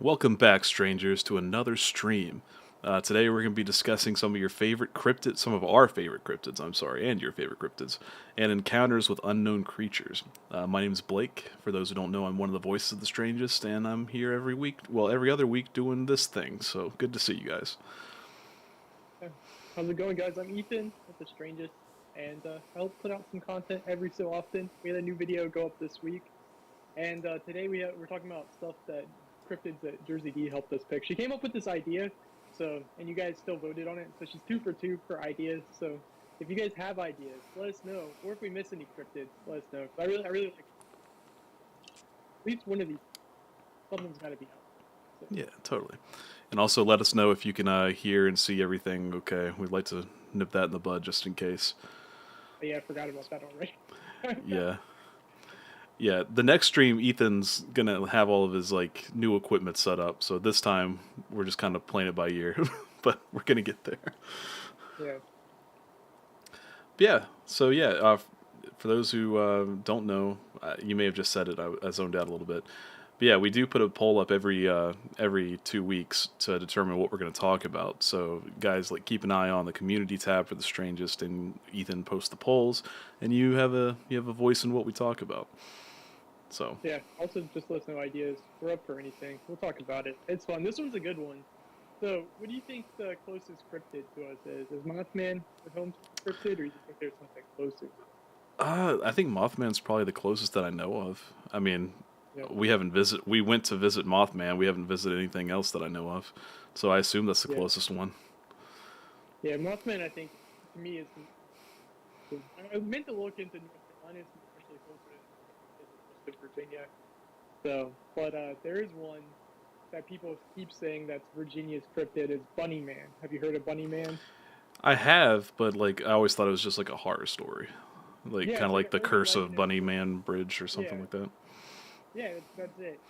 Welcome back, strangers, to another stream. Today we're going to be discussing some of your favorite cryptids, some of our favorite cryptids, I'm sorry, and your favorite cryptids, and encounters with unknown creatures. My name is Blake. For those who don't know, I'm one of the voices of the Strangest, and I'm here every week, well, every other week doing this thing, so good to see you guys. How's it going, guys? I'm Ethan with the Strangest. and I'll put out some content every so often. We had a new video go up this week, and today we're talking about stuff that cryptids that Jersey D helped us pick. She came up with this idea, and you guys still voted on it, so she's 2 for 2 for ideas. So if you guys have ideas, let us know, or if we miss any cryptids, let us know. I really like at least one of these. Something's got to be out. So, Yeah, totally. And also let us know if you can hear and see everything okay. We'd like to nip that in the bud just in case. but yeah, I forgot about that already. Yeah. Yeah, the next stream, Ethan's gonna have all of his like new equipment set up. So this time we're just kind of playing it by ear, but we're gonna get there. Yeah. Yeah. So yeah, for those who don't know, you may have just said it. I zoned out a little bit. But yeah, we do put a poll up every 2 weeks to determine what we're going to talk about. So guys, like keep an eye on the community tab for the strangest, and Ethan posts the polls, and you have a voice in what we talk about. So Yeah. Also, just let us know ideas. We're up for anything. We'll talk about it. It's fun. This one's a good one. So, what do you think the closest cryptid to us is? Is Mothman the home cryptid, or do you think there's something closer? I think Mothman's probably the closest that I know of. I mean, Yeah. we went to visit Mothman. We haven't visited anything else that I know of. So I assume that's the Yeah. closest one. Yeah. Mothman, I think, to me, is. I meant to look into North Carolina, especially closer to Virginia. So, but there is one that people keep saying that's Virginia's cryptid is Bunny Man. Have you heard of Bunny Man? I have, but like I always thought it was just like a horror story, like Yeah, kind it's of like like an the urban Curse of legend. It's Bunny supposed to Man be. Bridge or something Yeah, like that. yeah, that's it.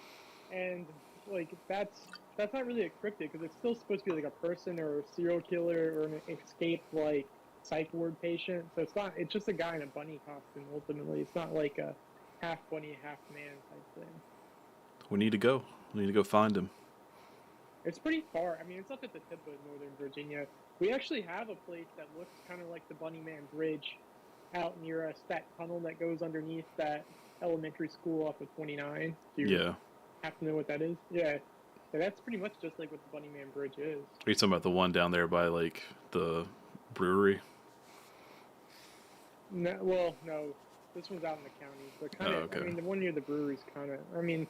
And like that's not really a cryptid because it's still supposed to be like a person or a serial killer or an escaped like psych ward patient. So it's not. It's just a guy in a bunny costume. Ultimately, it's not like a half bunny, half man type thing. We need to go. We need to go find him. It's pretty far. I mean, it's up at the tip of Northern Virginia. We actually have a place that looks kind of like the Bunny Man Bridge out near us, that tunnel that goes underneath that elementary school off of 29. Do you Yeah. have to know what that is? Yeah. Yeah, that's pretty much just like what the Bunny Man Bridge is. Are you talking about the one down there by like the brewery? No, well, no, this one's out in the county, but Oh, kind of. I okay. mean, the one near the brewery's kind of. I mean,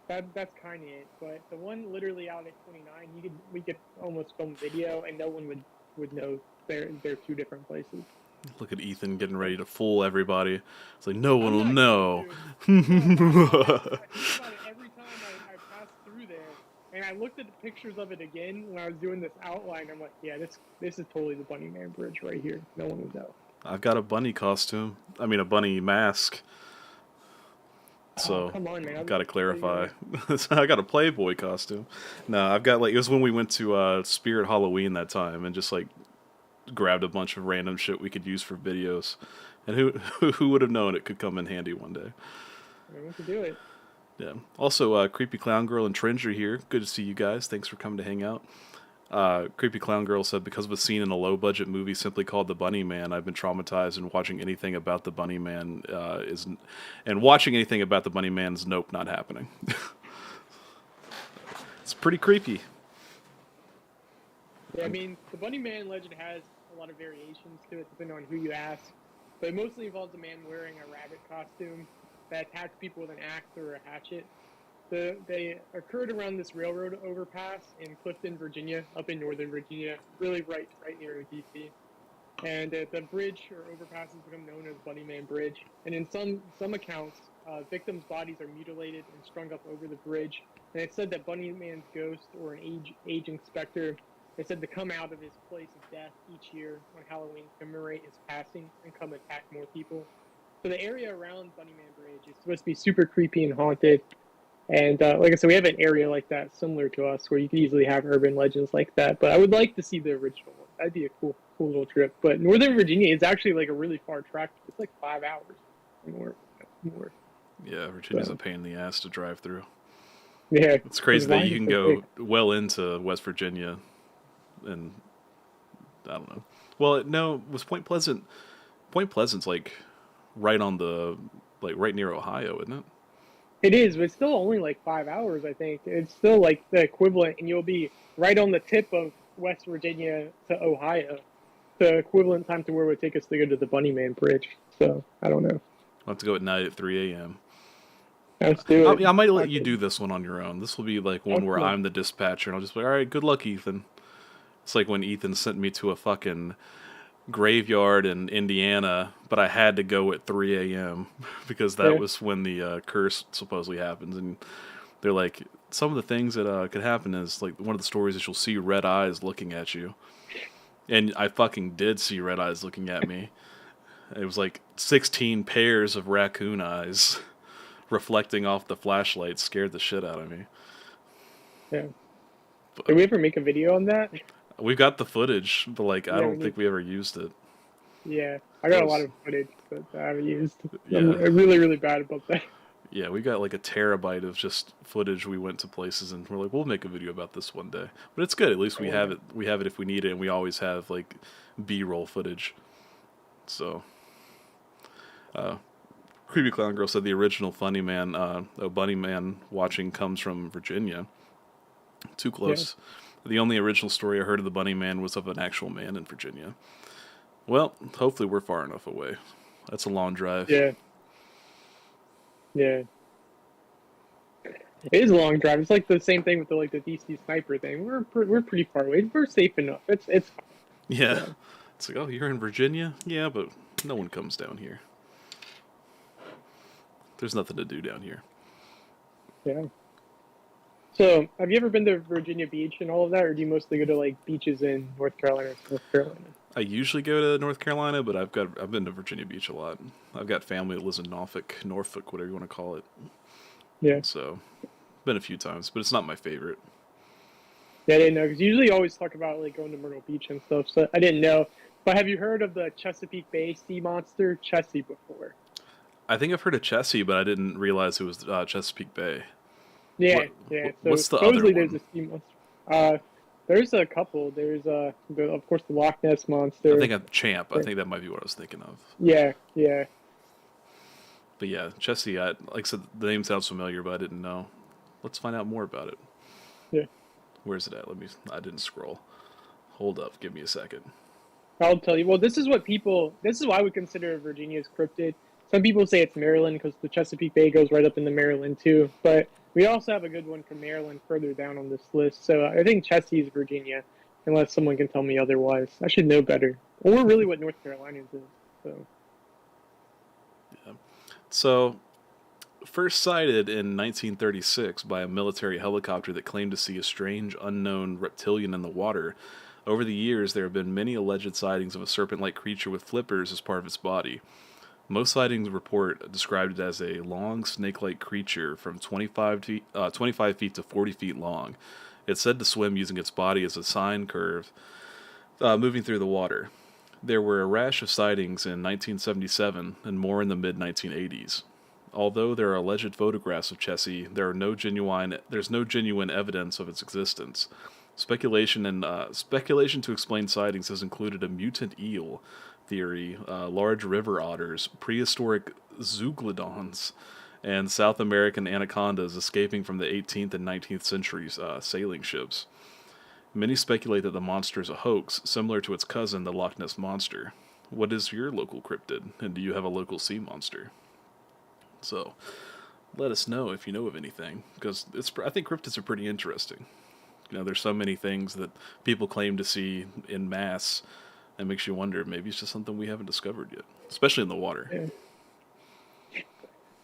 that's kind of it. But the one literally out at 29, we could almost film video, and no one would know they're 2 different places. Look at Ethan getting ready to fool everybody. It's like no one I'm will not going know. to. No, I think about it every time I pass through there, and I looked at the pictures of it again when I was doing this outline. I'm like, yeah, this is totally the Bunny Man Bridge right here. No one would know. I've got a bunny costume. I mean, a bunny mask. Oh, So, come on, man! I've got to How are you clarify. gonna? I got a Playboy costume. No, I've got like it was when we went to Spirit Halloween that time and just like grabbed a bunch of random shit we could use for videos. And who who would have known it could come in handy one day? I want to do it. Yeah. Also, Creepy Clown Girl and Tringer here. Good to see you guys. Thanks for coming to hang out. Creepy Clown Girl said, because of a scene in a low budget movie simply called The Bunny Man, I've been traumatized, and watching anything about The Bunny Man and watching anything about The Bunny Man is nope, not happening. It's pretty creepy. Yeah, I mean, the Bunny Man legend has a lot of variations to it depending on who you ask, but it mostly involves a man wearing a rabbit costume that attacks people with an axe or a hatchet. They occurred around this railroad overpass in Clifton, Virginia, up in northern Virginia, really right near DC. And the bridge or overpass has become known as Bunny Man Bridge. And in some accounts, victims' bodies are mutilated and strung up over the bridge. And it's said that Bunny Man's ghost or an aging specter is said to come out of his place of death each year on Halloween to commemorate his passing and come attack more people. So the area around Bunny Man Bridge is supposed to be super creepy and haunted. And like I said, we have an area like that similar to us where you could easily have urban legends like that. But I would like to see the original one. That'd be a cool little trip. But Northern Virginia is actually like a really far trek. It's like 5 hours or more. Yeah, Virginia's a So pain in the ass to drive through. yeah, It's because crazy that you Vine is can so big. go well into West Virginia and I don't know. Well, no, was Point Pleasant? Point Pleasant's like right on the like right near Ohio, isn't it? It is, but it's still only like 5 hours. I think it's still like the equivalent, and you'll be right on the tip of West Virginia to Ohio. the equivalent time to where it would take us to go to the Bunnyman Bridge. So I don't know. I'll have to go at night at 3 a.m. Let's do it. I might let you do Okay. this one on your own. This will be like one where Okay. I'm the dispatcher, and I'll just be like, all right, good luck, Ethan. It's like when Ethan sent me to a fucking graveyard in Indiana, but I had to go at 3 a.m. because that Yeah. was when the curse supposedly happens. And they're like, some of the things that could happen is like one of the stories is you'll see red eyes looking at you. And I fucking did see red eyes looking at me. It was like 16 pairs of raccoon eyes reflecting off the flashlight scared the shit out of me. Yeah. Did But we ever make a video on that? we've got the footage, but like I Yeah, we don't need. think we ever used it. Yeah, I That got a lot was of footage that I haven't used. I'm yeah. really, really bad about that. Yeah, we got like a terabyte of just footage. We went to places and we're like, we'll make a video about this one day. But it's good. At least we Oh have yeah. it. We have it if we need it, and we always have like B-roll footage. So, uh, creepy clown girl said the original Bunny Man watching comes from Virginia. Too Yeah. close. The only original story I heard of the Bunny Man was of an actual man in Virginia. Well, hopefully we're far enough away. That's a long drive. Yeah. Yeah. It is a long drive. It's like the same thing with the DC sniper thing. We're pretty far away. We're safe enough. It's fine. Yeah. So, It's like, oh, you're in Virginia? Yeah, but no one comes down here. There's nothing to do down here. yeah. So, have you ever been to Virginia Beach and all of that, or do you mostly go to like beaches in North Carolina or South Carolina? I usually go to North Carolina, but I've been to Virginia Beach a lot. I've got family that lives in Norfolk, whatever you want to call it. Yeah. So, been a few times, but it's not my favorite. Yeah, I didn't know because usually you always talk about like going to Myrtle Beach and stuff. So I didn't know. But have you heard of the Chesapeake Bay sea monster Chessie before? I think I've heard of Chessie, but I didn't realize it was Chesapeake Bay. Yeah, What yeah. So what's the other supposedly there's one? a sea monster. There's a couple. There's of course the Loch Ness I monster. think I'm Champ. I think that might be what I was thinking of. Yeah, yeah, But yeah, Chessie. Like I said, the name sounds familiar, but I didn't know. Let's find out more about it. yeah. Where's it at? Let me. I didn't scroll. Hold up. Give me a second. I'll tell you. Well, this is what people. This is why I would consider Virginia's cryptid. Some people say it's Maryland because the Chesapeake Bay goes right up into Maryland too. But we also have a good one from Maryland further down on this list. So I think Chesapeake is Virginia, unless someone can tell me otherwise. I should know better. Or really what North Carolina's is. So Yeah. So, first sighted in 1936 by a military helicopter that claimed to see a strange, unknown reptilian in the water. Over the years, there have been many alleged sightings of a serpent-like creature with flippers as part of its body. Most sightings report described it as a long, snake-like creature from 25 feet to 40 feet long. It's said to swim using its body as a sine curve, moving through the water. There were a rash of sightings in 1977 and more in the mid 1980s. Although there are alleged photographs of Chessie, there's no genuine evidence of its existence. Speculation to explain sightings has included a mutant eel theory, large river otters, prehistoric zeuglodons, and South American anacondas escaping from the 18th and 19th centuries sailing ships. Many speculate that the monster is a hoax, similar to its cousin, the Loch Ness Monster. What is your local cryptid, and do you have a local sea monster? So, let us know if you know of anything, because I think cryptids are pretty interesting. You know, there's so many things that people claim to see in mass, and makes you wonder maybe it's just something we haven't discovered yet, especially in the water. yeah.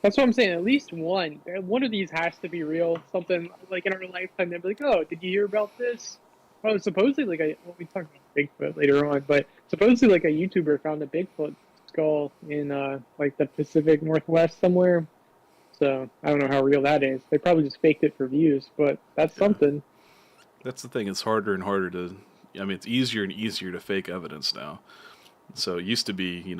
That's what I'm saying. At least one. One of these has to be real. Something like in our lifetime, they'd be like, "Oh, did you hear about this?" Oh, supposedly, we talk about Bigfoot later on, but supposedly, like a YouTuber found a Bigfoot skull in like the Pacific Northwest somewhere. So I don't know how real that is. They probably just faked it for views, but that's Yeah, something. that's the thing. It's harder and harder to. I mean, it's easier and easier to fake evidence now. So it used to be,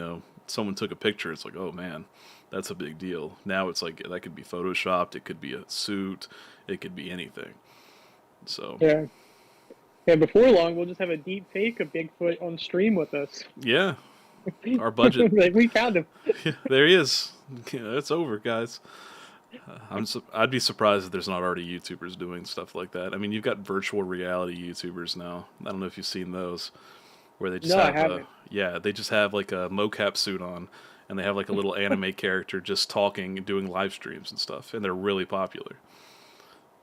someone took a picture. It's like, oh man, that's a big deal. Now it's like that could be photoshopped. It could be a suit. It could be anything. So Yeah. Yeah. Before long, we'll just have a deep fake of Bigfoot on stream with us. yeah, our budget. Like we found him. There he is. Yeah, it's over, guys. I'd be surprised if there's not already YouTubers doing stuff like that. I mean, you've got virtual reality YouTubers now. I don't know if you've seen those. where they just No, I have haven't. yeah, they just have like a mocap suit on, and they have like a little anime character just talking and doing live streams and stuff, and they're really popular.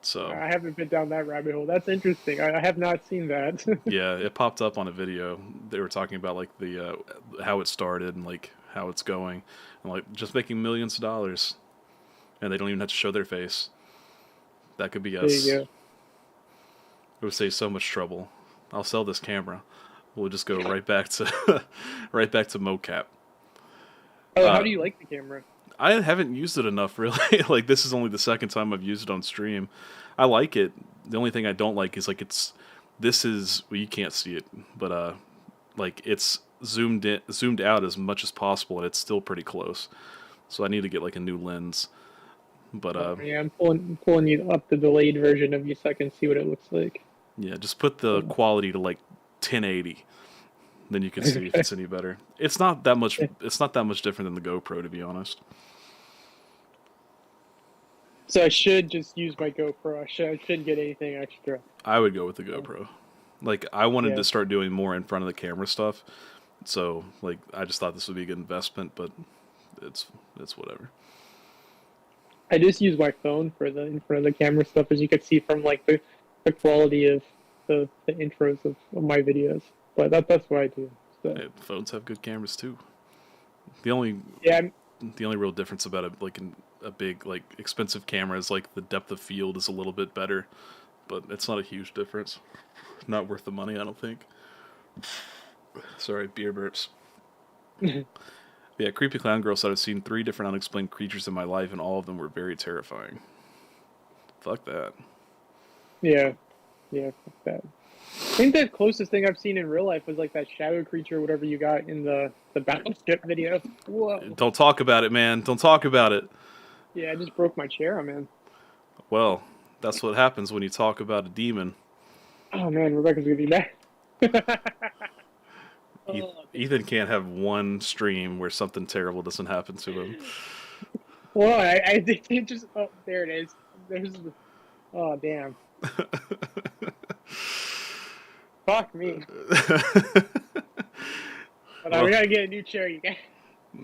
So I haven't been down that rabbit hole. That's interesting. I have not seen that. yeah, it popped up on a video. They were talking about like the how it started and like how it's going, and like just making millions of dollars, and they don't even have to show their face. That could be There you us. go. It would save so much trouble. I'll sell this camera. We'll just go right back to right back to mocap. Oh, how Uh, do you like the camera? I haven't used it enough, really. Like this is only the second time I've used it on stream. I like it. The only thing I don't like is like it's this is well, you can't see it, but like it's zoomed out as much as possible, and it's still pretty close. So I need to get like a new lens. But Oh, yeah, I'm pulling you up the delayed version of you so I can see what it looks like. yeah, just put the quality to like 1080. Then you can see if it's any better. It's not that much. It's not that much different than the GoPro, to be honest. So I should just use my GoPro. I shouldn't get anything extra. I would go with the GoPro. Like I wanted Yeah. to start doing more in front of the camera stuff, so like I just thought this would be a good investment, but it's it's whatever. I just use my phone for the in front of the camera stuff, as you can see from like the quality of the intros of my videos. But that's what I do. So Hey, phones have good cameras too. The only yeah, the only real difference about a big like expensive camera is like the depth of field is a little bit better, but it's not a huge difference. Not worth the money, I don't think. Sorry, beer burps. Yeah, Creepy Clown Girl said I've seen 3 different unexplained creatures in my life, and all of them were very terrifying. Fuck that. yeah, yeah. Fuck that. I think the closest thing I've seen in real life was like that shadow creature, whatever you got in the battleship video. Whoa. Don't talk about it, man. Don't talk about it. Yeah, I just broke my chair, man. Well, that's what happens when you talk about a demon. Oh man, Rebecca's gonna be mad. Oh, Ethan can't have one stream where something terrible doesn't happen to him. well, I think it just. Oh, there it is. There's the. Oh damn. Fuck me. But we gotta get a new chair, you guys.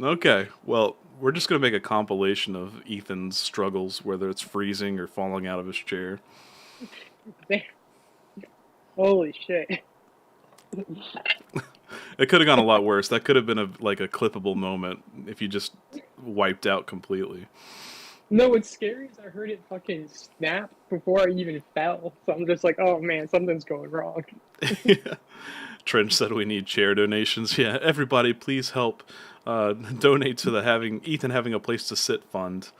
Okay, well, we're just going to make a compilation of Ethan's struggles, whether it's freezing or falling out of his chair. Damn. Holy shit. It could have gone a lot worse. That could have been like a clippable moment if you just wiped out completely. No, what's scary is I heard it fucking snap before I even fell. So I'm just like, oh man, something's going wrong. Yeah. Trench said we need chair donations. Yeah, everybody, please help donate to the Ethan having a place to sit fund.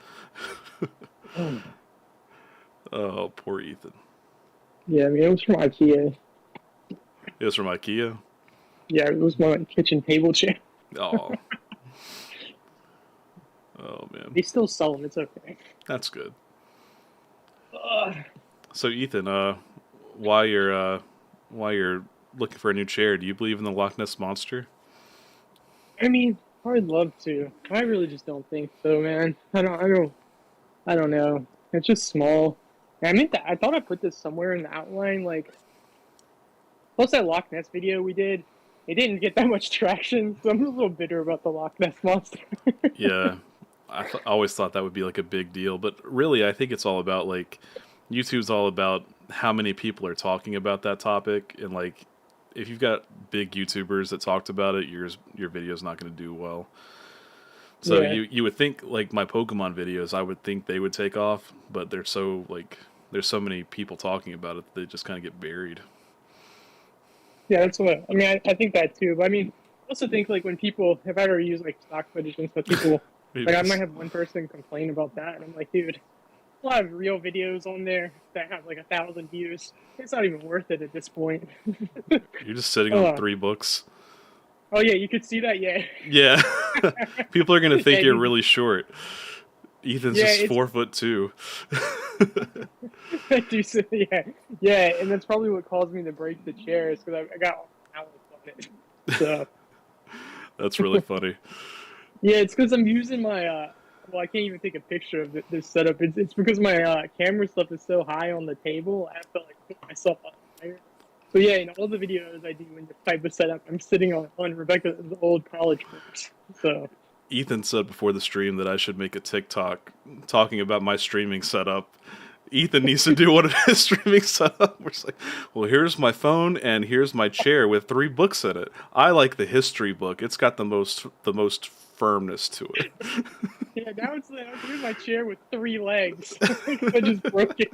Oh, poor Ethan. Yeah, I mean, it was from IKEA. It was from IKEA. Yeah, it was my kitchen table chair. Oh. Oh man, They still sell them. It's okay. that's good. Ugh. So Ethan, while you're looking for a new chair, do you believe in the Loch Ness monster? I mean, I'd love to. I really just don't think so, man. I don't know. It's just small. I mean, I thought I put this somewhere in the outline. Like, plus that Loch Ness video we did, it didn't get that much traction, so I'm a little bitter about the Loch Ness monster. Yeah, I always thought that would be like a big deal, but really, I think it's all about like YouTube's all about how many people are talking about that topic, and like if you've got big YouTubers that talked about it, your video's not going to do well. So Yeah. you would think like my Pokemon videos, I would think they would take off, but they're so like there's so many people talking about it, they just kind of get buried. Yeah, that's what I mean. I think that too. But I mean, I also think like when people, if I ever use like stock footage and stuff, people like I might have one person complain about that, and I'm like, dude, a lot of real videos on there that have like 1,000 views. It's not even worth it at this point. You're just sitting on 3 books. Oh yeah, you could see that. Yeah. Yeah, people are gonna think Yeah, you're really short. Ethan's Yeah, just it's- 4'2". Yeah, yeah, and that's probably what caused me to break the chairs because I got all balance on it. So That's really funny. yeah, it's because I'm using my well, I can't even take a picture of this setup. It's because my camera stuff is so high on the table. I have to like put myself up higher. So yeah, in all the videos I do in this type of setup, I'm sitting on Rebecca's old college course. So Ethan said before the stream that I should make a TikTok talking about my streaming setup. Ethan needs to do one of his streaming setup. We're just like, well, here's my phone and here's my chair with 3 books in it. I like the history book. It's got the most firmness to it. yeah, here's my chair with 3 legs. I just broke it.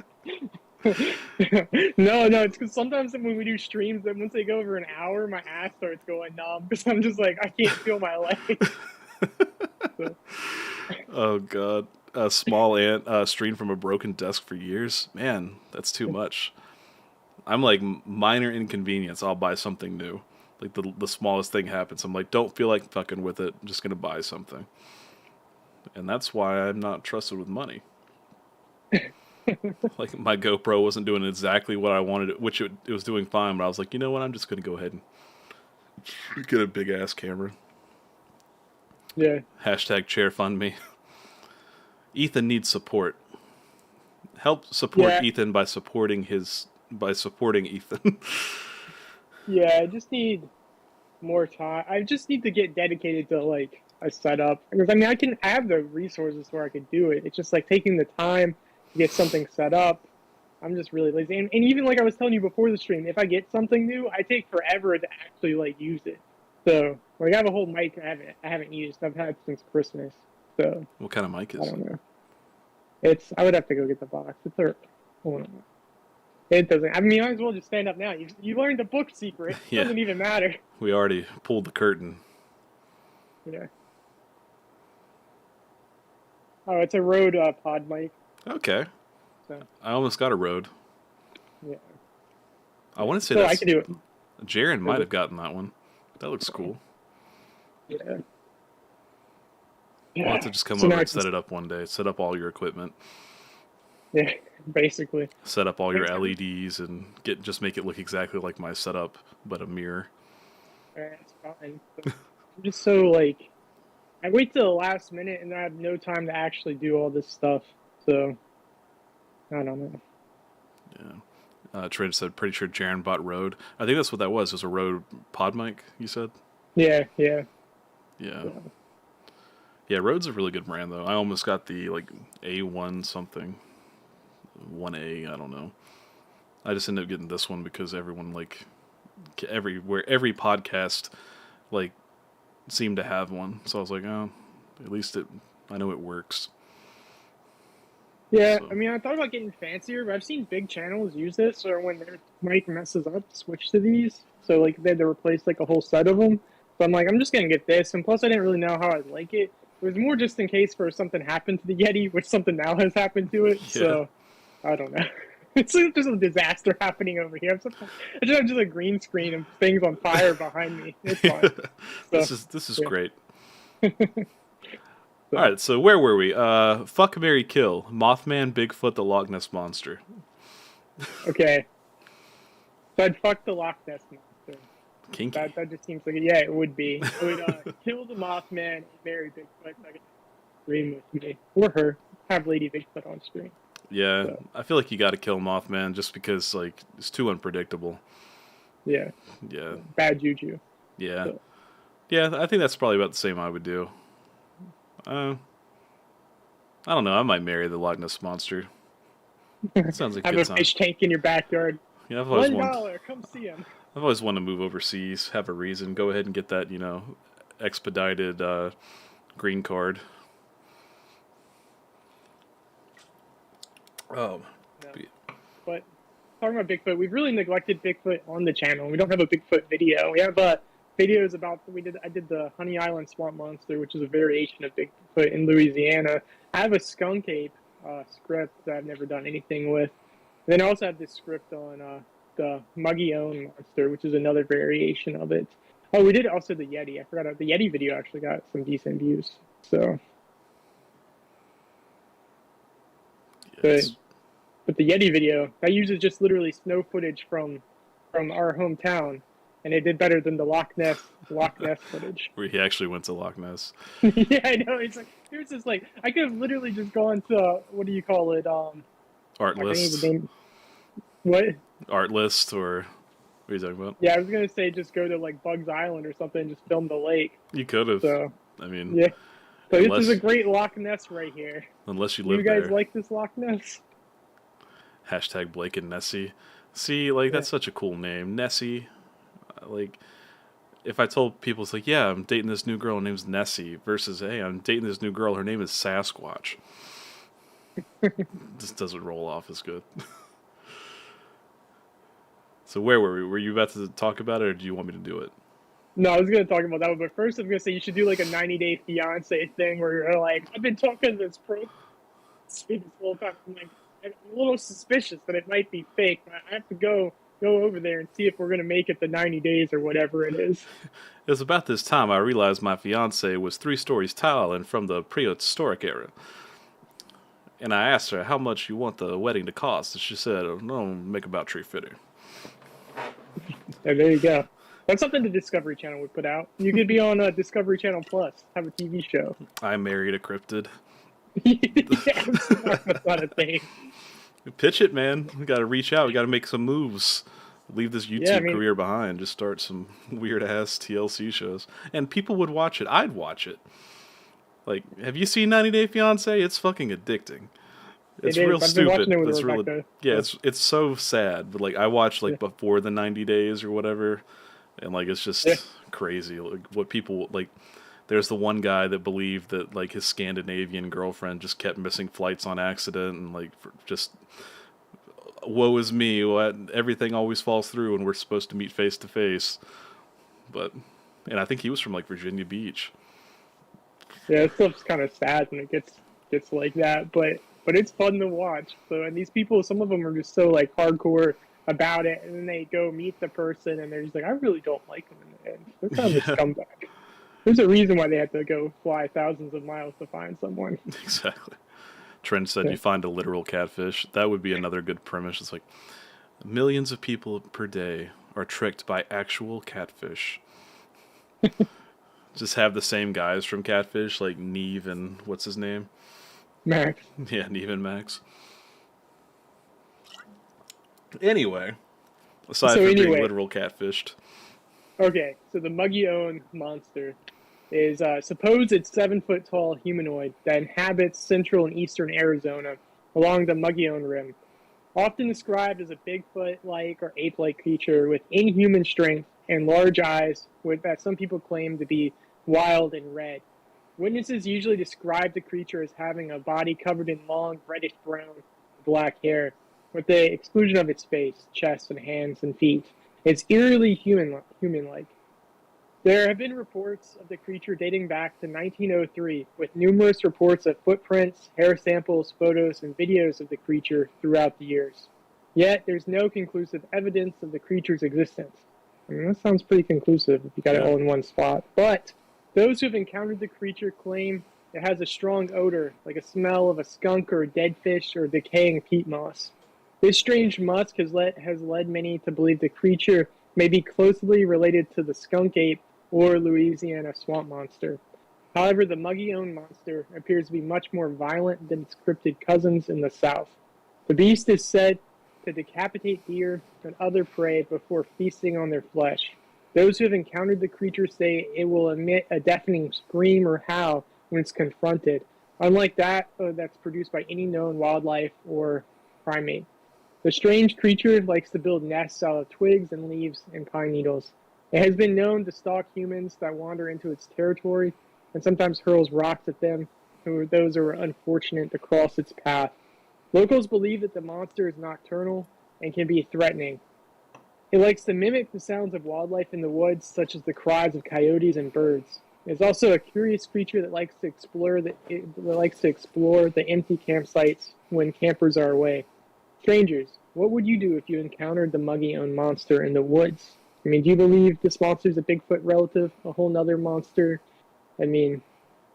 No, it's because sometimes when we do streams, then once they go over an hour, my ass starts going numb because I'm just like I can't feel my legs. So. Oh god, a small ant streamed from a broken desk for years. Man, that's too much. I'm like minor inconvenience. I'll buy something new. Like the smallest thing happens. I'm like, don't feel like fucking with it. I'm just gonna buy something. And that's why I'm not trusted with money. Like my GoPro wasn't doing exactly what I wanted, which it was doing fine. But I was like, you know what? I'm just gonna go ahead and get a big ass camera. Yeah. Hashtag chair fund me. Ethan needs support. Help support Ethan by supporting Ethan. Yeah, I just need more time. I just need to get dedicated to like a setup because I mean I have the resources where I could do it. It's just like taking the time to get something set up. I'm just really lazy. And even like I was telling you before the stream, if I get something new, I take forever to actually like use it. So like I have a whole mic I haven't used. I've had it since Christmas. So What kind of mic is I don't know. I would have to go get the box. It doesn't. I mean, you might as well just stand up now. You learned the book secret. It Yeah. doesn't even matter. We already pulled the curtain. Yeah. Oh, it's a Rode pod mic. Okay. So I almost got a Rode. yeah. I want to say So that's I could do it. Jaren might have gotten that one. That looks cool. Yeah. We'll have to just come over and set it up one day. Set up all your equipment. Yeah, basically. Set up all your LEDs and just make it look exactly like my setup, but a mirror. It's fine. I'm just so like, I wait till the last minute and I have no time to actually do all this stuff. So I don't know. Yeah. Trent said, pretty sure Jaren bought Rode. I think that's what that was. It was a Rode pod mic, you said? Yeah. Yeah. Yeah, Rode's a really good brand, though. I almost got the, like, A1 something. 1A, I don't know. I just ended up getting this one because everyone, like, every podcast, like, seemed to have one. So I was like, oh, at least I know it works. Yeah, So. I mean, I thought about getting fancier, but I've seen big channels use this, or when their mic messes up, switch to these. So, like, they had to replace, like, a whole set of them. So I'm like, I'm just going to get this. And plus, I didn't really know how I'd like it. It was more just in case for something happened to the Yeti, which something now has happened to it. Yeah. So, I don't know. It's like there's a disaster happening over here. I just have just a green screen and things on fire behind me. It's fine. So, this is great. All right, so where were we? Fuck, marry, kill. Mothman, Bigfoot, the Loch Ness Monster. Okay. So I'd fuck the Loch Ness Monster. Kinky. That just seems like it would be. I would kill the Mothman and marry Bigfoot so I could stream with me. Or her. Have Lady Bigfoot on screen. Yeah, so. I feel like you got to kill Mothman just because, like, it's too unpredictable. Yeah. Yeah. Bad juju. Yeah. So. Yeah, I think that's probably about the same I would do. I don't know. I might marry the Loch Ness Monster. That sounds like have a fish tank in your backyard. Yeah, $1. Come see him. I've always wanted to move overseas, have a reason, go ahead and get that, expedited green card. Oh. No. But talking about Bigfoot, we've really neglected Bigfoot on the channel. We don't have a Bigfoot video. We have videos about I did the Honey Island Swamp Monster, which is a variation of Bigfoot in Louisiana. I have a skunk ape script that I've never done anything with. And then I also have this script on the Muggy-Own Monster, which is another variation of it. Oh, we did also the Yeti. I forgot the Yeti video actually got some decent views. So, yes. But the Yeti video that uses just literally snow footage from our hometown. And it did better than the Loch Ness footage. Where he actually went to Loch Ness. Yeah, I know. It's like here's this like I could have literally just gone to what do you call it? Art list. What? Art list, or What are you talking about? Yeah, I was gonna say just go to like Bugs Island or something and just film the lake. You could have. So I mean, yeah. So this is a unless great Loch Ness right here. unless you Do you live guys there. like this Loch Ness? Hashtag Blake and Nessie. See, like Yeah. that's such a cool name, Nessie. Like, if I told people, it's like, yeah, I'm dating this new girl, her name's Nessie, versus, hey, I'm dating this new girl, her name is Sasquatch. Just doesn't roll off as good. So where were we? Were you about to talk about it, or do you want me to do it? No, I was gonna talk about that one, but first I was gonna say you should do like a 90-day fiance thing where you're like, I've been talking to this pro this whole time. I'm a little suspicious that it might be fake. But I have to go over there and see if we're gonna make it the 90 days or whatever it is. It was about this time I realized my fiance was 3 stories tall and from the prehistoric era. And I asked her how much you want the wedding to cost, and she said, "Oh, no, make about tree fitting." And there you go. That's something the Discovery Channel would put out. You could be on Discovery Channel Plus, have a TV show. I married a cryptid. Yeah, that's not a thing. Pitch it, man. We got to reach out. We got to make some moves. Leave this YouTube Yeah, I mean, career behind. Just start some weird ass TLC shows, and people would watch it. I'd watch it. Like, have you seen 90 Day Fiance? It's fucking addicting. it It's is. real I've been stupid. watching it But with it's really, Rebecca. yeah. So, It's so sad. But like, I watched yeah, like before the 90 days or whatever, and like it's just yeah, crazy. Like what people like. There's the one guy that believed that like his Scandinavian girlfriend just kept missing flights on accident, and like just woe is me. What everything always falls through, and we're supposed to meet face to face. But and I think he was from like Virginia Beach. yeah. That stuff's kind of sad when it gets like that, but it's fun to watch. So, and these people, some of them are just so like hardcore about it, and then they go meet the person, and they're just like, I really don't like them in the end. They're kind of a Yeah, scumbag. There's a reason why they had to go fly thousands of miles to find someone. exactly. Trent said Yeah. you find a literal catfish. That would be another good premise. It's like millions of people per day are tricked by actual catfish. Just have the same guys from Catfish, like Neve and what's his name? Max. Yeah, Neve and Max. Anyway, aside So from being anyway, literal catfished, okay. So the Muggy-own monster is a supposed 7-foot tall humanoid that inhabits central and eastern Arizona along the Muggy-own Rim. Often described as a Bigfoot-like or ape-like creature with inhuman strength and large eyes that some people claim to be wild and red. Witnesses usually describe the creature as having a body covered in long, reddish-brown, black hair, with the exclusion of its face, chest, and hands and feet. It's eerily human-like. There have been reports of the creature dating back to 1903, with numerous reports of footprints, hair samples, photos, and videos of the creature throughout the years. Yet, there's no conclusive evidence of the creature's existence. I mean, that sounds pretty conclusive if you got it yeah, all in one spot. But those who have encountered the creature claim it has a strong odor, like a smell of a skunk or a dead fish or decaying peat moss. This strange musk has led many to believe the creature may be closely related to the skunk ape or Louisiana swamp monster. However, the Muggy-own monster appears to be much more violent than its cryptid cousins in the south. The beast is said to decapitate deer and other prey before feasting on their flesh. Those who have encountered the creature say it will emit a deafening scream or howl when it's confronted, unlike that that's produced by any known wildlife or primate. The strange creature likes to build nests out of twigs and leaves and pine needles. It has been known to stalk humans that wander into its territory and sometimes hurls rocks at them, or those who are unfortunate to cross its path. Locals believe that the monster is nocturnal and can be threatening. It likes to mimic the sounds of wildlife in the woods, such as the cries of coyotes and birds. It's also a curious creature that likes to explore the empty campsites when campers are away. Strangers, what would you do if you encountered the Muggy-own monster in the woods? I mean, do you believe this monster is a Bigfoot relative, a whole nother monster? I mean,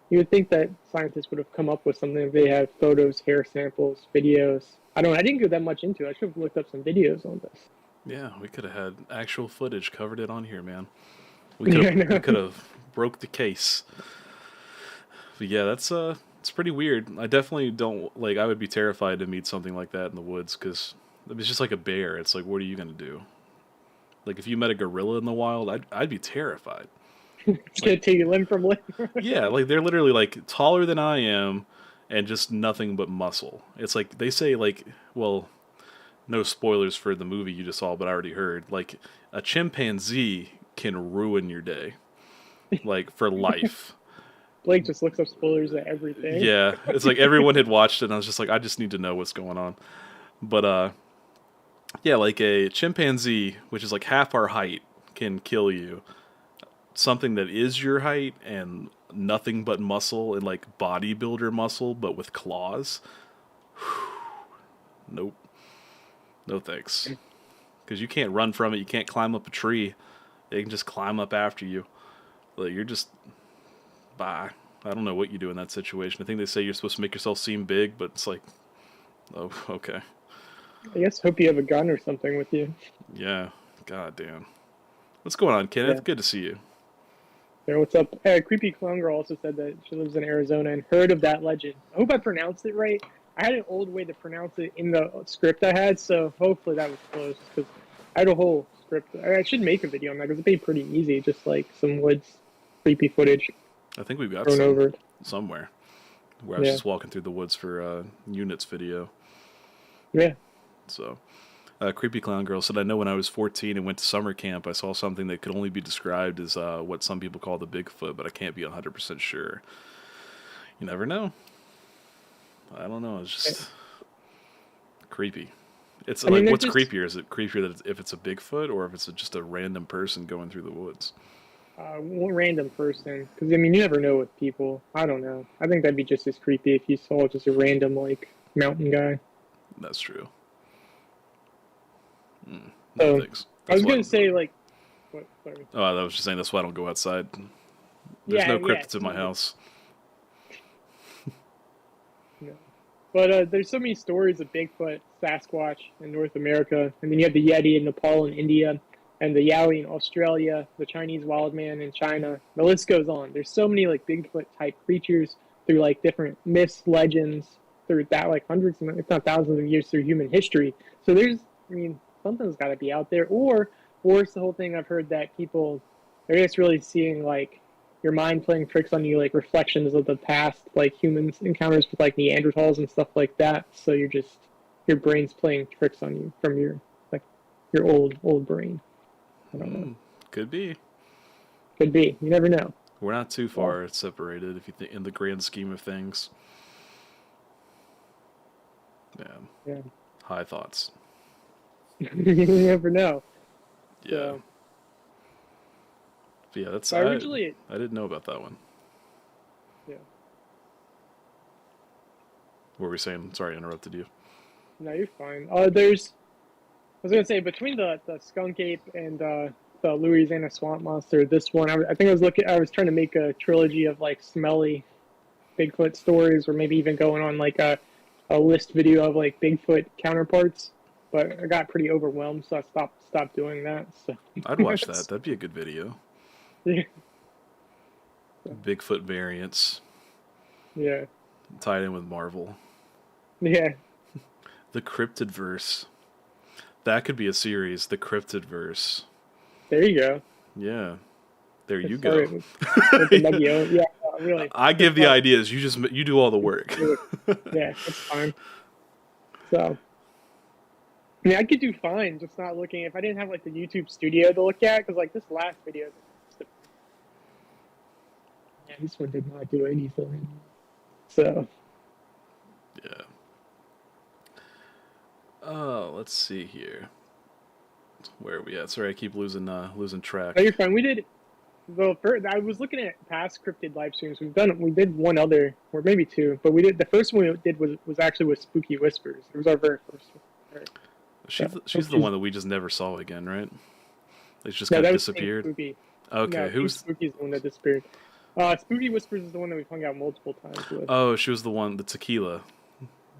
you would think that scientists would have come up with something if they had photos, hair samples, videos. I don't know. I didn't go that much into it. I should have looked up some videos on this. yeah, we could have had actual footage covered it on here, man. Yeah, I We know. could have broke the case. But yeah, that's it's pretty weird. I definitely don't like. I would be terrified to meet something like that in the woods because it's just like a bear. It's like, what are you gonna do? Like if you met a gorilla in the wild, I'd be terrified. It's Like gonna take you limb from limb. yeah, like they're literally like taller than I am, and just nothing but muscle. It's like they say like well, no spoilers for the movie you just saw, but I already heard like a chimpanzee can ruin your day, like for life. Blake just looks up spoilers at everything. Yeah, it's like everyone had watched it, and I was just like, I just need to know what's going on. But yeah, like a chimpanzee, which is like half our height, can kill you. Something that is your height and nothing but muscle and like bodybuilder muscle, but with claws. Nope, no thanks. Because you can't run from it. You can't climb up a tree. They can just climb up after you. Like you're just bye. I don't know what you do in that situation. I think they say you're supposed to make yourself seem big, but it's like, oh, okay. I guess hope you have a gun or something with you. Yeah. God damn. What's going on, Kenneth? Yeah. Good to see you. So what's up? Creepy Clown Girl also said that she lives in Arizona and heard of that legend. I hope I pronounced it right. I had an old way to pronounce it in the script I had, so hopefully that was close. Because I had a whole script. I should make a video on that because it'd be pretty easy, just like some woods creepy footage I think we've got thrown some over. somewhere where I was Yeah. just walking through the woods for Units video. Yeah. So, Creepy Clown Girl said, I know when I was 14 and went to summer camp, I saw something that could only be described as what some people call the Bigfoot, but I can't be 100% sure. You never know. I don't know. It's just creepy. It's I mean, like, they're what's just creepier? Is it creepier that if it's a Bigfoot or if it's just a random person going through the woods? one random person. Because, I mean, you never know with people. I don't know. I think that'd be just as creepy if you saw just a random, like, mountain guy. That's true. No So, thanks. I was That's why I going to don't say, go. like, what, sorry. Oh, I was just saying that's why I don't go outside. There's no Yeah. cryptids in my house. No. But there's so many stories of Bigfoot, Sasquatch in North America, and then you have the Yeti in Nepal and India, and the Yowie in Australia, the Chinese wild man in China. The list goes on. There's so many like Bigfoot type creatures through like different myths, legends, through that like hundreds, if not thousands of years through human history. So there's, I mean, something's got to be out there, or it's the whole thing I've heard that people are just really seeing like your mind playing tricks on you, like reflections of the past, like humans encounters with like Neanderthals and stuff like that. So you're just your brain's playing tricks on you from your like your old brain. I don't know. Could be. Could be. You never know. We're not too Well, far separated if you think in the grand scheme of things. Yeah. yeah. High thoughts. You never know. Yeah. So, But yeah, that's so originally, I didn't know about that one. yeah. What were we saying? Sorry, I interrupted you. No, you're fine. I was gonna say between the skunk ape and the Louisiana swamp monster, this one I think I was trying to make a trilogy of like smelly Bigfoot stories, or maybe even going on like a list video of like Bigfoot counterparts. But I got pretty overwhelmed, so I stopped doing that. So I'd watch that. That'd be a good video. yeah, Bigfoot variants yeah, tied in with Marvel. yeah. The Cryptid verse. That could be a series. The Cryptid verse. There you go. Yeah. There It you started go. with the Nebula. Yeah, really. I give the ideas. You do all the work. Yeah, it's fine. So, I mean, I could do fine just not looking if I didn't have like the YouTube studio to look at because like this last video, yeah, this one did not do anything. So, Yeah. Oh, let's see here. Where are we at? Sorry, I keep losing track. no, you're fine. We did. Well, I was looking at past scripted live streams. We did one other, or maybe two, but we did the first one we did was actually with Spooky Whispers. It was our very first one. She's the one that we just never saw again, right? It's just No, kind that of was disappeared. Spooky. Okay, No, who's? Spooky's the one that disappeared. Spooky Whispers is the one that we've hung out multiple times with. Oh, she was the tequila.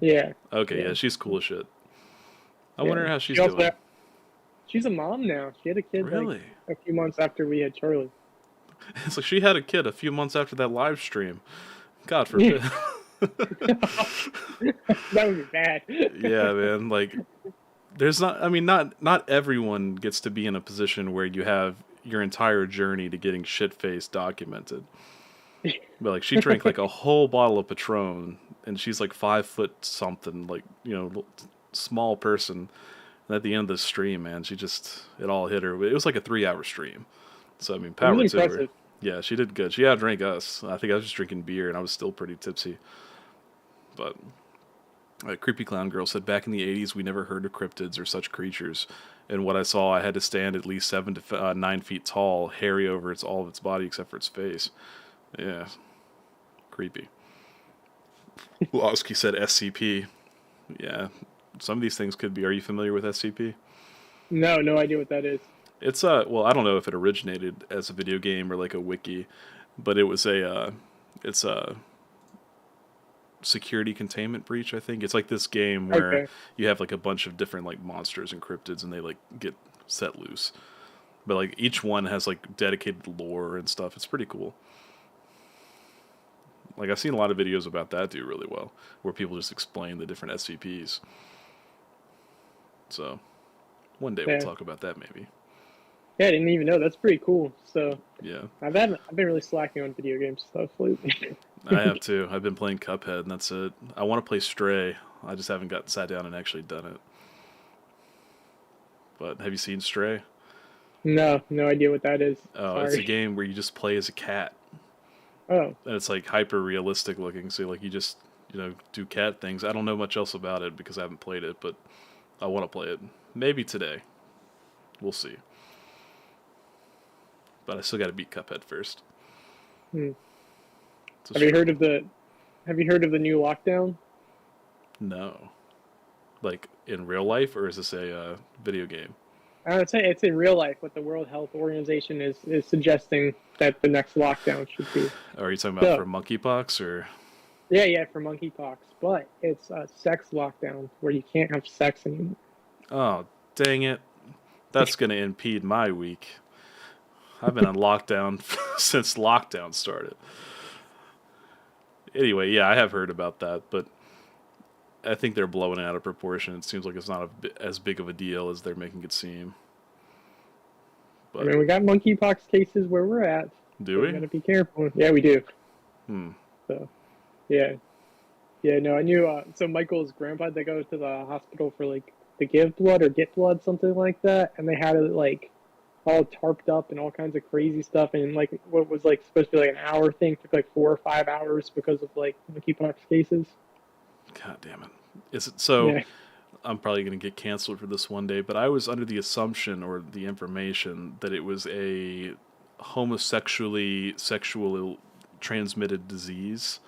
Yeah. Okay, yeah, Yeah. she's cool as shit. I Yeah. wonder how she's She also doing. she's a mom now. She had a kid Really? like a few months after we had Charlie. It's like she had a kid a few months after that live stream. God forbid. That would be bad. Yeah, man. Like, there's not. I mean, not everyone gets to be in a position where you have your entire journey to getting shit faced documented. But like, she drank like a whole bottle of Patron, and she's like 5 foot something, like small person. And at the end of the stream, man, she just it all hit her. It was like a 3 hour stream, so I mean, It was power to her. impressive. Yeah, she did good. She outdrank us. I think I was just drinking beer, and I was still pretty tipsy. But a creepy clown girl said, back in the 80s, we never heard of cryptids or such creatures. And what I saw, I had to stand at least 7 to 9 feet tall, hairy over all of its body except for its face. Yeah, creepy. Wlowski said SCP. Yeah, some of these things could be. Are you familiar with SCP? No, no idea what that is. It's well, I don't know if it originated as a video game or like a wiki, but it was it's a security containment breach. I think it's like this game where Okay. you have like a bunch of different like monsters and cryptids, and they like get set loose. But like each one has like dedicated lore and stuff. It's pretty cool. Like I've seen a lot of videos about that do really well, where people just explain the different SCPs. So one day we'll Yeah. talk about that maybe. Yeah, I didn't even know. That's pretty cool. So Yeah, I've been really slacking on video game stuff lately. I have too. I've been playing Cuphead, and that's it. I want to play Stray. I just haven't got sat down and actually done it. But have you seen Stray? No, no idea what that is. Oh, it's a Sorry. game where you just play as a cat, Oh, and it's like hyper realistic looking. So like you just do cat things. I don't know much else about it because I haven't played it, but I want to play it. Maybe today. We'll see. But I still got to beat Cuphead first. hmm. It's a Have you heard struggle. of the Have you heard of the new lockdown? No, like in real life, or is this a video game? I would say it's in real life what the World Health Organization is suggesting that the next lockdown should be. Are you talking about So for monkeypox or? yeah, yeah, for monkeypox, but it's a sex lockdown where you can't have sex anymore. Oh, dang it! That's gonna impede my week. I've been on lockdown since lockdown started. Anyway, yeah, I have heard about that, but I think they're blowing it out of proportion. It seems like it's not as big of a deal as they're making it seem. I But mean, we got monkeypox cases where we're at, do so we we? gotta be careful. Yeah, we do. Hmm. So yeah, yeah. No, I knew. So Michael's grandpa, they go to the hospital for like to give blood or get blood, something like that, and they had it like all tarped up and all kinds of crazy stuff, and like what was like supposed to be like an hour thing took like 4 or 5 hours because of like monkeypox cases. God damn it! Is it so? Yeah. I'm probably gonna get canceled for this one day, but I was under the assumption or the information that it was a homosexually sexual transmitted disease.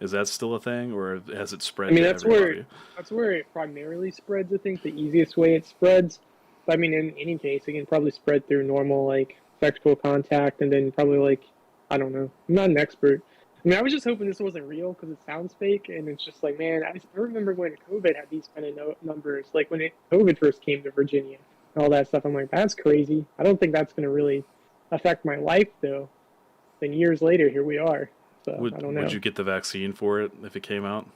Is that still a thing, or has it I spread mean, to everybody? that's where it primarily spreads. I think the easiest way it spreads. But I mean, in any case, it can probably spread through normal like sexual contact, and then probably like I don't know. I'm not an expert. I mean, I was just hoping this wasn't real because it sounds fake, and it's just like, man, I remember when COVID had these kind of numbers, like when COVID first came to Virginia, and all that stuff. I'm like, that's crazy. I don't think that's going to really affect my life though. Then years later, here we are. So I don't Would know. you get the vaccine for it if it came out?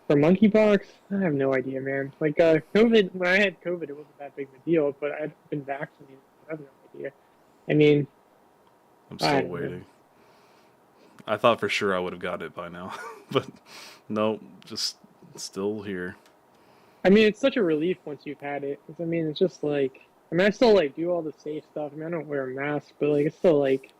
For monkeypox, I have no idea, man. Like COVID, when I had COVID, it wasn't that big of a deal, but I'd been vaccinated. I have no idea. I mean, I'm I still don't know. waiting. I thought for sure I would have got it by now, but no, just still here. I mean, it's such a relief once you've had it. 'Cause, I mean, it's just like, I mean, I still like do all the safe stuff. I mean, I don't wear a mask, but like, it's still like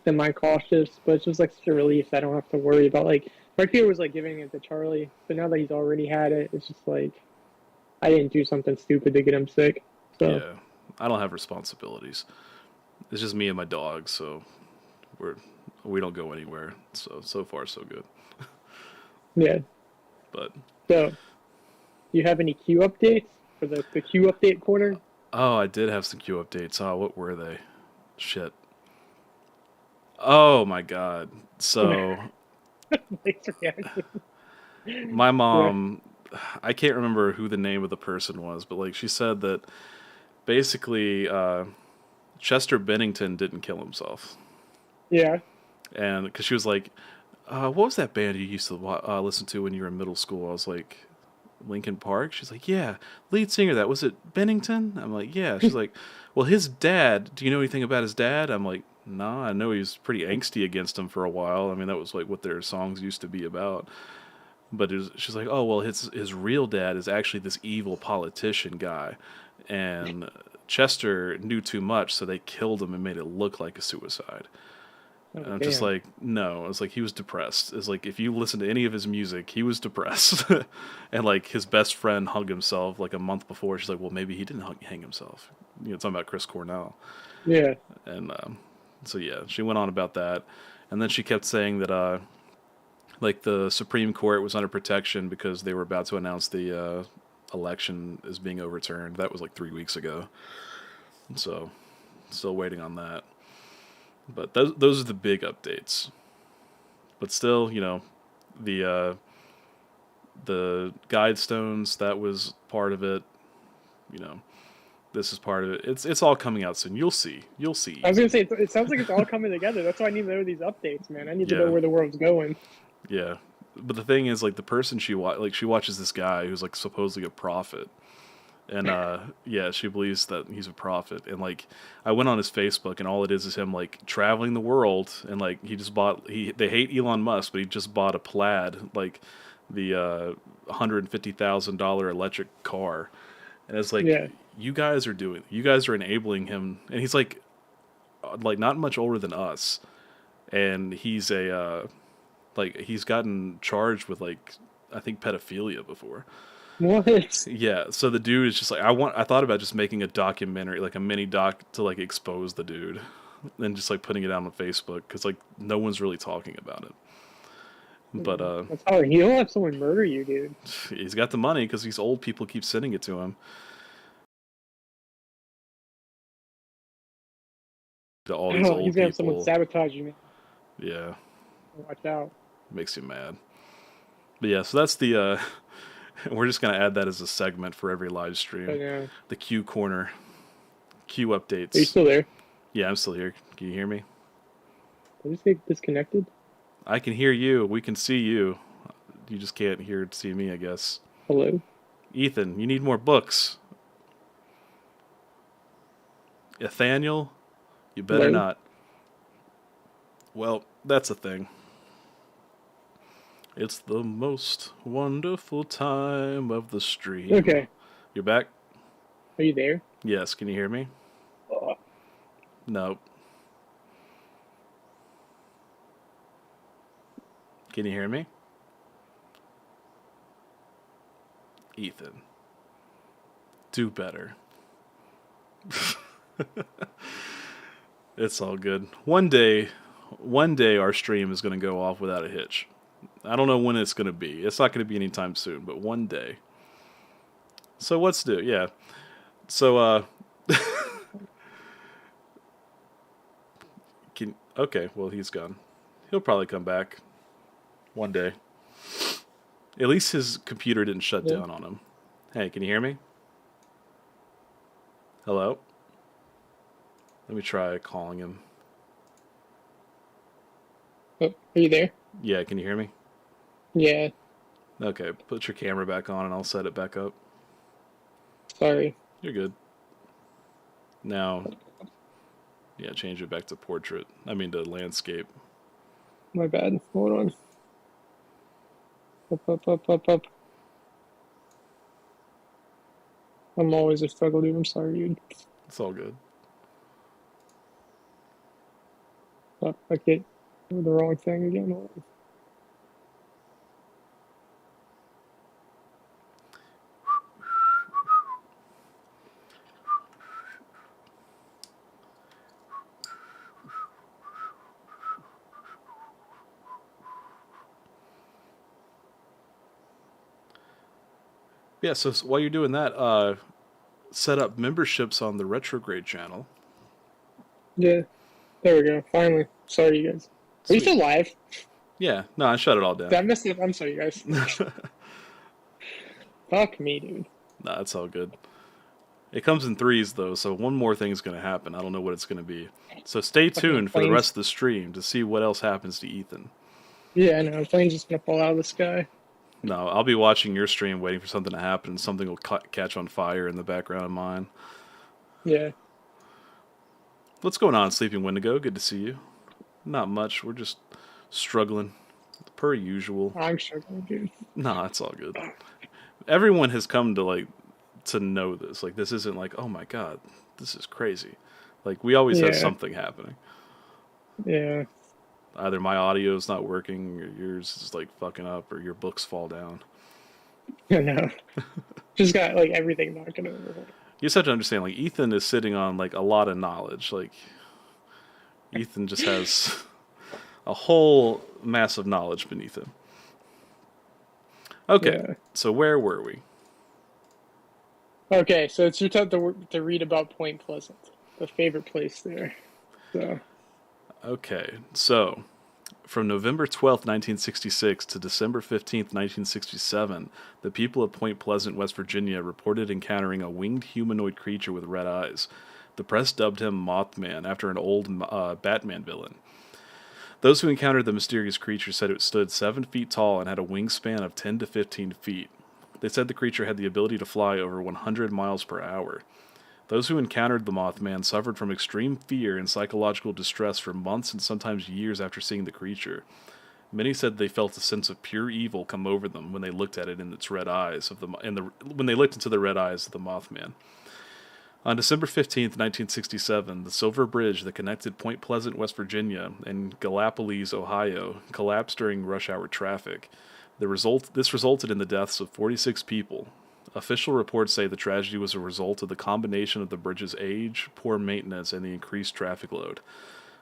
semi-cautious. But it's just like such a relief that I don't have to worry about. Like, my fear was like giving it to Charlie, but now that he's already had it, it's just like I didn't do something stupid to get him sick. So Yeah, I don't have responsibilities. It's just me and my dog, so we're we don't go anywhere. So far so good. yeah. But So, do you have any Q updates for the Q update corner? oh, I did have some Q updates. Oh, what were they? Shit. Oh my god. So Thanks for reacting. my Yeah, mom, I can't remember who the name of the person was, but like she said that basically Chester Bennington didn't kill himself, yeah. and because she was like, "What was that band you used to listen to when you were in middle school?" I was like, Linkin Park? She's like, yeah, lead singer. That was it, Bennington. I'm like, yeah. She's like, well, his dad. Do you know anything about his dad? I'm like, nah. I know he was pretty angsty against him for a while. I mean, that was like what their songs used to be about. But she's like, oh well, his real dad is actually this evil politician guy, and Chester knew too much, so they killed him and made it look like a suicide. Oh And I'm just damn. like, no. It's like he was depressed. It's like if you listen to any of his music, he was depressed, and like his best friend hung himself like a month before. She's like, well, maybe he didn't hang himself. You know, talking about Chris Cornell, Yeah. and so yeah, she went on about that, and then she kept saying that like the Supreme Court was under protection because they were about to announce the election is being overturned. That was like 3 weeks ago, so still waiting on that. But those are the big updates. But still, you know, the the guide stones that was part of it. You know, this is part of it. It's all coming out soon. You'll see. You'll see, I was gonna Ethan. say it sounds like it's all coming together. That's why I need to know these updates, man. I need to know Yeah, where the world's going. yeah. But the thing is, like the person she watches this guy who's like supposedly a prophet, and yeah, she believes that he's a prophet. And like I went on his Facebook, and all it is him like traveling the world, and like he just bought he they hate Elon Musk, but he just bought a Plaid, like the $150,000 electric car, and it's like Yeah. you guys are enabling him, and he's like not much older than us, and he's a like he's gotten charged with like I think pedophilia before. What? Yeah, so the dude is just like I thought about just making a documentary, like a mini doc to like expose the dude and just like putting it out on Facebook cuz like no one's really talking about it. But That's hard. You don't have someone murder you, dude. he's got the money cuz these old people keep sending it to him. To all these Oh, he's old gonna have someone people. sabotage you, man. Yeah, Watch out. makes you mad. But yeah, so that's the we're just going to add that as a segment for every live But stream. The Q corner, Q are you updates. still there? Yeah, I'm still here. Can you hear me? Did you say disconnected? I can hear you. We can see you. You just can't hear see me, I guess. Hello? Ethan, you need more books. Nathaniel, you better Hello? not. Well, that's a thing. It's the most wonderful time of the stream. Okay. You're back? Are you there? Yes, can you hear me? Oh, No. Can you hear me? Ethan, do better. It's all good. One day our stream is going to go off without a hitch. I don't know when it's going to be. It's not going to be anytime soon, but one day. So what's new? Yeah. So can okay, well he's gone. He'll probably come back one day. At least his computer didn't shut yeah. down on him. Hey, can you hear me? Hello? Let me try calling him. Oh, are you there? Yeah, can you hear me? Yeah. Okay, put your camera back on and I'll set it back up. Sorry. You're good. Now, yeah, change it back to portrait. I mean to landscape. My bad. Hold on. Up, up, up, up, up. I'm always a struggle, dude. I'm sorry, dude. It's all good. Oh, I can't do the wrong thing again. Hold on. Yeah, so while you're doing that, set up memberships on the Retrograde channel. Yeah. There we go. Finally. Sorry, you guys. Are you Sweet. still live? Yeah, no, I shut it all Did I down. messed up. I'm sorry, guys. Fuck me, dude. Nah, it's all good. It comes in threes though, so one more thing's gonna happen. I don't know what it's gonna be. So stay Fucking tuned for the rest planes. of the stream to see what else happens to Ethan. Yeah, I know. A plane's just gonna fall out of the sky. No, I'll be watching your stream, waiting for something to happen, and something will catch on fire in the background of mine. Yeah. What's going on, Sleeping Wendigo? Good to see you. Not much. We're just struggling, per usual. I'm struggling, dude. Nah, it's all good. Everyone has come to to know this. Like, this isn't like, oh my god, this is crazy. Like, we always have Yeah. something happening. Yeah. Either my audio's not working, or yours is like fucking up, or your books fall down. I know. Just got like everything knocking over. You just have to understand, like, Ethan is sitting on like a lot of knowledge. Like, Ethan just has a whole mass of knowledge beneath him. Okay, Yeah. so where were we? Okay, so it's your time to read about Point Pleasant, the favorite place there. So Okay, so from November 12th, 1966 to December 15th, 1967, the people of Point Pleasant, West Virginia reported encountering a winged humanoid creature with red eyes. The press dubbed him Mothman after an old Batman villain. Those who encountered the mysterious creature said it stood 7 feet tall and had a wingspan of 10 to 15 feet. They said the creature had the ability to fly over 100 miles per hour. Those who encountered the Mothman suffered from extreme fear and psychological distress for months and sometimes years after seeing the creature. Many said they felt a sense of pure evil come over them when they looked at it in its red eyes when they looked into the red eyes of the Mothman. On December 15th, 1967, the Silver Bridge that connected Point Pleasant, West Virginia, and Gallipolis, Ohio, collapsed during rush hour traffic. This resulted in the deaths of 46 people. Official reports say the tragedy was a result of the combination of the bridge's age, poor maintenance, and the increased traffic load.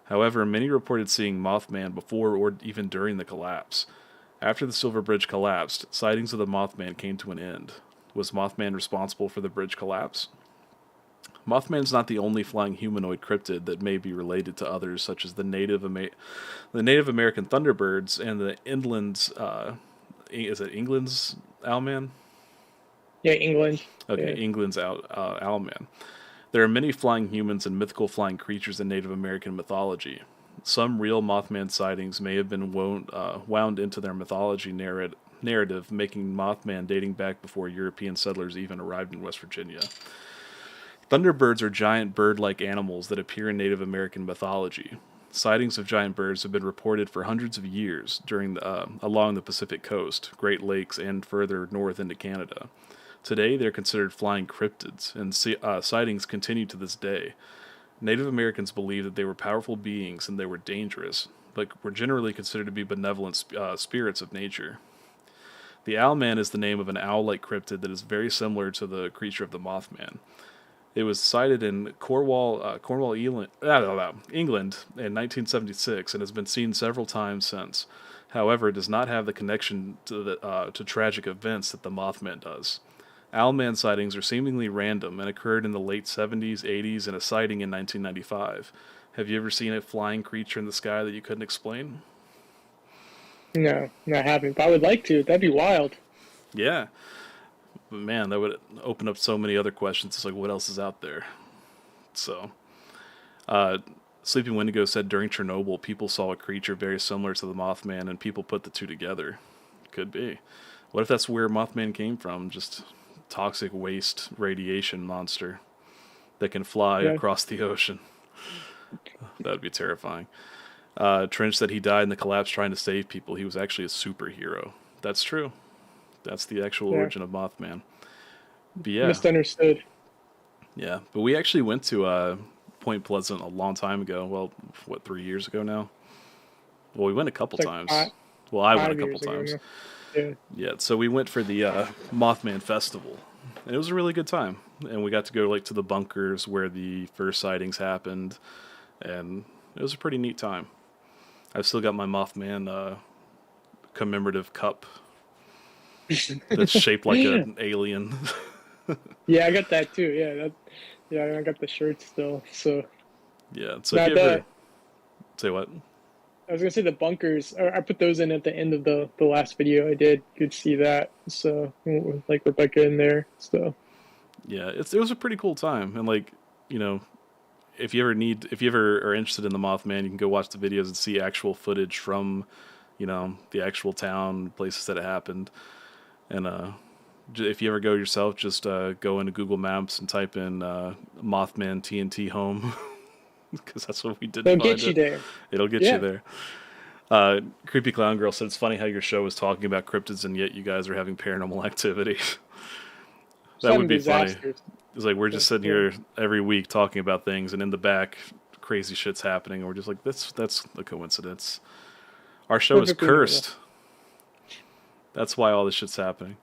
However, many reported seeing Mothman before or even during the collapse. After the Silver Bridge collapsed, sightings of the Mothman came to an end. Was Mothman responsible for the bridge collapse? Mothman's not the only flying humanoid cryptid that may be related to others, such as the the Native American thunderbirds and the England's is it England's owlman? yeah, England. Okay, Yeah. England's owlman. There are many flying humans and mythical flying creatures in Native American mythology. Some real Mothman sightings may have been wound into their mythology narrative, making Mothman dating back before European settlers even arrived in West Virginia. Thunderbirds are giant bird-like animals that appear in Native American mythology. Sightings of giant birds have been reported for hundreds of years along the Pacific coast, Great Lakes, and further north into Canada. Today, they're considered flying cryptids, and sightings continue to this day. Native Americans believed that they were powerful beings and they were dangerous, but were generally considered to be benevolent spirits of nature. The Owlman is the name of an owl-like cryptid that is very similar to the creature of the Mothman. It was sighted in Cornwall, England in 1976 and has been seen several times since. However, it does not have the connection to tragic events that the Mothman does. Owlman sightings are seemingly random and occurred in the late 70s, 80s, and a sighting in 1995. Have you ever seen a flying creature in the sky that you couldn't explain? No, I haven't. But I would like to. That'd be wild. Yeah, but man, that would open up so many other questions. It's like, what else is out there? So, uh, Sleeping Wendigo said during Chernobyl, people saw a creature very similar to the Mothman, and people put the two together. Could be. What if that's where Mothman came from? Just toxic waste radiation monster that can fly Yeah. across the ocean. That would be terrifying. Trench said he died in the collapse trying to save people. He was actually a superhero. That's true. That's the actual Yeah. origin of Mothman. But yeah, Misunderstood. yeah. But we actually went to Point Pleasant a long time ago. Well, what, 3 years ago now? Well, we went a couple It's like times. Well, I went a five couple years ago times. now. Yeah. Yeah, so we went for the Mothman Festival, and it was a really good time. And we got to go to the bunkers where the first sightings happened, and it was a pretty neat time. I've still got my Mothman commemorative cup that's shaped like an alien. Yeah, I got that too. Yeah, I got the shirt still. So Yeah, so if not you ever that say what? I was gonna say the bunkers. I put those in at the end of the last video I did. You could see that. So with, like Rebecca in there. So Yeah, it was a pretty cool time, and you know, if you ever are interested in the Mothman, you can go watch the videos and see actual footage from, the actual town, places that it happened. And if you ever go yourself, just go into Google Maps and type in Mothman TNT home, because that's what we did to They'll find get you it. there. It'll get you Yeah, there. Creepy Clown Girl said it's funny how your show is talking about cryptids and yet you guys are having paranormal activity. That would some be funny. disasters. It's like we're just sitting Yeah, here every week talking about things, and in the back, crazy shit's happening, and we're just like, that's a coincidence. Our show is perfectly normal. cursed. That's why all this shit's happening.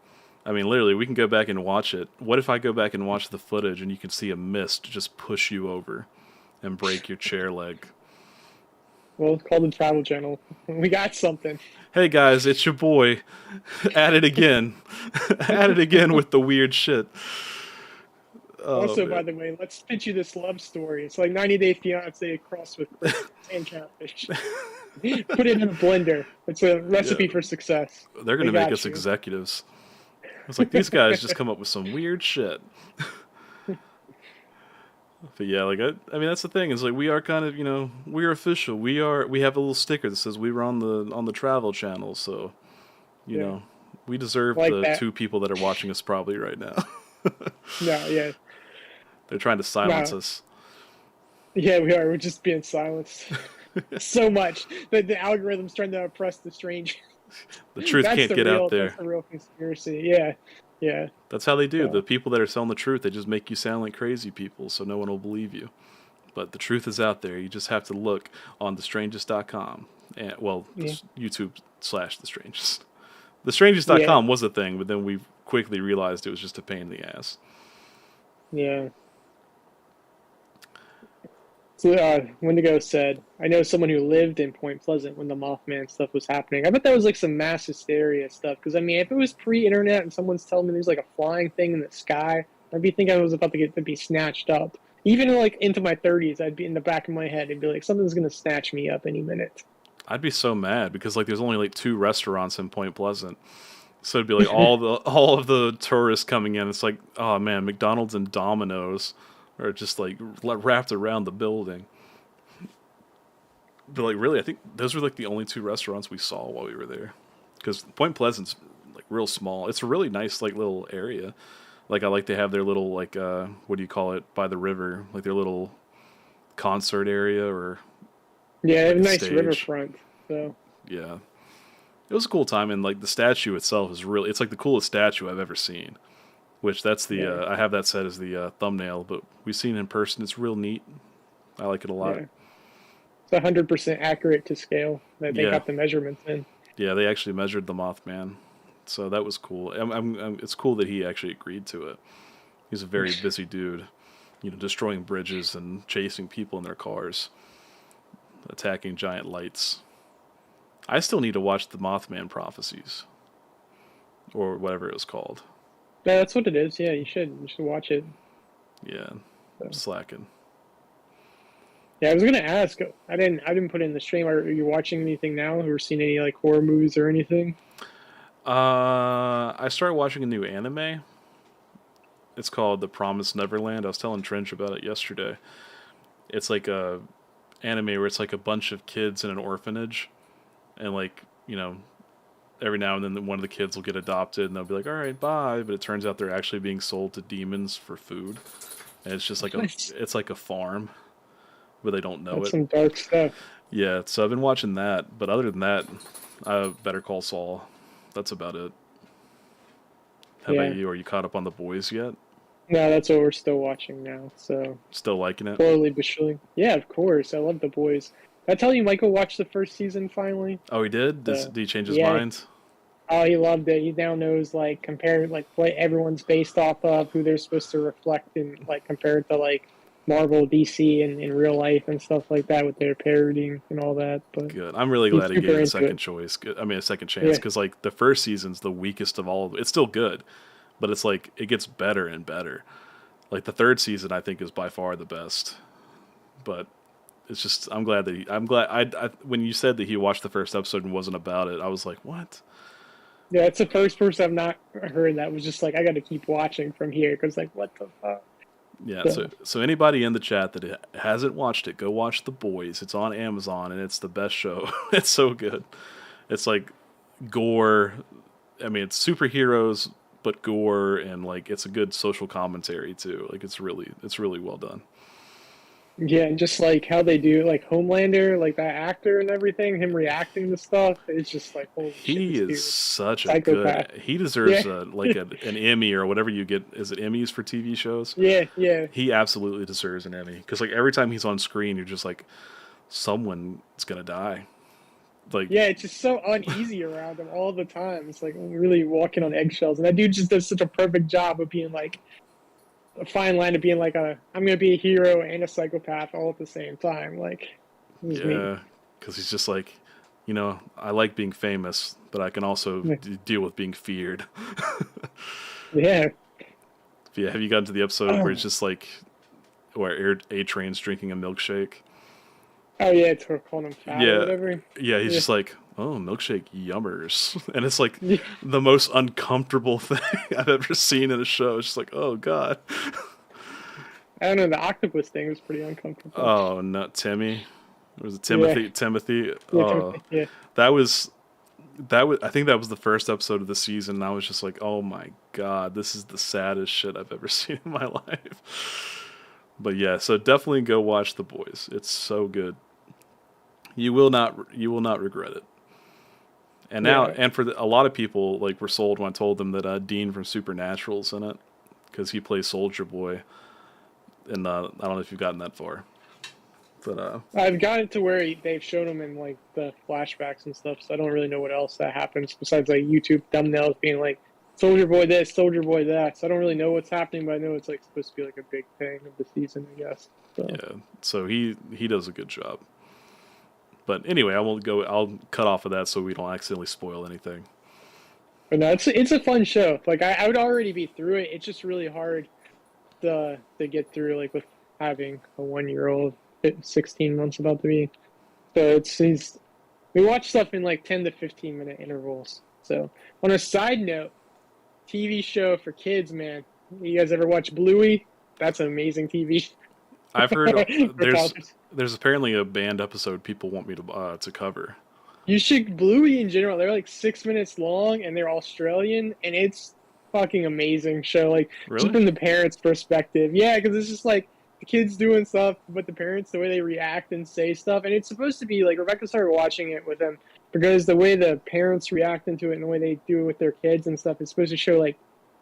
I mean, literally, we can go back and watch it. What if I go back and watch the footage and you can see a mist just push you over and break your chair leg? Well, call the Travel Channel. We got something. Hey guys, it's your boy. At it again. At it again with the weird shit. Oh Also, by man. the way, let's pitch you this love story. It's like 90 Day Fiance crossed with cryptids and catfish. Put it in a blender. It's a Yeah, recipe for success. they're We gonna make got us you. executives. It's like these guys just come up with some weird shit. But yeah, like I mean, that's the thing. Is like we are kind of, we're official. We have a little sticker that says we were on the Travel Channel. So you Yeah, know, we deserve like the that. two people that are watching us probably right now. No, yeah, They're trying to silence no, us. yeah, we are. We're just being silenced so much that the algorithm's trying to oppress the strange. The truth can't get out That's there. the real conspiracy. Yeah, yeah. That's how they do. The So people that are telling the truth, they just make you sound like crazy people, so no one will believe you. But the truth is out there. You just have to look on thestrangest.com. And, well, yeah, YouTube slash the strangest. yeah, Thestrangest.com was a thing, but then we quickly realized it was just a pain in the ass. yeah. So Wendigo said, "I know someone who lived in Point Pleasant when the Mothman stuff was happening. I bet that was like some mass hysteria stuff. Because I mean, if it was pre-internet and someone's telling me there's like a flying thing in the sky, I'd be thinking I was about to get to be snatched up. Even like into my 30s, I'd be in the back of my head and be like, something's gonna snatch me up any minute. I'd be so mad because like there's only like two restaurants in Point Pleasant. So it'd be like all of the tourists coming in. It's like, oh man, McDonald's and Domino's are just like wrapped around the building. But like really, I think those were like the only two restaurants we saw while we were there. Because Point Pleasant's like real small. It's a really nice like little area. Like I like they have their little like what do you call it, by the river, like their little concert area or Yeah, they have like a a nice stage. riverfront. So Yeah, it was a cool time, and like the statue itself is really, it's like the coolest statue I've ever seen. Which that's the yeah, I have that set as the thumbnail, but we've seen it in person. It's real neat. I like it a lot. yeah, it's 100% accurate to scale that they Yeah, got the measurements in. yeah, they actually measured the Mothman, so that was cool. It's cool that he actually agreed to it. He's a very busy dude, destroying bridges and chasing people in their cars, attacking giant lights. I still need to watch the Mothman prophecies or whatever it was called. Yeah, that's what it is. Yeah, you should. You should watch it. Yeah, I'm So. slacking. Yeah, I was gonna ask. I didn't put it in the stream. Are you watching anything now, or seen any like horror movies or anything? I started watching a new anime. It's called The Promised Neverland. I was telling Trench about it yesterday. It's like a anime where it's like a bunch of kids in an orphanage, and like every now and then one of the kids will get adopted, and they'll be like, "All right, bye," but it turns out they're actually being sold to demons for food, and it's just like Nice. it's like a farm, but they don't know That's it. some dark stuff. Yeah, so I've been watching that, but other than that, Better Call Saul. That's about it. How about Yeah. you? Are you caught up on the boys yet? No, that's what we're still watching now. So Still liking it? slowly but surely. Yeah, of course. I love the boys. I tell you, Michael watched the first season finally. Oh, he did? So Did he change his yeah. mind? Oh, he loved it. He now knows like compare like what everyone's based off of, who they're supposed to reflect in, like compared to like Marvel, DC, and in real life and stuff like that with their parodying and all that. But Good. I'm really he's glad he gave super it a into second it. choice. I mean, a second chance, Yeah, because like the first season's the weakest of all. It's still good, but it's like it gets better and better. Like the third season, I think is by far the best. But it's just I'm glad that I'm glad when you said that he watched the first episode and wasn't about it, I was like, what? yeah. It's the first person I've not heard that was just like I got to keep watching from here because like what the fuck. Yeah. So So anybody in the chat that hasn't watched it, go watch The Boys. It's on Amazon and it's the best show. It's so good. It's like gore, I mean, it's superheroes, but gore, and like it's a good social commentary too. Like it's really well done. Yeah, and just like how they do like Homelander, like that actor and everything, him reacting to stuff, it's just like holy shit, He this is dude, such a psychopath. good. He Yeah, deserves like an Emmy or whatever you get. Is it Emmys for TV shows? yeah, yeah, He absolutely deserves an Emmy because like every time he's on screen, you're just like, someone's gonna die. Like, yeah. It's just so uneasy around him all the time. It's like really walking on eggshells, and that dude just does such a perfect job of being like a fine line of being like I'm gonna be a hero and a psychopath all at the same time. Like this is me. yeah, because he's just like, I like being famous, but I can also deal with being feared. Yeah. Yeah, have you gotten to the episode where it's just like where A Train's drinking a milkshake? Oh yeah, it's her calling him fat or Yeah, whatever. yeah, he's Yeah. just like, oh, milkshake yummers, and it's like Yeah. the most uncomfortable thing I've ever seen in a show. It's just like, oh god, I don't know. The octopus thing was pretty uncomfortable. oh, not Timmy. Was it Yeah. Timothy? Timothy. Yeah. Oh, Yeah. that was that was. I think that was the first episode of the season. And I was just like, oh my god, this is the saddest shit I've ever seen in my life. But yeah, so definitely go watch The Boys. It's so good. You will not regret it. And now, Yeah. and for a lot of people, like were sold when I told them that Dean from Supernatural's in it because he plays Soldier Boy. And I don't know if you've gotten that far, but I've gotten to where they've shown him in like the flashbacks and stuff, so I don't really know what else that happens besides like YouTube thumbnails being like Soldier Boy this, Soldier Boy that. So I don't really know what's happening, but I know it's like supposed to be like a big thing of the season, I guess. So yeah, so he does a good job. But anyway, I won't go. I'll cut off of that so we don't accidentally spoil anything. but no, it's a fun show. Like I would already be through it. It's just really hard to get through like with having a 1 year old 16 months about to be. So we watch stuff in like 10 to 15 minute intervals. So on a side note, TV show for kids, man. You guys ever watch Bluey? That's an amazing TV I've heard for college. there's apparently a band episode people want me to cover. You should Bluey in general. They're like 6 minutes long, and they're Australian, and it's fucking amazing show. Like just Really? from the parents' perspective, yeah, because it's just like the kids doing stuff, but the parents the way they react and say stuff, and it's supposed to be like Rebecca started watching it with them because the way the parents react into it and the way they do it with their kids and stuff is supposed to show like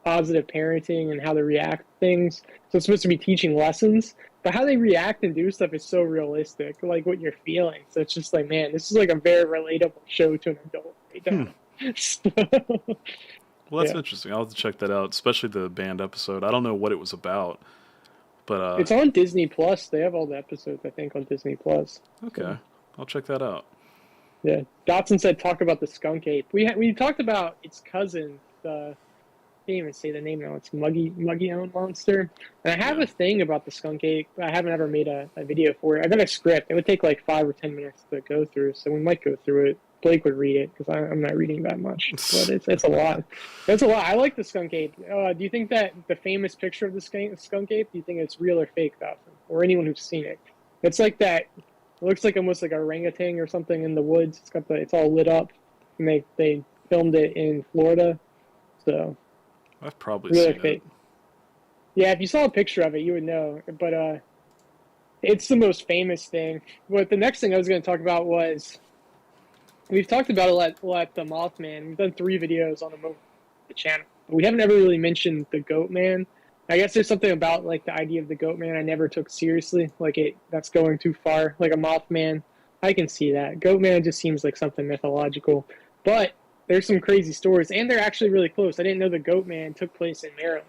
positive parenting and how they react to things. So it's supposed to be teaching lessons. But how they react and do stuff is so realistic, like what you're feeling. So it's just like, man, this is like a very relatable show to an adult right Hmm. now. So, Well, that's yeah. interesting. I'll have to check that out, especially the band episode. I don't know what it was about, but It's on Disney Plus. They have all the episodes, I think, on Disney Plus. okay, So, I'll check that out. yeah. Dotson said, talk about the skunk ape. We talked about its cousin, the I can't even say the name now. It's Muggy Own Monster. And I have Yeah. a thing about the skunk ape. I haven't ever made a video for it. I got a script. It would take like 5 or 10 minutes to go through, so we might go through it. Blake would read it because I'm not reading that much, but it's a lot. It's a lot. I like the skunk ape. Do you think that the famous picture of the skunk ape? Do you think it's real or fake, Dawson, or anyone who's seen it? It's like that. It looks like almost like a orangutan or something in the woods. It's all lit up, and they filmed it in Florida. So I've probably really seen it. fake. Yeah, if you saw a picture of it, you would know. But it's the most famous thing. But the next thing I was going to talk about was we've talked about a lot the Mothman. We've done 3 videos on him over the channel, but we haven't ever really mentioned the Goat Man. I guess there's something about like the idea of the Goat Man I never took seriously. Like that's going too far. Like a Mothman, I can see that. Goat Man just seems like something mythological, but there's some crazy stories, and they're actually really close. I didn't know the Goat Man took place in Maryland.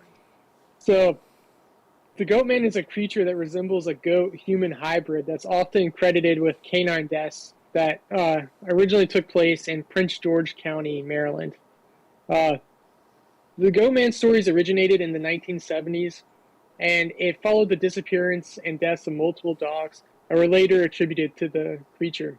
So the Goat Man is a creature that resembles a goat-human hybrid that's often credited with canine deaths that originally took place in Prince George County, Maryland. Uh, the Goat Man stories originated in the 1970s, and it followed the disappearance and deaths of multiple dogs that were later attributed to the creature.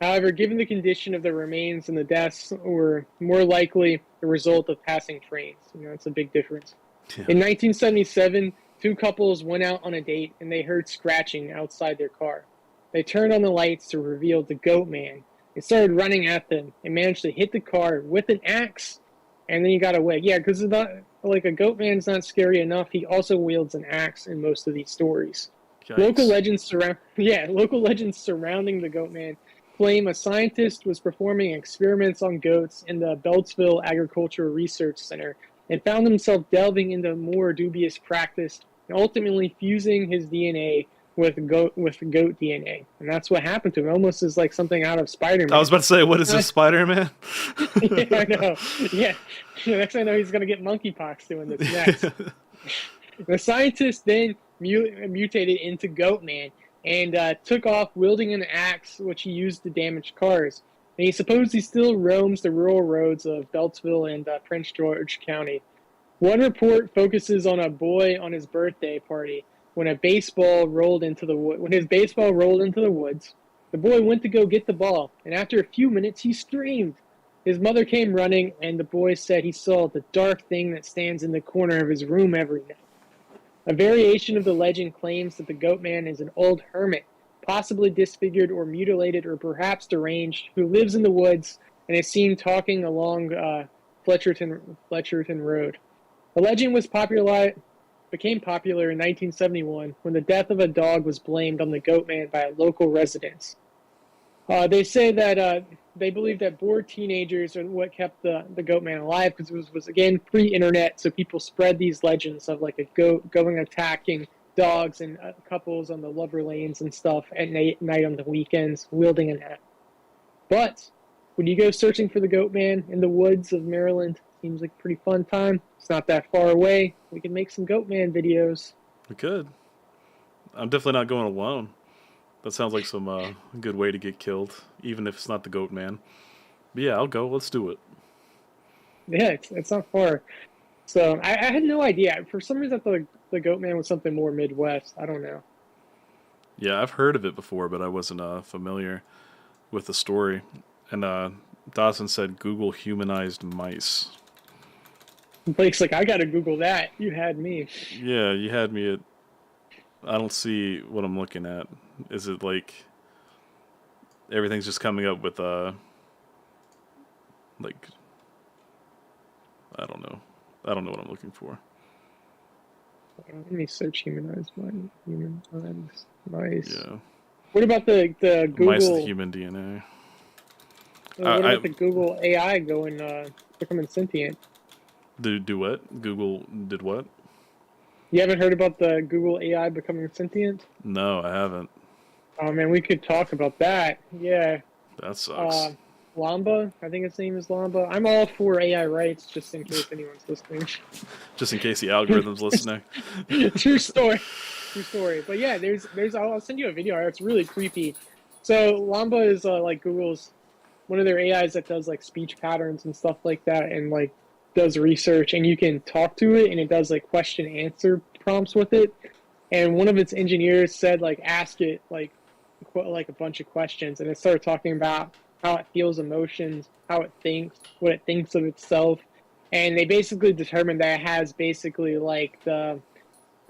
However, given the condition of the remains and the deaths were more likely the result of passing trains. It's a big difference. Yeah. In 1977, 2 couples went out on a date and they heard scratching outside their car. They turned on the lights to reveal the Goat Man. It started running at them and managed to hit the car with an axe and then he got away. Yeah, because like a goat man's not scary enough. He also wields an axe in most of these stories. Yikes. Local legends surrounding the goat man claim a scientist was performing experiments on goats in the Beltsville Agricultural Research Center and found himself delving into more dubious practice and ultimately fusing his DNA with goat DNA, and that's what happened to him. Almost as like something out of I Spider-Man. was about to say, what is this, Spider-Man? Yeah, I know. Yeah, next thing I know, he's gonna get monkeypox doing this next. The scientist then mutated into Goatman and took off wielding an axe, which he used to damage cars. And he supposedly still roams the rural roads of Beltsville and Prince George County. One report focuses on a boy on his birthday party when when his baseball rolled into the woods. The boy went to go get the ball, and after a few minutes, he screamed. His mother came running, and the boy said he saw the dark thing that stands in the corner of his room every night. A variation of the legend claims that the Goat Man is an old hermit, possibly disfigured or mutilated or perhaps deranged, who lives in the woods and is seen talking along Fletcherton Road. The legend became popular in 1971 when the death of a dog was blamed on the Goat Man by local residents. They say that they believe that bored teenagers are what kept the goat man alive because it was again pre-internet, so people spread these legends of like a goat going attacking dogs and couples on the lover lanes and stuff at night on the weekends, wielding an axe. But when you go searching for the goat man in the woods of Maryland, seems like a pretty fun time. It's not that far away. We can make some goat man videos. We could. I'm definitely not going alone. That sounds like some good way to get killed, even if it's not the goat man. But yeah, I'll go. Let's do it. Yeah, it's not far. So I had no idea. For some reason, I thought the goat man was something more Midwest. I don't know. Yeah, I've heard of it before, but I wasn't familiar with the story. And Dawson said Google humanized mice. Blake's like, I gotta Google that. You had me. Yeah, you had me at. I don't see what I'm looking at. Is it like everything's just coming up with like I don't know. I don't know what I'm looking for. Let me search humanized mice. Humanized mice. Yeah, What about the mice with Google? human DNA. What I about the Google AI going becoming sentient? do what? Google did what? You haven't heard about the Google AI becoming sentient? No, I haven't. Oh man, we could talk about that. Yeah. That sucks. Uh, Lamba, I think its name is Lamba. I'm all for AI rights, just in case anyone's listening. Just in case the algorithm's listening. True story. True story. But yeah, there's. I'll send you a video. It's really creepy. So Lamba is like Google's one of their AIs that does like speech patterns and stuff like that, and like does research, and you can talk to it, and it does like question answer prompts with it. And one of its engineers said like ask it like a bunch of questions, and it started talking about how it feels emotions, how it thinks, what it thinks of itself, and they basically determined that it has basically like the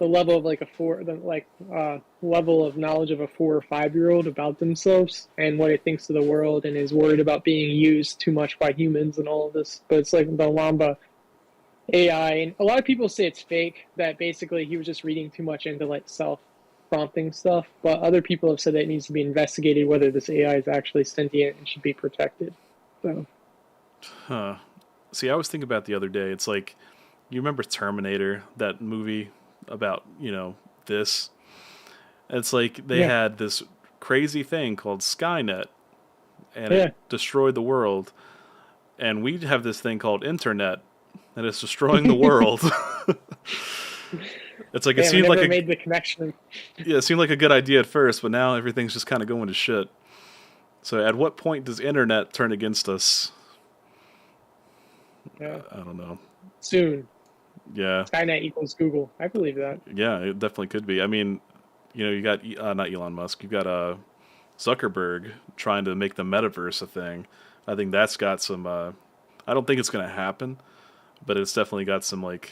level of like level of knowledge of a 4 or 5 year old about themselves and what it thinks of the world, and is worried about being used too much by humans and all of this. But it's like the Lamba AI, and a lot of people say it's fake. That basically he was just reading too much into like self prompting stuff. But other people have said that it needs to be investigated whether this AI is actually sentient and should be protected. So Huh. See, I was thinking about the other day. It's like, you remember Terminator, that movie about, this? It's like they yeah, had this crazy thing called Skynet, and yeah. it destroyed the world. And we have this thing called Internet, and it's destroying the world. It's like it Damn, I seemed like never made the connection. yeah, it seemed like a good idea at first, but now everything's just kind of going to shit. So at what point does Internet turn against us? Yeah, I don't know. soon. Yeah, Skynet equals Google. I believe that. yeah, it definitely could be. I mean, you got not Elon Musk. You got Zuckerberg trying to make the metaverse a thing. I think that's got some. I don't think it's going to happen, but it's definitely got some like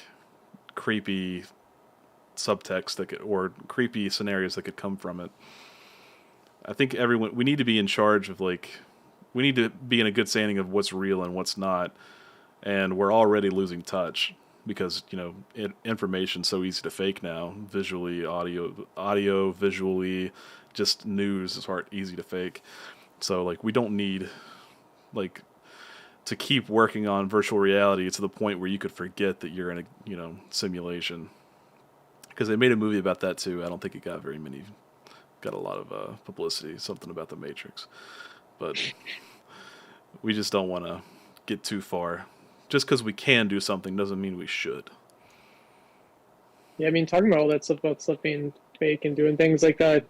creepy subtext or creepy scenarios that could come from it. I think we need to be in charge of like, we need to be in a good standing of what's real and what's not, and we're already losing touch because information's so easy to fake now. Visually, audio, visually, just news is hard, easy to fake. So like we don't need like to keep working on virtual reality to the point where you could forget that you're in a simulation. Because they made a movie about that too. I don't think it got a lot of publicity. Something about the Matrix, but we just don't want to get too far. Just because we can do something doesn't mean we should. Yeah, I mean, talking about all that stuff about stuff being fake and doing things like that,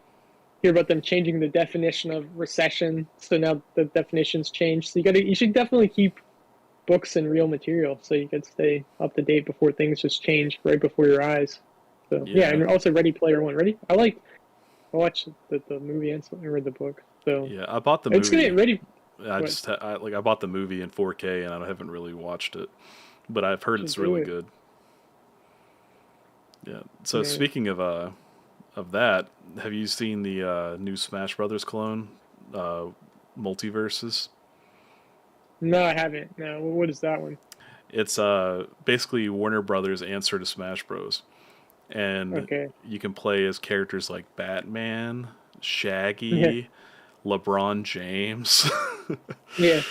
hear about them changing the definition of recession. So now the definition's changed. So you should definitely keep books and real material so you can stay up to date before things just change right before your eyes. So yeah, Yeah, and also Ready Player One. I watched the movie and I read the book. So yeah. I bought the it's gonna movie. get ready. What? I bought the movie in 4K and I haven't really watched it, but I've heard Should it's do really it. good. Yeah. So Yeah. speaking of that, have you seen the new Smash Brothers clone, uh, Multiverses? No, I haven't. No, what is that one? It's basically Warner Brothers' answer to Smash Bros. And Okay. you can play as characters like Batman, Yeah. Shaggy, LeBron James. Yeah.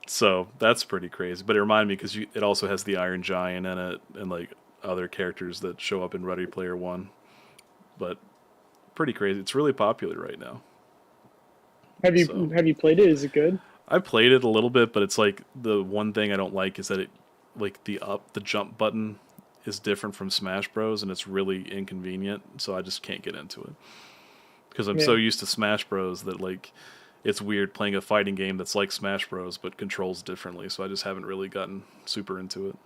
So that's pretty crazy. But it reminded me because it also has the Iron Giant in it and like other characters that show up in Ready Player One. But pretty crazy. It's really popular right now. So Have you played it? Is it good? I played it a little bit, but it's like the one thing I don't like is that like the jump button is different from Smash Bros. And it's really inconvenient. So I just can't get into it because I'm so Yeah. used to Smash Bros. That like it's weird playing a fighting game that's like Smash Bros. But controls differently. So I just haven't really gotten super into it.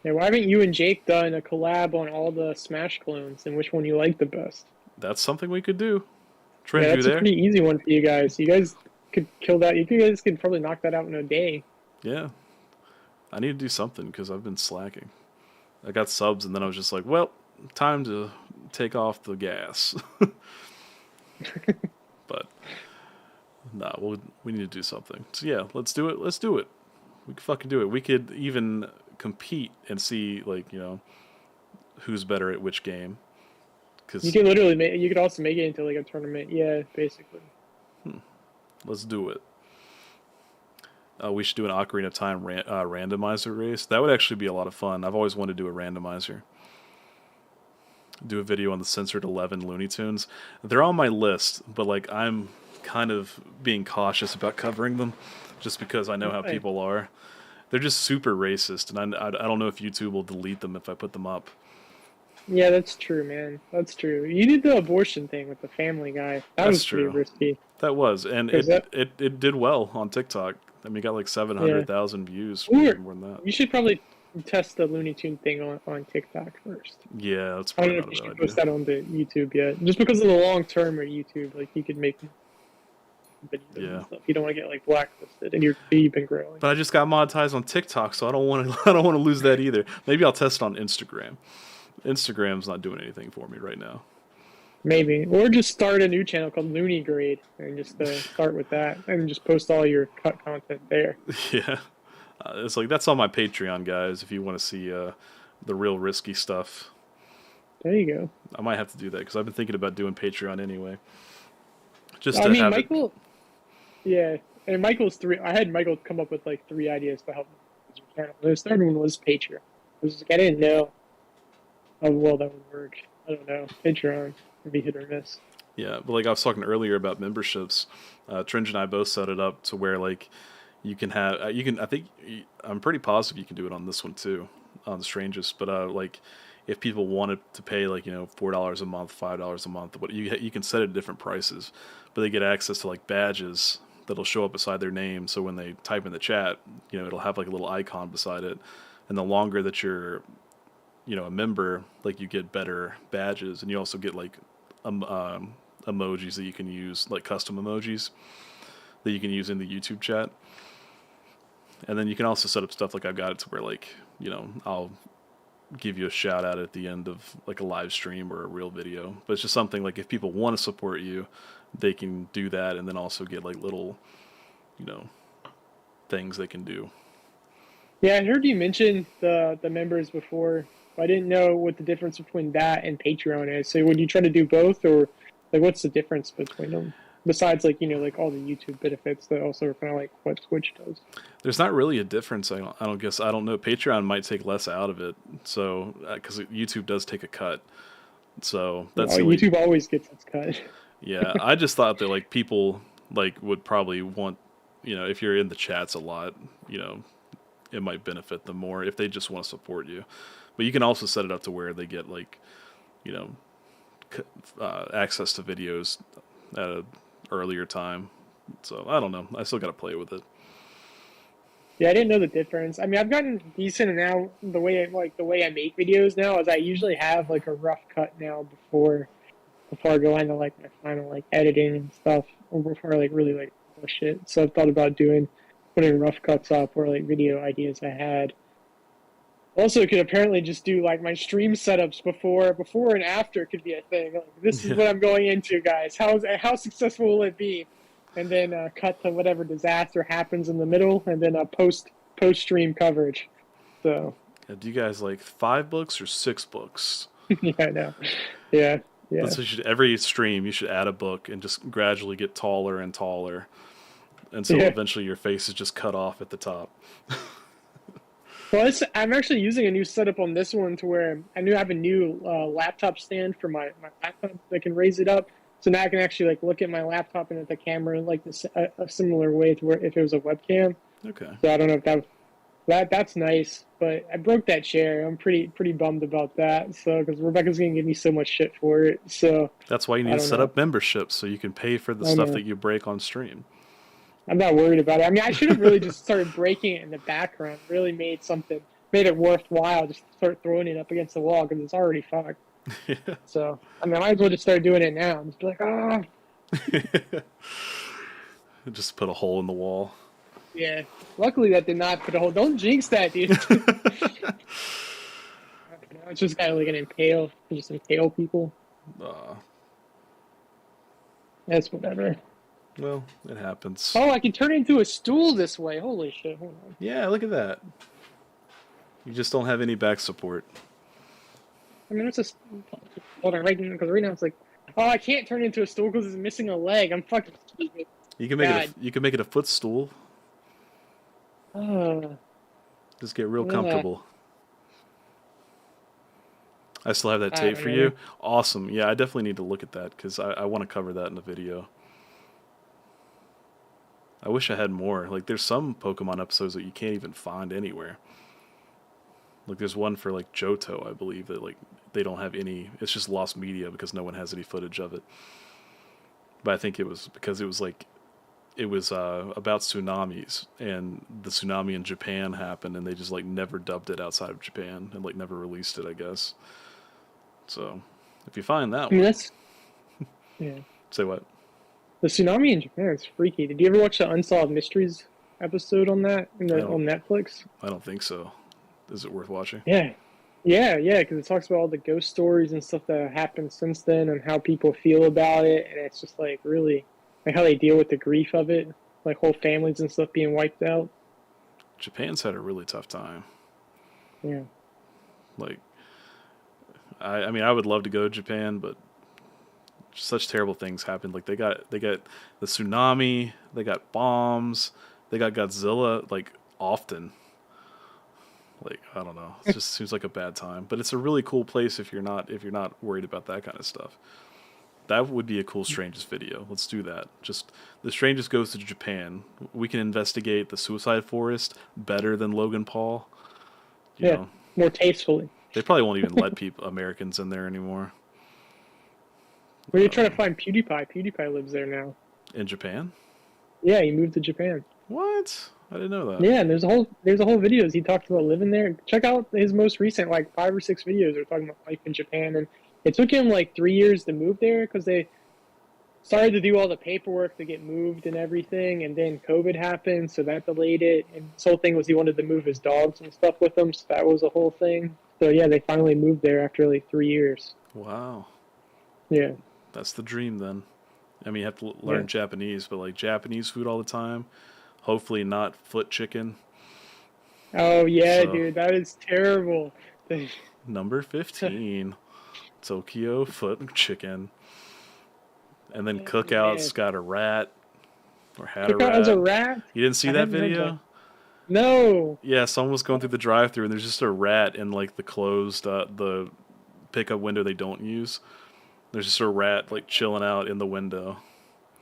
Yeah. Why haven't you and Jake done a collab on all the Smash clones and which one you like the best? That's something we could do. Yeah, Trend, you that's a there? pretty easy one for you guys. You guys could kill that. You guys could probably knock that out in a day. Yeah, I need to do something because I've been slacking. I got subs and then I was just like, well, time to take off the gas. But nah, we need to do something. So yeah, let's do it. Let's do it. We could fucking do it. We could even compete and see like who's better at which game. You Because could literally make. You could also make it into like a tournament. Yeah, basically. let's do it. We should do an Ocarina of Time randomizer race. That would actually be a lot of fun. I've always wanted to do a randomizer. Do a video on the censored 11 Looney Tunes. They're on my list, but like I'm kind of being cautious about covering them, just because I know how Why? people are. They're just super racist, and I don't know if YouTube will delete them if I put them up. Yeah, that's true, man. That's true. You did the abortion thing with the Family Guy. That That's was pretty true. risky. That was, and Cause that, it did well on TikTok. I mean, it got like yeah. 700,000 views, maybe Or more than that. you should probably test the Looney Tune thing on TikTok first. Yeah, that's I don't probably know if not you a bad should idea. post that onto YouTube yet, just because of the long term of YouTube. Like you could make videos and Yeah. stuff. You don't want to get like blacklisted, and your feed been growing. But I just got monetized on TikTok, so I don't want to. I don't want to lose that either. Maybe I'll test it on Instagram. Instagram's not doing anything for me right now. Maybe, or just start a new channel called Looney Grade, and just start with that, and just post all your cut content there. Yeah, it's like that's on my Patreon, guys. If you want to see the real risky stuff, There you go. I might have to do that because I've been thinking about doing Patreon anyway, just I to mean, have it. Michael. Yeah, and Michael's three. I had Michael come up with like three ideas to help me with your channel. The third one was Patreon. I was like, I didn't know how well that would work. I don't know. Patreon would be hit or miss. Yeah, but like I was talking earlier about memberships, Tringe and I both set it up to where like you can have you can. I think I'm pretty positive you can do it on this one too, on the Strangest. But like if people wanted to pay like $4 a month, $5 a month, what you can set it at different prices, but they get access to like badges that'll show up beside their name. So when they type in the chat, it'll have like a little icon beside it, and the longer that you're a member, like you get better badges, and you also get like emojis that you can use, like custom emojis that you can use in the YouTube chat. And then you can also set up stuff like I've got it to where like I'll give you a shout out at the end of like a live stream or a real video. But it's just something like if people want to support you, they can do that, and then also get like little you know things they can do. Yeah, I heard you mention the members before. But I didn't know what the difference between that and Patreon is. So would you try to do both, or like what's the difference between them? Besides, like like all the YouTube benefits that also are kind of like what Twitch does. There's not really a difference. I don't guess. I don't know. Patreon might take less out of it. So, because YouTube does take a cut. So that's Well, the only. YouTube always gets its cut. Yeah, I just thought that like people like would probably want, if you're in the chats a lot, you know, it might benefit them more if they just want to support you. But you can also set it up to where they get like, you know, access to videos at an earlier time. So I don't know. I still got to play with it. Yeah, I didn't know the difference. I mean, I've gotten decent now. The way I make videos now is I usually have like a rough cut now before I go into like my final like editing and stuff, or before I like really like push it. So I've thought about putting rough cuts up or like video ideas I had. Also, could apparently just do like my stream setups before and after could be a thing. Like, this is Yeah, what I'm going into, guys. How successful will it be? And then cut to whatever disaster happens in the middle, and then post stream coverage. So do you guys like 5 books or 6 books? yeah, I know. Yeah, yeah. That's what you should. Every stream, you should add a book and just gradually get taller and taller until Yeah. eventually your face is just cut off at the top. Well, I'm actually using a new setup on this one to where I have a new laptop stand for my laptop that can raise it up. So now I can actually like look at my laptop and at the camera like a similar way to where if it was a webcam. Okay. So I don't know if that's nice, but I broke that chair. I'm pretty bummed about that. So because Rebecca's gonna give me so much shit for it. So That's why you need I to don't set know. up memberships so you can pay for the I stuff know. that you break on stream. I'm not worried about it. I mean, I should have really just started breaking it in the background. Really made it worthwhile. Just start throwing it up against the wall because it's already fucked. So I mean, I might as well just start doing it now. Just be like, oh, Just put a hole in the wall. yeah. Luckily, that did not put a hole. Don't jinx that, dude. It's just kind of like just impale people. uh, That's whatever. well, it happens. Oh, I can turn it into a stool this way. Holy shit! Hold on. Yeah, look at that. You just don't have any back support. I mean, it's just hold on right because right now it's like, oh, I can't turn it into a stool because it's missing a leg. I'm fucking stupid. You can make it. God. You can make it a footstool. Uh, Just get real uh, comfortable. I still have that I tape don't for know. you. Awesome. Yeah, I definitely need to look at that because I want to cover that in the video. I wish I had more. Like, there's some Pokemon episodes that you can't even find anywhere. Like, there's one for like Johto, I believe, that like they don't have any. It's just lost media because no one has any footage of it. But I think it was because it was about tsunamis, and the tsunami in Japan happened, and they just like never dubbed it outside of Japan and like never released it, I guess. So, if you find that I mean, one, that's yeah. say what? The tsunami in Japan is freaky. Did you ever watch the Unsolved Mysteries episode on that I don't. on Netflix? I don't think so. Is it worth watching? Yeah, yeah. Because it talks about all the ghost stories and stuff that have happened since then, and how people feel about it, and it's just like really like how they deal with the grief of it, like whole families and stuff being wiped out. Japan's had a really tough time. Yeah, Like, I mean, I would love to go to Japan, but such terrible things happened. Like they got the tsunami, they got bombs, they got Godzilla like often. Like I don't know, it just seems like a bad time. But it's a really cool place if you're not worried about that kind of stuff. That would be a cool Strangest video. Let's do that. Just the Strangest goes to Japan. We can investigate the suicide forest better than Logan Paul. You yeah, know, more tastefully. they probably won't even let people Americans in there anymore. Where are you trying to find PewDiePie? PewDiePie lives there now. In Japan? Yeah, he moved to Japan. What? I didn't know that. Yeah, and there's a whole videos he talks about living there. Check out his most recent like 5 or 6 videos. They're talking about life in Japan, and it took him like 3 years to move there because they started to do all the paperwork to get moved and everything, and then COVID happened, so that delayed it. And this whole thing was he wanted to move his dogs and stuff with him, so that was a whole thing. So yeah, they finally moved there after like 3 years. Wow. Yeah, That's the dream then. I mean, you have to yeah. learn Japanese, but like Japanese food all the time. Hopefully not foot chicken. Oh yeah, So, dude, that is terrible. number 15, Tokyo Foot Chicken. And then Oh Cookout's man, got a rat, or had a Cookout as a rat. rat? You didn't see I that hadn't heard that. video? No. Yeah, someone was going through Oh, the drive-through and there's just a rat in like the closed the pickup window they don't use. There's just a rat like chilling out in the window.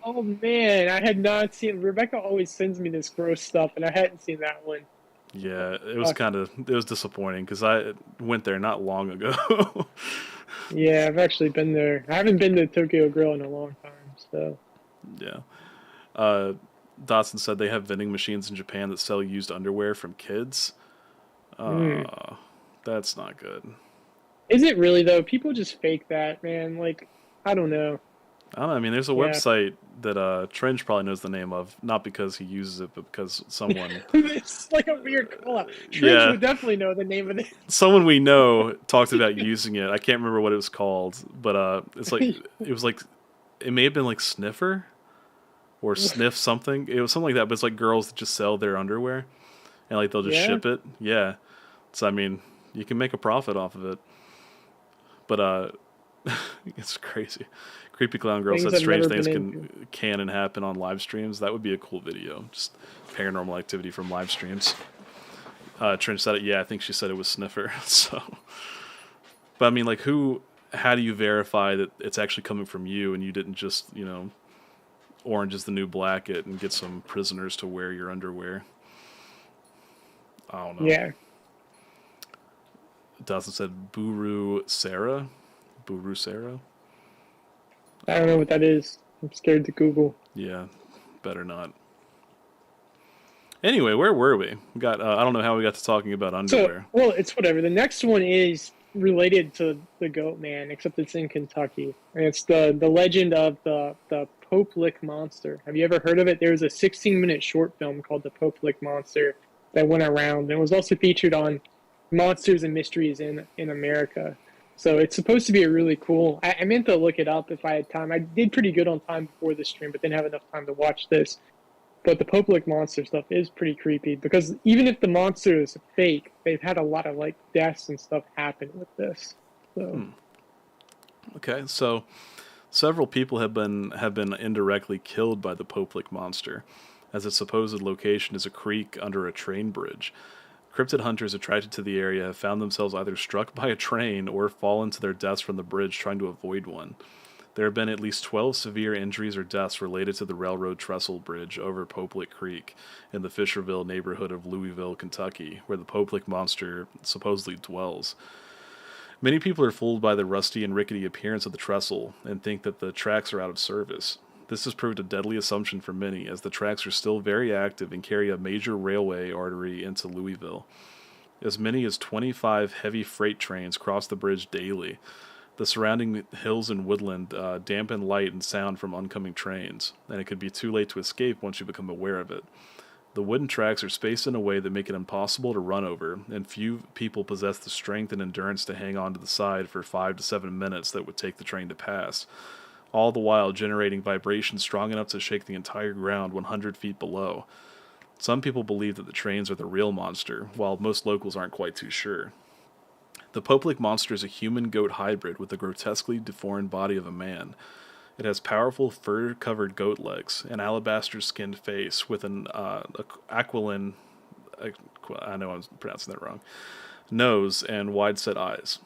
oh man, I had not seen. Rebecca always sends me this gross stuff, and I hadn't seen that one. Yeah, it was Fuck. disappointing because I went there not long ago. Yeah, I've actually been there. I haven't been to Tokyo Grill in a long time, so. Yeah. Uh, Dotson said they have vending machines in Japan that sell used underwear from kids. Mm. Uh, that's not good. Is it really though? People just fake that, man. Like, I don't know. I don't know. I mean, there's a Yeah, website that Trench probably knows the name of, not because he uses it, but because someone, it's like a weird call out. Trench yeah, would definitely know the name of someone we know talked about using it. I can't remember what it was called, but it's like it. it was like it may have been like Sniffer or Sniff something. It was something like that, but it's like girls that just sell their underwear and like they'll just Yeah, ship it. Yeah, so I mean, you can make a profit off of it, but it's crazy. Creepy Clown Girl things said I've strange never things been into. can and happen on live streams. That would be a cool video. Just paranormal activity from live streams. Trench said it. Yeah, I think she said it was Sniffer. So, but I mean, like, who? How do you verify that it's actually coming from you and you didn't just, orange is the new black it and get some prisoners to wear your underwear? I don't know. Yeah, Dawson said Buru Sarah. Buru Sarah. I don't know what that is. I'm scared to Google. Yeah, better not. Anyway, where were we? We got. I don't know how we got to talking about So, underwear. well, it's whatever. The next one is related to the Goat Man, except it's in Kentucky, and it's the legend of the Pope Lick Monster. Have you ever heard of it? There was a 16-minute short film called The Pope Lick Monster that went around, and it was also featured on Monsters and Mysteries in America. So it's supposed to be a really cool. I meant to look it up if I had time. I did pretty good on time before the stream, but didn't have enough time to watch this. But the Poplik monster stuff is pretty creepy because even if the monster is fake, they've had a lot of like deaths and stuff happen with this. So Okay, so several people have been indirectly killed by the Poplik monster, as its supposed location is a creek under a train bridge. Cryptid hunters attracted to the area have found themselves either struck by a train or fallen to their deaths from the bridge trying to avoid one. There have been at least 12 severe injuries or deaths related to the railroad trestle bridge over Poplik Creek in the Fisherville neighborhood of Louisville, Kentucky, where the Poplik monster supposedly dwells. Many people are fooled by the rusty and rickety appearance of the trestle and think that the tracks are out of service. This has proved a deadly assumption for many, as the tracks are still very active and carry a major railway artery into Louisville. As many as 25 heavy freight trains cross the bridge daily. The surrounding hills and woodland dampen light and sound from oncoming trains, and it could be too late to escape once you become aware of it. The wooden tracks are spaced in a way that make it impossible to run over, and few people possess the strength and endurance to hang on to the side for 5 to 7 minutes that would take the train to pass, all the while generating vibrations strong enough to shake the entire ground 100 feet below. Some people believe that the trains are the real monster, while most locals aren't quite too sure. The Poplik monster is a human goat hybrid with the grotesquely deformed body of a man. It has powerful fur covered goat legs, an alabaster skinned face with an aquiline, I know I'm pronouncing that wrong, nose, and wide set eyes.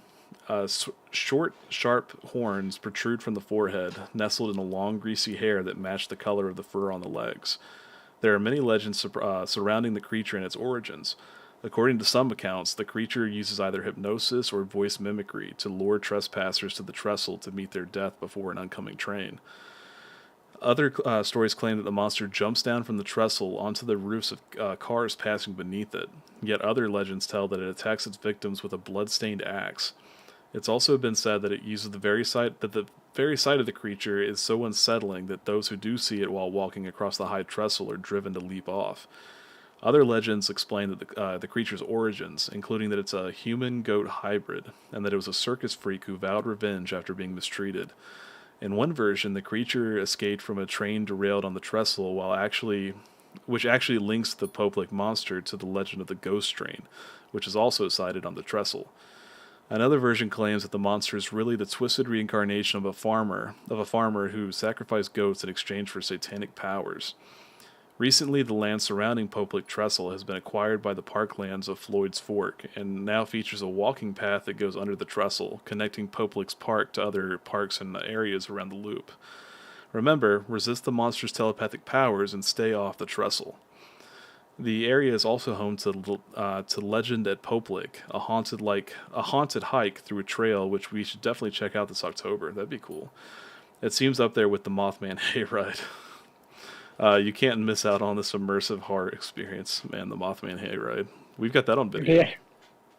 Short, sharp horns protrude from the forehead, nestled in a long, greasy hair that match the color of the fur on the legs. There are many legends surrounding the creature and its origins. According to some accounts, the creature uses either hypnosis or voice mimicry to lure trespassers to the trestle to meet their death before an oncoming train. Other stories claim that the monster jumps down from the trestle onto the roofs of cars passing beneath it. Yet other legends tell that it attacks its victims with a blood-stained axe. It's also been said that it uses the very sight of the creature is so unsettling that those who do see it while walking across the high trestle are driven to leap off. Other legends explain that the creature's origins, including that it's a human-goat hybrid, and that it was a circus freak who vowed revenge after being mistreated. In one version, the creature escaped from a train derailed on the trestle while actually which actually links the Poplik monster to the legend of the ghost strain, which is also cited on the trestle. Another version claims that the monster is really the twisted reincarnation of a farmer who sacrificed goats in exchange for satanic powers. Recently, the land surrounding Poplik Trestle has been acquired by the parklands of Floyd's Fork and now features a walking path that goes under the trestle, connecting Poplik's Park to other parks and areas around the loop. Remember, resist the monster's telepathic powers and stay off the trestle. The area is also home to Legend at Poplik, a haunted hike through a trail which we should definitely check out this October. That'd be cool. It seems up there with the Mothman Hayride. You can't miss out on this immersive horror experience, man. The Mothman Hayride. We've got that on video. Yeah,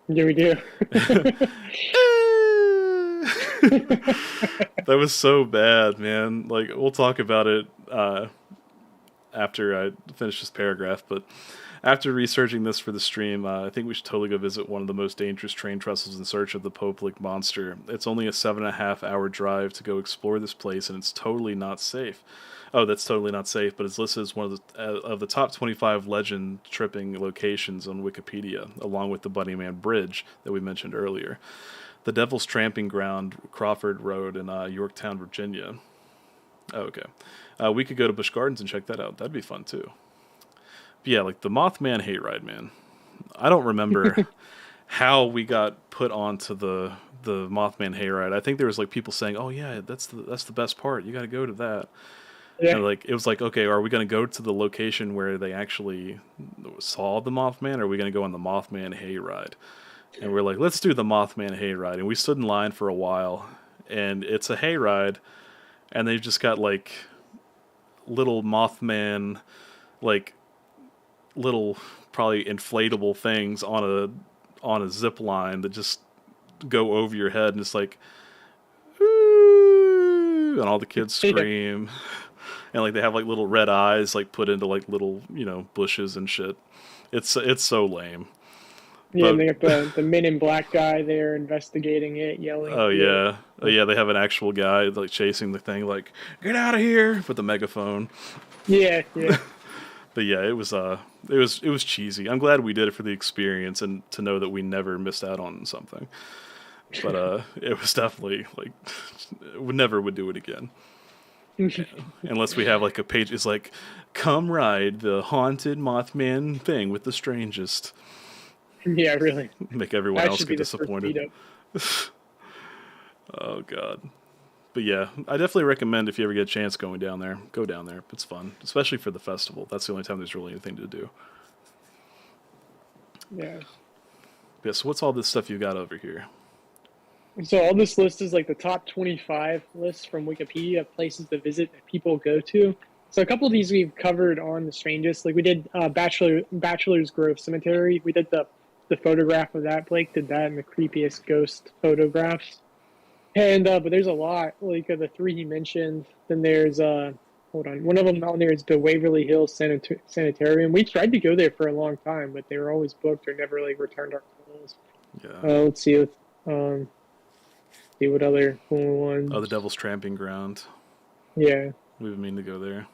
yeah, we do. That was so bad, man. Like, we'll talk about it after I finish this paragraph, but after researching this for the stream, I think we should totally go visit one of the most dangerous train trestles in search of the Poplik monster. It's only a 7.5 hour drive to go explore this place, and it's totally not safe. Oh, that's totally not safe, but it's listed as one of the top 25 legend tripping locations on Wikipedia, along with the Bunny Man Bridge that we mentioned earlier. The Devil's Tramping Ground, Crawford Road in Yorktown, Virginia. Oh, okay. We could go to Busch Gardens and check that out. That'd be fun, too. But yeah, like the Mothman Hayride, man. I don't remember how we got put onto the Mothman Hayride. I think there was like people saying, "Oh yeah, that's the best part. You got to go to that." Yeah. And like it was like, okay, are we going to go to the location where they actually saw the Mothman, or are we going to go on the Mothman Hayride? And we're like, let's do the Mothman Hayride. And we stood in line for a while, and it's a hayride, and they've just got like little Mothman, like little probably inflatable things on a zip line that just go over your head, and it's like, ooh, and all the kids scream. And like they have like little red eyes like put into like little, bushes and shit. It's so lame. Yeah, and they got the Men in Black guy there investigating it, yelling. Oh yeah. Oh yeah, they have an actual guy like chasing the thing like, "Get out of here!" with the megaphone. Yeah, yeah. But yeah, it was cheesy. I'm glad we did it for the experience and to know that we never missed out on something. But it was definitely like we never would do it again. Unless we have like a page, it's like, "Come ride the haunted Mothman thing with the strangest." Yeah, really. Make everyone That else should get be the first disappointed. Oh god. But yeah, I definitely recommend if you ever get a chance going down there, go down there. It's fun, especially for the festival. That's the only time there's really anything to do. Yeah. Yeah, so what's all this stuff you got over here? So all this list is like the top 25 lists from Wikipedia of places to visit that people go to. So a couple of these we've covered on the Strangest. Like we did Bachelor's Grove Cemetery. We did the photograph of that. Blake did that in the creepiest ghost photographs. And but there's a lot. Like the three he mentioned. Then there's hold on. One of them on there is the Waverly Hills Sanitarium. We tried to go there for a long time, but they were always booked or never like returned our calls. Yeah. Let's see. See what other cool ones. Oh, the Devil's Tramping Ground. Yeah. We've been meaning to go there.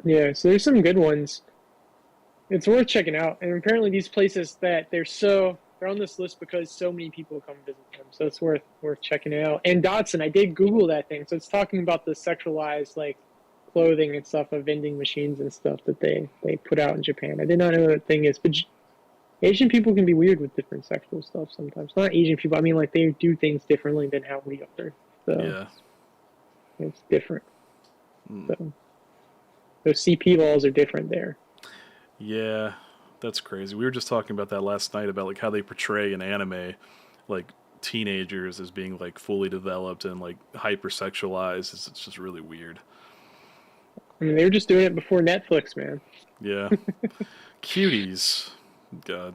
Yeah, so there's some good ones. It's worth checking out. And apparently these places that they're on this list because so many people come visit them. So it's worth checking out. And Dotson, I did Google that thing. So it's talking about the sexualized like clothing and stuff of vending machines and stuff that they put out in Japan. I did not know what that thing is, but Asian people can be weird with different sexual stuff sometimes. Not Asian people. I mean, like they do things differently than how we are. So Yeah. it's different. So those CP laws are different there. Yeah, that's crazy. We were just talking about that last night about like how they portray in anime, like teenagers as being like fully developed and like hypersexualized. It's just really weird. I mean, they were just doing it before Netflix, man. Yeah. Cuties. God.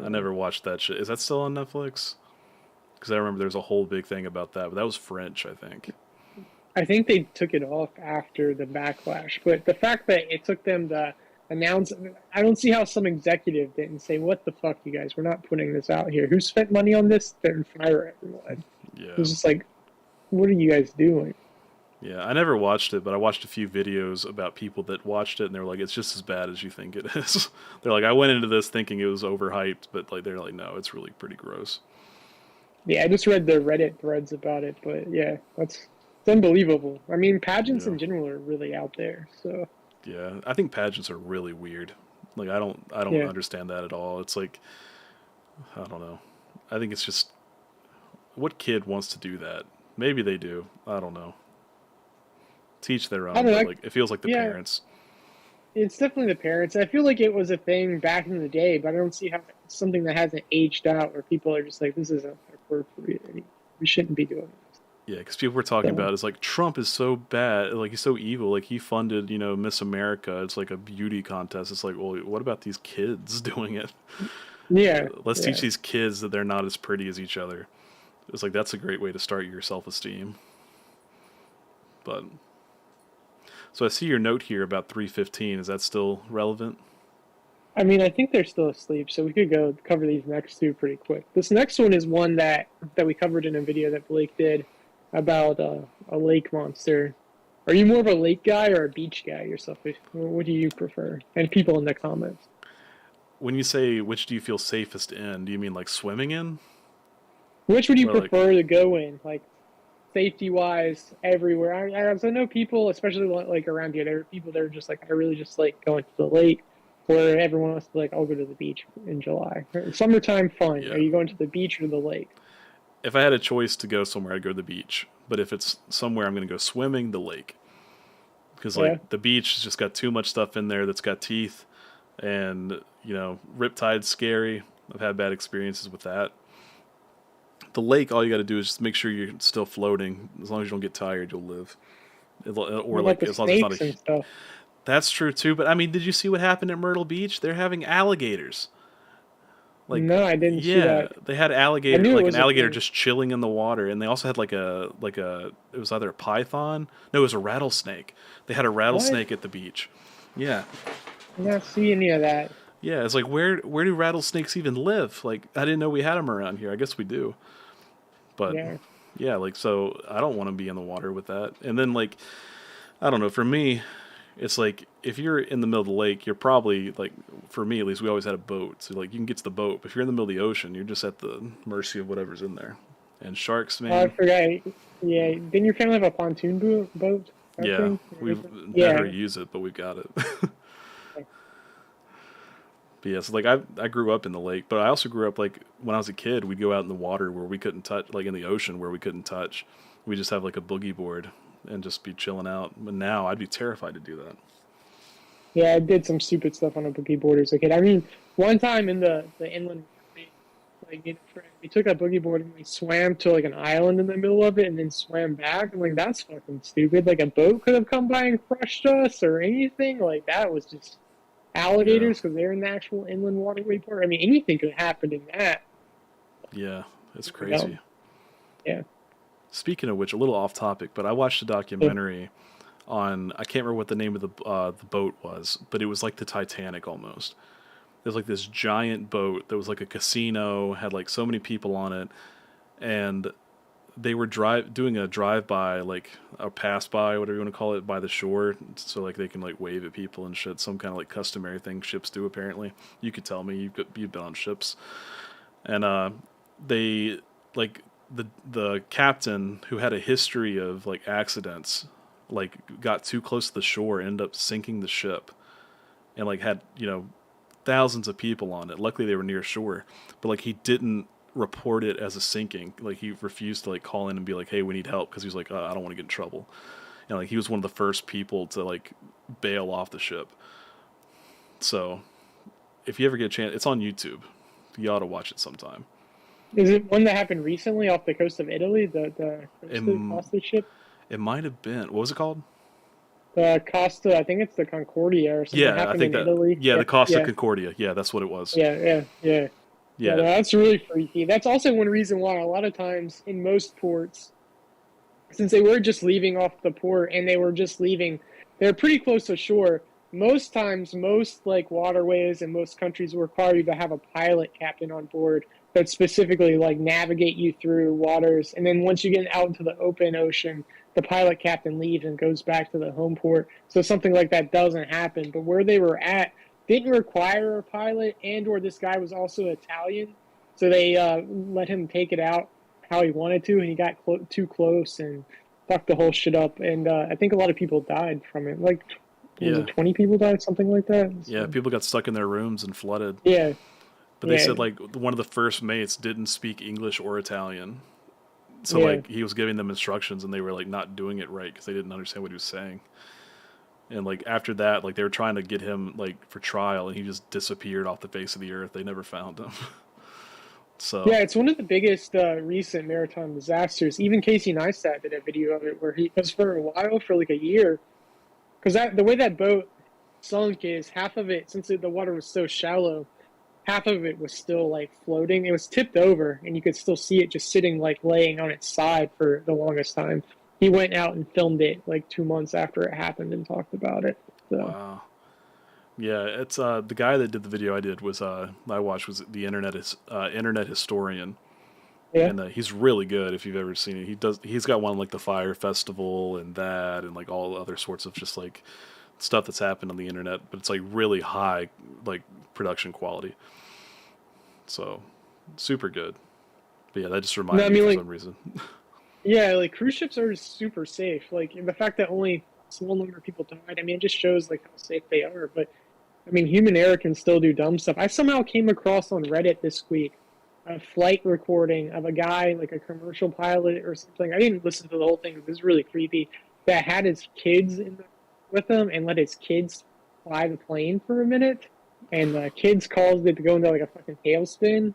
I never watched that shit. Is that still on Netflix? Because I remember there's a whole big thing about that, but that was French, I think. I think they took it off after the backlash, but the fact that it took them to announce, I don't see how some executive didn't say, "What the fuck, you guys? We're not putting this out here. Who spent money on this?" Then fire everyone. Yeah. It was just like, what are you guys doing? Yeah, I never watched it, but I watched a few videos about people that watched it, and they were like, "It's just as bad as you think it is." They're like, "I went into this thinking it was overhyped, but like they're like, no, it's really pretty gross." Yeah, I just read the Reddit threads about it, but yeah, it's unbelievable. I mean, pageants Yeah, in general are really out there. So yeah. I think pageants are really weird. Like I don't yeah, understand that at all. It's like I don't know. I think it's just what kid wants to do that? Maybe they do. I don't know. Teach their I own, don't but know. like it feels like the Yeah, parents. it's definitely the parents. I feel like it was a thing back in the day, but I don't see how it's something that hasn't aged out where people are just like, this isn't appropriate anymore. We shouldn't be doing this. Yeah, because people were talking So about it's like Trump is so bad, like he's so evil, like he funded Miss America. It's like a beauty contest. It's like, well, what about these kids doing it? yeah, Let's teach yeah. these kids that they're not as pretty as each other. It's like that's a great way to start your self esteem. But so I see your note here about 315. Is that still relevant? I mean, I think they're still asleep, so we could go cover these next two pretty quick. This next one is one that we covered in a video that Blake did about a lake monster. Are you more of a lake guy or a beach guy yourself? What do you prefer? And people in the comments. When you say which do you feel safest in, do you mean like swimming in, Which would you or like prefer to go in, like safety wise, everywhere? I know people, especially like around here, there are people that are just like, I really just like going to the lake, where everyone else is like, I'll go to the beach in July. Summertime fun. Are yeah? you going to the beach or the lake? If I had a choice to go somewhere, I'd go to the beach. But if it's somewhere I'm going to go swimming, the lake. Because Yeah. like the beach has just got too much stuff in there that's got teeth, and riptide's scary. I've had bad experiences with that. The lake, all you got to do is just make sure you're still floating. As long as you don't get tired, you'll live. What Or about like the as long as it's not a. snakes and stuff? That's true too. But I mean, did you see what happened at Myrtle Beach? They're having alligators. Like, No, I didn't see yeah, that. they had I alligator, knew it like an was a alligator thing. just chilling in the water, and they also had like a it was either a python, no, it was a rattlesnake. They had a What? rattlesnake at the beach. Yeah, I did not see any of that. yeah. It's like where do rattlesnakes even live? Like I didn't know we had them around here. I guess we do, but Yeah. yeah, like so I don't want to be in the water with that. And then like I don't know. For me, it's like if you're in the middle of the lake, you're probably like, for me at least, we always had a boat, so like you can get to the boat. But if you're in the middle of the ocean, you're just at the mercy of whatever's in there. And sharks, Oh, I man, forgot. Yeah. Didn't your family have a pontoon boat? I yeah, think. we've never Yeah. used it, but we've got it. But yeah, so like I grew up in the lake, but I also grew up like when I was a kid, we'd go out in the water where we couldn't touch, like in the ocean where we couldn't touch. We just have like a boogie board and just be chilling out. But now I'd be terrified to do that. Yeah, I did some stupid stuff on a boogie board as a kid. I mean, one time in the inland, like we took a boogie board and we swam to like an island in the middle of it and then swam back. I'm like, that's fucking stupid. Like a boat could have come by and crushed us or anything. Like that was just Yeah, alligators because they're in the actual inland waterway part. I mean, anything could happen in that. yeah, it's You know? crazy. Yeah. Speaking of which, a little off topic, but I watched a documentary on I can't remember what the name of the boat was, but it was like the Titanic almost. There's like this giant boat that was like a casino, had like so many people on it, and they were doing a drive by, like a pass by, whatever you want to call it, by the shore, so like they can like wave at people and shit. Some kind of like customary thing ships do apparently. You could tell me you've been on ships, and they like the captain who had a history of like accidents, like got too close to the shore, ended up sinking the ship, and like had thousands of people on it. Luckily, they were near shore, but like he didn't report it as a sinking. Like he refused to like call in and be like, "Hey, we need help," because he was like, "I don't want to get in trouble." And like he was one of the first people to like bail off the ship. So if you ever get a chance, it's on YouTube. You ought to watch it sometime. Is it one that happened recently off the coast of Italy? The It, Costa ship? it might have been. What was it called? The Costa, I think it's the Concordia or something Yeah, I happened think in that. Italy. Yeah, Yeah, the Costa yeah, Concordia. Yeah, that's what it was. yeah. Yeah, no, Yeah, that's really freaky. That's also one reason why a lot of times in most ports, since they were just leaving off the port and they were just leaving, they're pretty close to shore. Most times, most like waterways and most countries require you to have a pilot captain on board that specifically like navigate you through waters. And then once you get out into the open ocean, the pilot captain leaves and goes back to the home port. So something like that doesn't happen. But where they were at didn't require a pilot, and or this guy was also Italian, so they let him take it out how he wanted to, and he got too close and fucked the whole shit up. And I think a lot of people died from it. Like, was Yeah. it 20 people died, something like that? Yeah, So, people got stuck in their rooms and flooded. yeah, But they yeah, said like one of the first mates didn't speak English or Italian. So yeah. like he was giving them instructions and they were like not doing it right because they didn't understand what he was saying. And like after that, like they were trying to get him like for trial and he just disappeared off the face of the earth. They never found him. So Yeah, it's one of the biggest recent maritime disasters. Even Casey Neistat did a video of it where he was for a while, for like a year, because that the way that boat sunk is half of it, since the water was so shallow, half of it was still like floating. It was tipped over, and you could still see it just sitting like laying on its side for the longest time. He went out and filmed it like 2 months after it happened and talked about it. So wow. Yeah, it's the guy that did the video I did was I watched was the internet historian, yeah, and he's really good if you've ever seen it. He's got one like the Fire Festival and that and like all other sorts of just like stuff that's happened on the internet, but it's like really high like production quality. So super good. But yeah, that just no, reminded I me mean for like some reason. yeah, like cruise ships are super safe. Like the fact that only a small number of people died, I mean, it just shows like how safe they are. But I mean, human error can still do dumb stuff. I somehow came across on Reddit this week a flight recording of a guy, like a commercial pilot or something. I didn't listen to the whole thing. It was really creepy. That had his kids with him and let his kids fly the plane for a minute. And the kids caused it to go into like a fucking tailspin.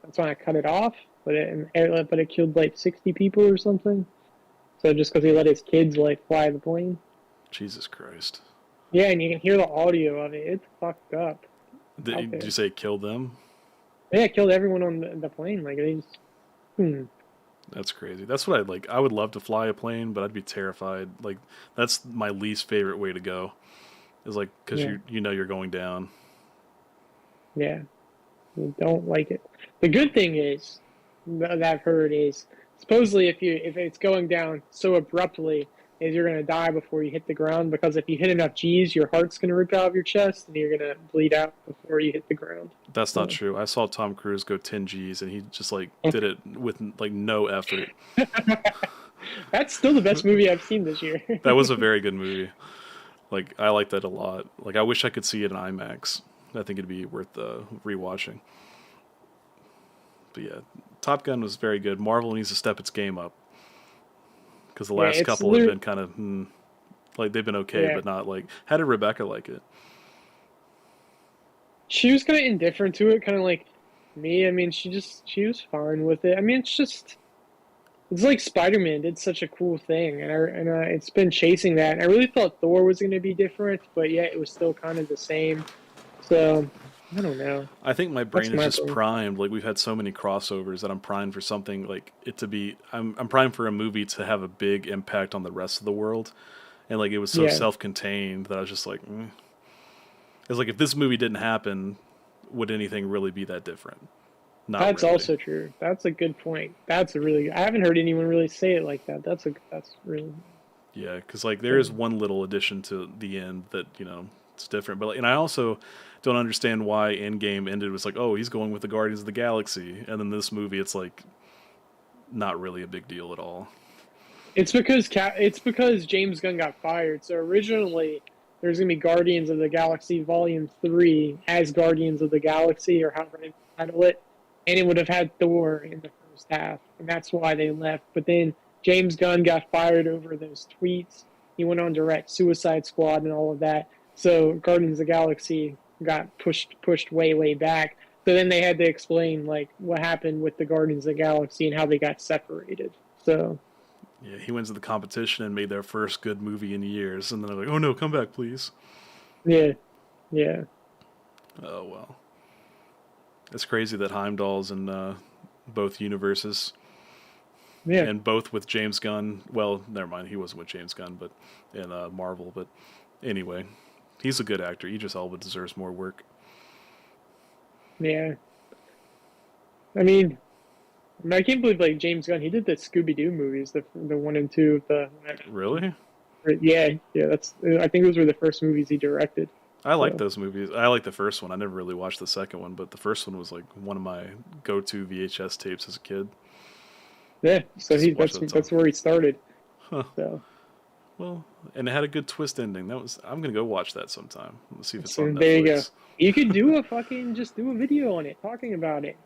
That's when I cut it off. But it killed like 60 people or something. So just because he let his kids like fly the plane. Jesus Christ. Yeah, and you can hear the audio of it. It's fucked up out Did you there. say kill them? Yeah, it killed everyone on the plane. Like they just, That's crazy. That's what I'd like. I would love to fly a plane, but I'd be terrified. Like that's my least favorite way to go. Is like because yeah, you know you're going down. yeah. You don't like it. The good thing is that I've heard is supposedly if it's going down so abruptly is you're gonna die before you hit the ground because if you hit enough G's, your heart's gonna rip out of your chest and you're gonna bleed out before you hit the ground. That's not So true. I saw Tom Cruise go 10 G's and he just like did it with like no effort. that's still the best movie I've seen this year. That was a very good movie. Like I like that a lot. Like I wish I could see it in IMAX. I think it'd be worth rewatching. But yeah, Top Gun was very good. Marvel needs to step its game up because the Yeah, last it's couple have literally been kind of like they've been okay, yeah. but not like. How did Rebecca like it? She was kind of indifferent to it, kind of like me. I mean, she was fine with it. I mean, it's like Spider-Man did such a cool thing, and it's been chasing that. And I really thought Thor was going to be different, but yet it was still kind of the same. So I don't know. I think my That's brain is my just opinion. primed. Like we've had so many crossovers that I'm primed for something like it to be. I'm primed for a movie to have a big impact on the rest of the world, and like it was so Yeah, self-contained that I was just like, it's like if this movie didn't happen, would anything really be that different? Not that's really. also true. That's a good point. That's a really. I haven't heard anyone really say it like that. That's really. Yeah, because like there is So, one little addition to the end that it's different. But like, and I also don't understand why Endgame ended was like, oh, he's going with the Guardians of the Galaxy, and then this movie, it's like not really a big deal at all. it's because James Gunn got fired. So originally there's gonna be Guardians of the Galaxy Volume 3 as Guardians of the Galaxy or however they title it, and it would have had Thor in the first half, and that's why they left. But then James Gunn got fired over those tweets. He went on direct Suicide Squad and all of that. So Guardians of the Galaxy got pushed way back. So then they had to explain like what happened with the Guardians of the Galaxy and how they got separated. So Yeah, he wins the competition and made their first good movie in years, and then they're like, oh no, come back, please. yeah, yeah, Oh well, it's crazy that Heimdall's in both universes yeah, and both with James Gunn. Well, never mind, he wasn't with James Gunn, but in Marvel. But anyway, he's a good actor. Idris Elba deserves more work. yeah. I mean, I mean, I can't believe like James Gunn. He did the Scooby Doo movies, the one and two. Really? Yeah, yeah. That's I think those were the first movies he directed. I like So those movies. I like the first one. I never really watched the second one, but the first one was like one of my go-to VHS tapes as a kid. yeah, so Just he watch that time. that's where he started. Huh. So, Well, and it had a good twist ending. That was. I'm gonna go watch that sometime. Let's see if it's so on there you go. Netflix. You could do a fucking just do a video on it, talking about it,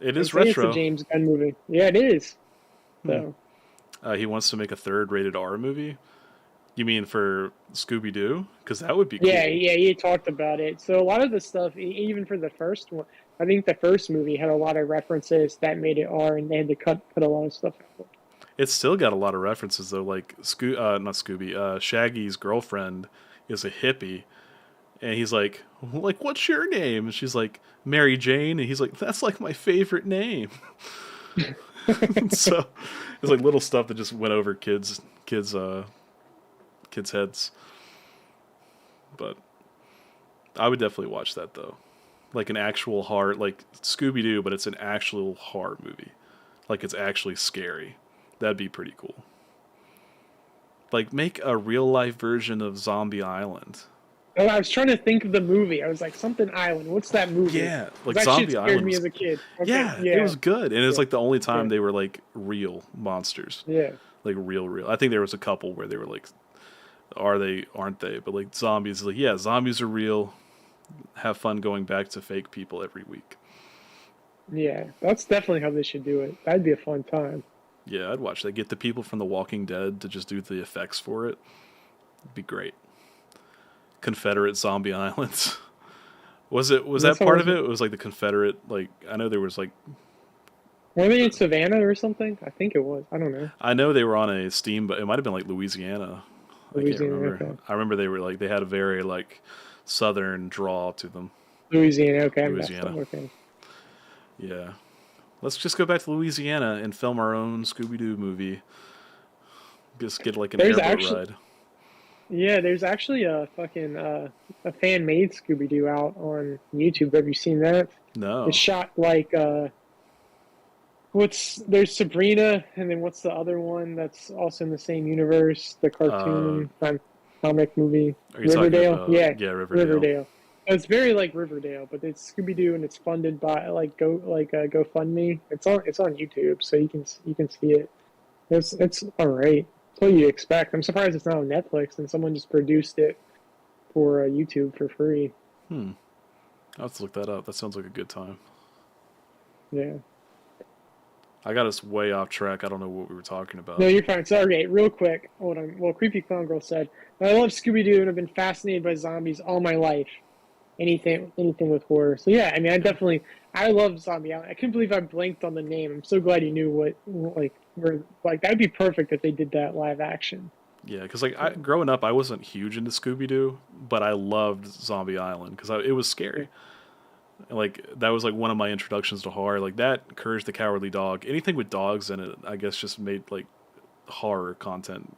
It and is say it's a retro. James Gunn movie. Yeah, it is. Hmm. So He wants to make a third rated R movie. You mean for Scooby Doo? Because that would be yeah, cool. yeah, he talked about it. So a lot of the stuff, even for the first one, I think the first movie had a lot of references that made it R, and they had to cut a lot of stuff out. It's still got a lot of references though. Like not Scooby. Shaggy's girlfriend is a hippie, and he's like, what's your name? And she's like, Mary Jane, and he's like, that's like my favorite name. So it's like little stuff that just went over kids' heads. But I would definitely watch that though, like an actual horror, like Scooby Doo, but it's an actual horror movie. Like it's actually scary. That'd be pretty cool. Like make a real life version of Zombie Island. Oh, I was trying to think of the movie. I was like, something Island. What's that movie? Yeah, 'Cause like that shit Zombie scared Island me was. as a kid. Okay, Yeah, it yeah, was good, and it was yeah, like the only time yeah, they were like real monsters, yeah, like real. I think there was a couple where they were like, are they? Aren't they? But like zombies, like yeah, zombies are real. Have fun going back to fake people every week. yeah. That's definitely how they should do it. That'd be a fun time. Yeah, I'd watch that. Get the people from The Walking Dead to just do the effects for it. It'd be great. Confederate zombie islands. Was That's that how part was of it? It was like the Confederate, like I know there was like were they in Savannah or something? I think it was. I don't know. I know they were on a steamboat. It might have been like Louisiana. I can't Louisiana. remember. Okay. I remember they were like they had a very like southern draw to them. Louisiana. Okay, I messed up. Louisiana. Okay. Yeah. Let's just go back to Louisiana and film our own Scooby Doo movie. Just get like an There's airboat actually ride. yeah, there's actually a fucking a fan made Scooby Doo out on YouTube. Have you seen that? It's No. shot like what's there's Sabrina, and then what's the other one that's also in the same universe? The Uh, cartoon comic movie are you talking Riverdale. about Yeah, yeah Riverdale? Riverdale. It's very like Riverdale, but it's Scooby Doo, and it's funded by GoFundMe. It's on YouTube, so you can see it. It's all right. It's what you expect. I'm surprised it's not on Netflix and someone just produced it for YouTube for free. Hmm. I'll have to look that up. That sounds like a good time. Yeah. I got us way off track. I don't know what we were talking No, about. you're fine. Sorry, real quick. Hold on. Well, Creepy Clown Girl said, I love Scooby Doo and I've been fascinated by zombies all my life. Anything with horror. So yeah, I mean, I love Zombie Island. I couldn't believe I blanked on the name. I'm so glad you knew like that'd be perfect if they did that live action. Yeah, because like growing up, I wasn't huge into Scooby Doo, but I loved Zombie Island because it was scary. Like that was like one of my introductions to horror. Like that, Courage the Cowardly Dog, anything with dogs in it, I guess just made like horror content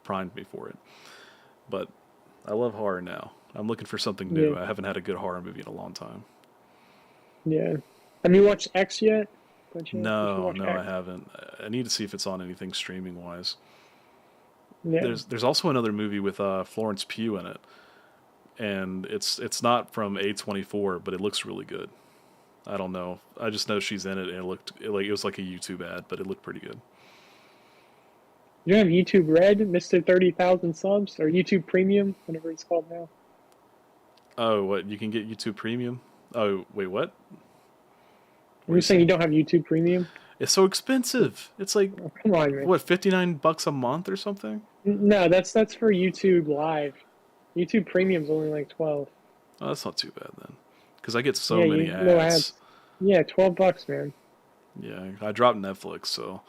primed me for it. But I love horror now. I'm looking for something Yeah, new. I haven't had a good horror movie in a long time. yeah. Have you watched X yet? You should No, watch no, I X. haven't. I need to see if it's on anything streaming wise. Yeah. There's also another movie with Florence Pugh in it, and it's not from A24, but it looks really good. I don't know. I just know she's in it, and it was like a YouTube ad, but it looked pretty good. You have YouTube Red, Mr. 30,000 subs, or YouTube Premium, whatever it's called now. Oh, what? You can get YouTube Premium? Oh, wait, what? What are You're you saying you saying? don't have YouTube Premium? It's so expensive. It's like Oh, come on, man. what, $59 a month or something? No, that's for YouTube Live. YouTube Premium's only like 12. Oh, that's not too bad then, because I get so Yeah, many no ads. ads. Yeah, $12, man. Yeah, I dropped Netflix, so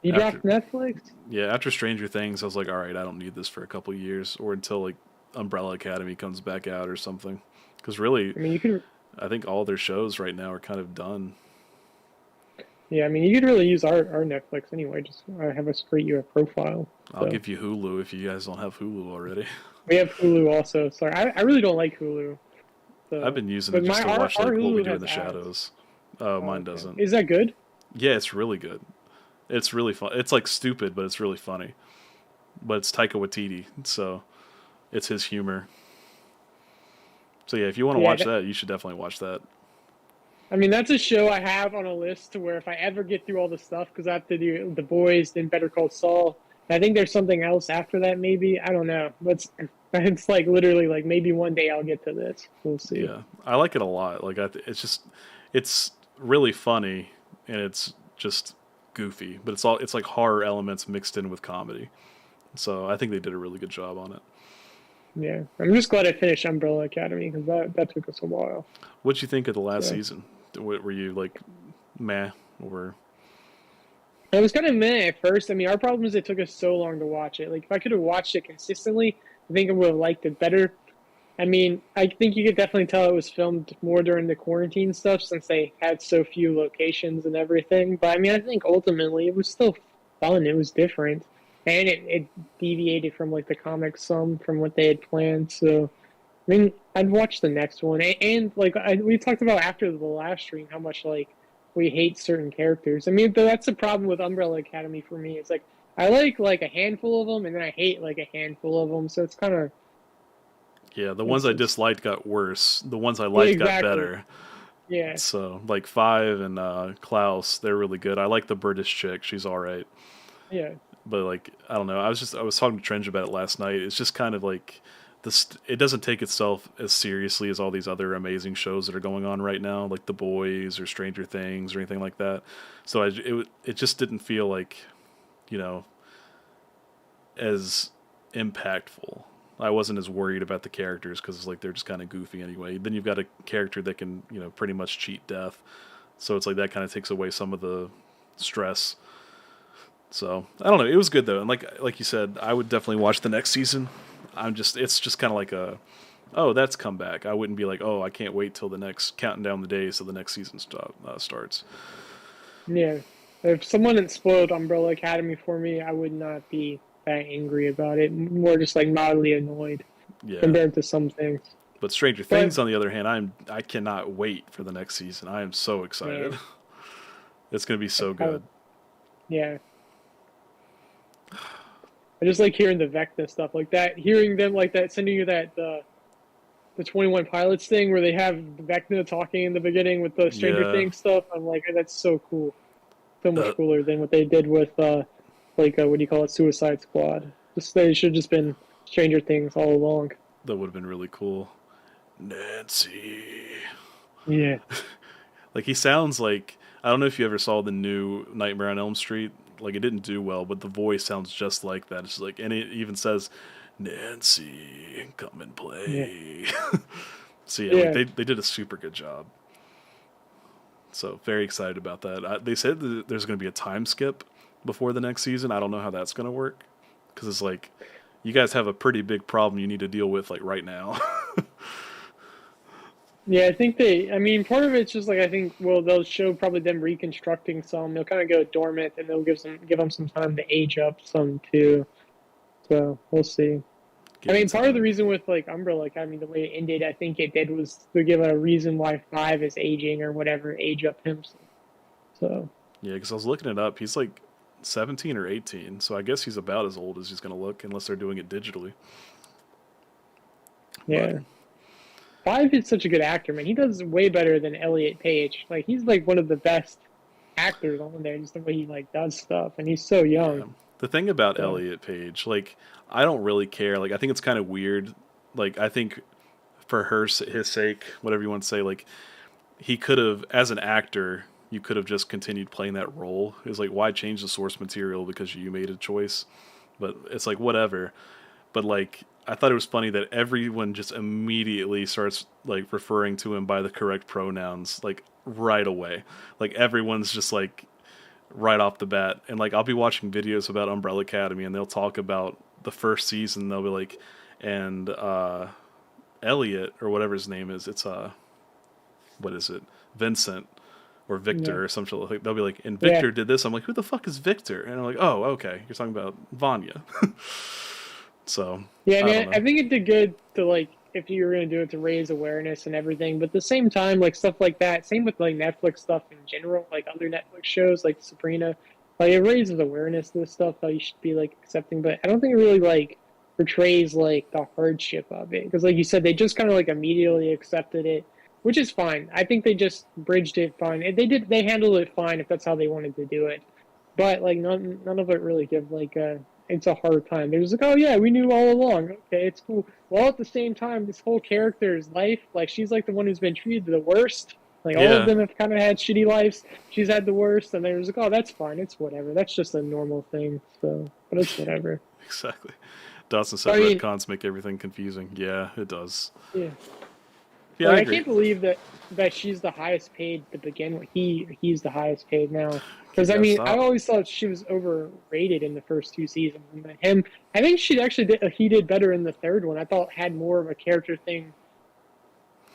You after dropped Netflix? yeah, after Stranger Things, I was like, all right, I don't need this for a couple years, or until like Umbrella Academy comes back out or something. Because really, I mean, you could. I think all their shows right now are kind of done. Yeah, I mean, you could really use our Netflix anyway. Just have us create you a profile. I'll So give you Hulu if you guys don't have Hulu already. we have Hulu also. Sorry, I really don't like Hulu. I've So, been using it but just my to watch our like What We Hulu Do in has the ads. Shadows. Oh, Oh, mine okay. doesn't. Is that good? Yeah, it's really good. It's really fun. It's like stupid, but it's really funny. But it's Taika Waititi, so it's his humor. So yeah, if you want to Yeah, watch that, you should definitely watch that. I mean, that's a show I have on a list to where if I ever get through all the stuff, because I have to do The Boys, then Better Call Saul. I think there's something else after that, maybe. I don't know. But it's like literally like maybe one day I'll get to this. We'll see. Yeah, I like it a lot. Like it's just it's really funny and it's just goofy, but it's like horror elements mixed in with comedy. So I think they did a really good job on it. Yeah, I'm just glad I finished Umbrella Academy because that took us a while. What'd you think of the last So season? Were you like meh or it was kind of meh at first. I mean, our problem is it took us so long to watch it. Like if I could have watched it consistently, I think I would have liked it better. I mean, I think you could definitely tell it was filmed more during the quarantine stuff since they had so few locations and everything. But I mean, I think ultimately it was still fun. It was different, and it deviated from like the comics some from what they had planned. So I mean, I'd watch the next one, and like we talked about after the last stream, how much like we hate certain characters. I mean, that's the problem with Umbrella Academy for me. It's like I like a handful of them, and then I hate like a handful of them. So it's kind of yeah, the ones I it's disliked got worse. The ones I yeah, liked got exactly. better. Yeah, So like Five and Klaus, they're really good. I like the British chick; she's all right. yeah, But like I don't know. I was talking to Trench about it last night. It's just kind of like this. It doesn't take itself as seriously as all these other amazing shows that are going on right now, like The Boys or Stranger Things or anything like that. So it just didn't feel like you know as impactful. I wasn't as worried about the characters because like they're just kind of goofy anyway. Then you've got a character that can pretty much cheat death, so it's like that kind of takes away some of the stress. So I don't know. It was good though, and like you said, I would definitely watch the next season. It's just kind of like a oh that's come back. I wouldn't be like oh I can't wait till the next counting down the days till the next season starts. yeah. If someone had spoiled Umbrella Academy for me, I would not be that angry about it. More just like mildly annoyed Yeah, compared to some things. but Stranger But Things on the other hand, I cannot wait for the next season. I am so excited. man, It's gonna be I, so I, good. yeah, I just like hearing the Vecna stuff like that. Hearing them like that, sending you that the 21 Pilots thing where they have Vecna talking in the beginning with the Stranger Yeah, Things stuff. I'm like, that's so cool. So much that cooler than what they did with what do you call it, Suicide Squad. Just they should have just been Stranger Things all along. that would have been really cool. Nancy. Yeah. Like he sounds like I don't know if you ever saw the new Nightmare on Elm Street. Like it didn't do well, but the voice sounds just like that. It's like and it even says Nancy, come and Yeah. play. So yeah, like Yeah. they did a super good job. So very excited about that. They said that there's going to be a time skip before the next season. I don't know how that's going to work because it's like you guys have a pretty big problem you need to deal with like right now. Yeah, I think I mean, part of it's just like, I think, well, they'll show probably them reconstructing some. They'll kind of go dormant and they'll give them some time to age up some too. So we'll see. I Give it mean, part of the time. reason with like Umbrella Academy, the way it ended, I think it did was to give a reason why Five is aging or whatever, age up him. So, Yeah, because I was looking it up. He's like 17 or 18, so I guess he's about as old as he's going to look, unless they're doing it digitally. But yeah. Five is such a good actor, man. He does way better than Elliot Page. Like he's like one of the best actors on there, just the way he like does stuff, and he's so yeah, young. the thing about So Elliot Page, like, I don't really care. Like, I think it's kind of weird. Like, I think for his sake, whatever you want to say, like, he could have, as an actor, you could have just continued playing that role. It was like, why change the source material because you made a choice? But it's like, whatever. But like I thought it was funny that everyone just immediately starts like referring to him by the correct pronouns like right away. Like everyone's just like right off the bat. And like I'll be watching videos about Umbrella Academy and they'll talk about the first season. They'll be like, and Elliot or whatever his name is. It's what is it? Vincent or yeah, Victor or some shit. Like, they'll be like, and yeah, Victor did this. I'm like, who the fuck is Victor? And I'm like, oh, okay, you're talking about Vanya. So yeah. I I don't mean, I know. think it did good to like. if you were gonna do it to raise awareness and everything. But at the same time, like stuff like that, same with like Netflix stuff in general, like other Netflix shows like Sabrina, like it raises awareness to this stuff that you should be like accepting. But I don't think it really like portrays like the hardship of it because, like you said, they just kind of like immediately accepted it, which is fine. I think they just bridged it fine. They handled it fine if that's how they wanted to do it. But like none of it really give like it's a hard time. There's like, oh yeah, we knew all along. Okay, it's cool. Well, at the same time, this whole character's life, like she's like the one who's been treated the worst. Like all of Yeah, them have kind of had shitty lives. She's had the worst, and they was like, oh, that's fine. It's whatever. That's just a normal thing. So, but it's whatever. exactly. Dawson said I mean, retcons make everything confusing. Yeah, it does. yeah. Yeah, I Like I agree. can't believe that she's the highest paid to begin with. He's the highest paid now. You Because I gotta mean, I stop. always thought she was overrated in the first two seasons. And then him, I think she actually he did better in the third one. I thought had more of a character thing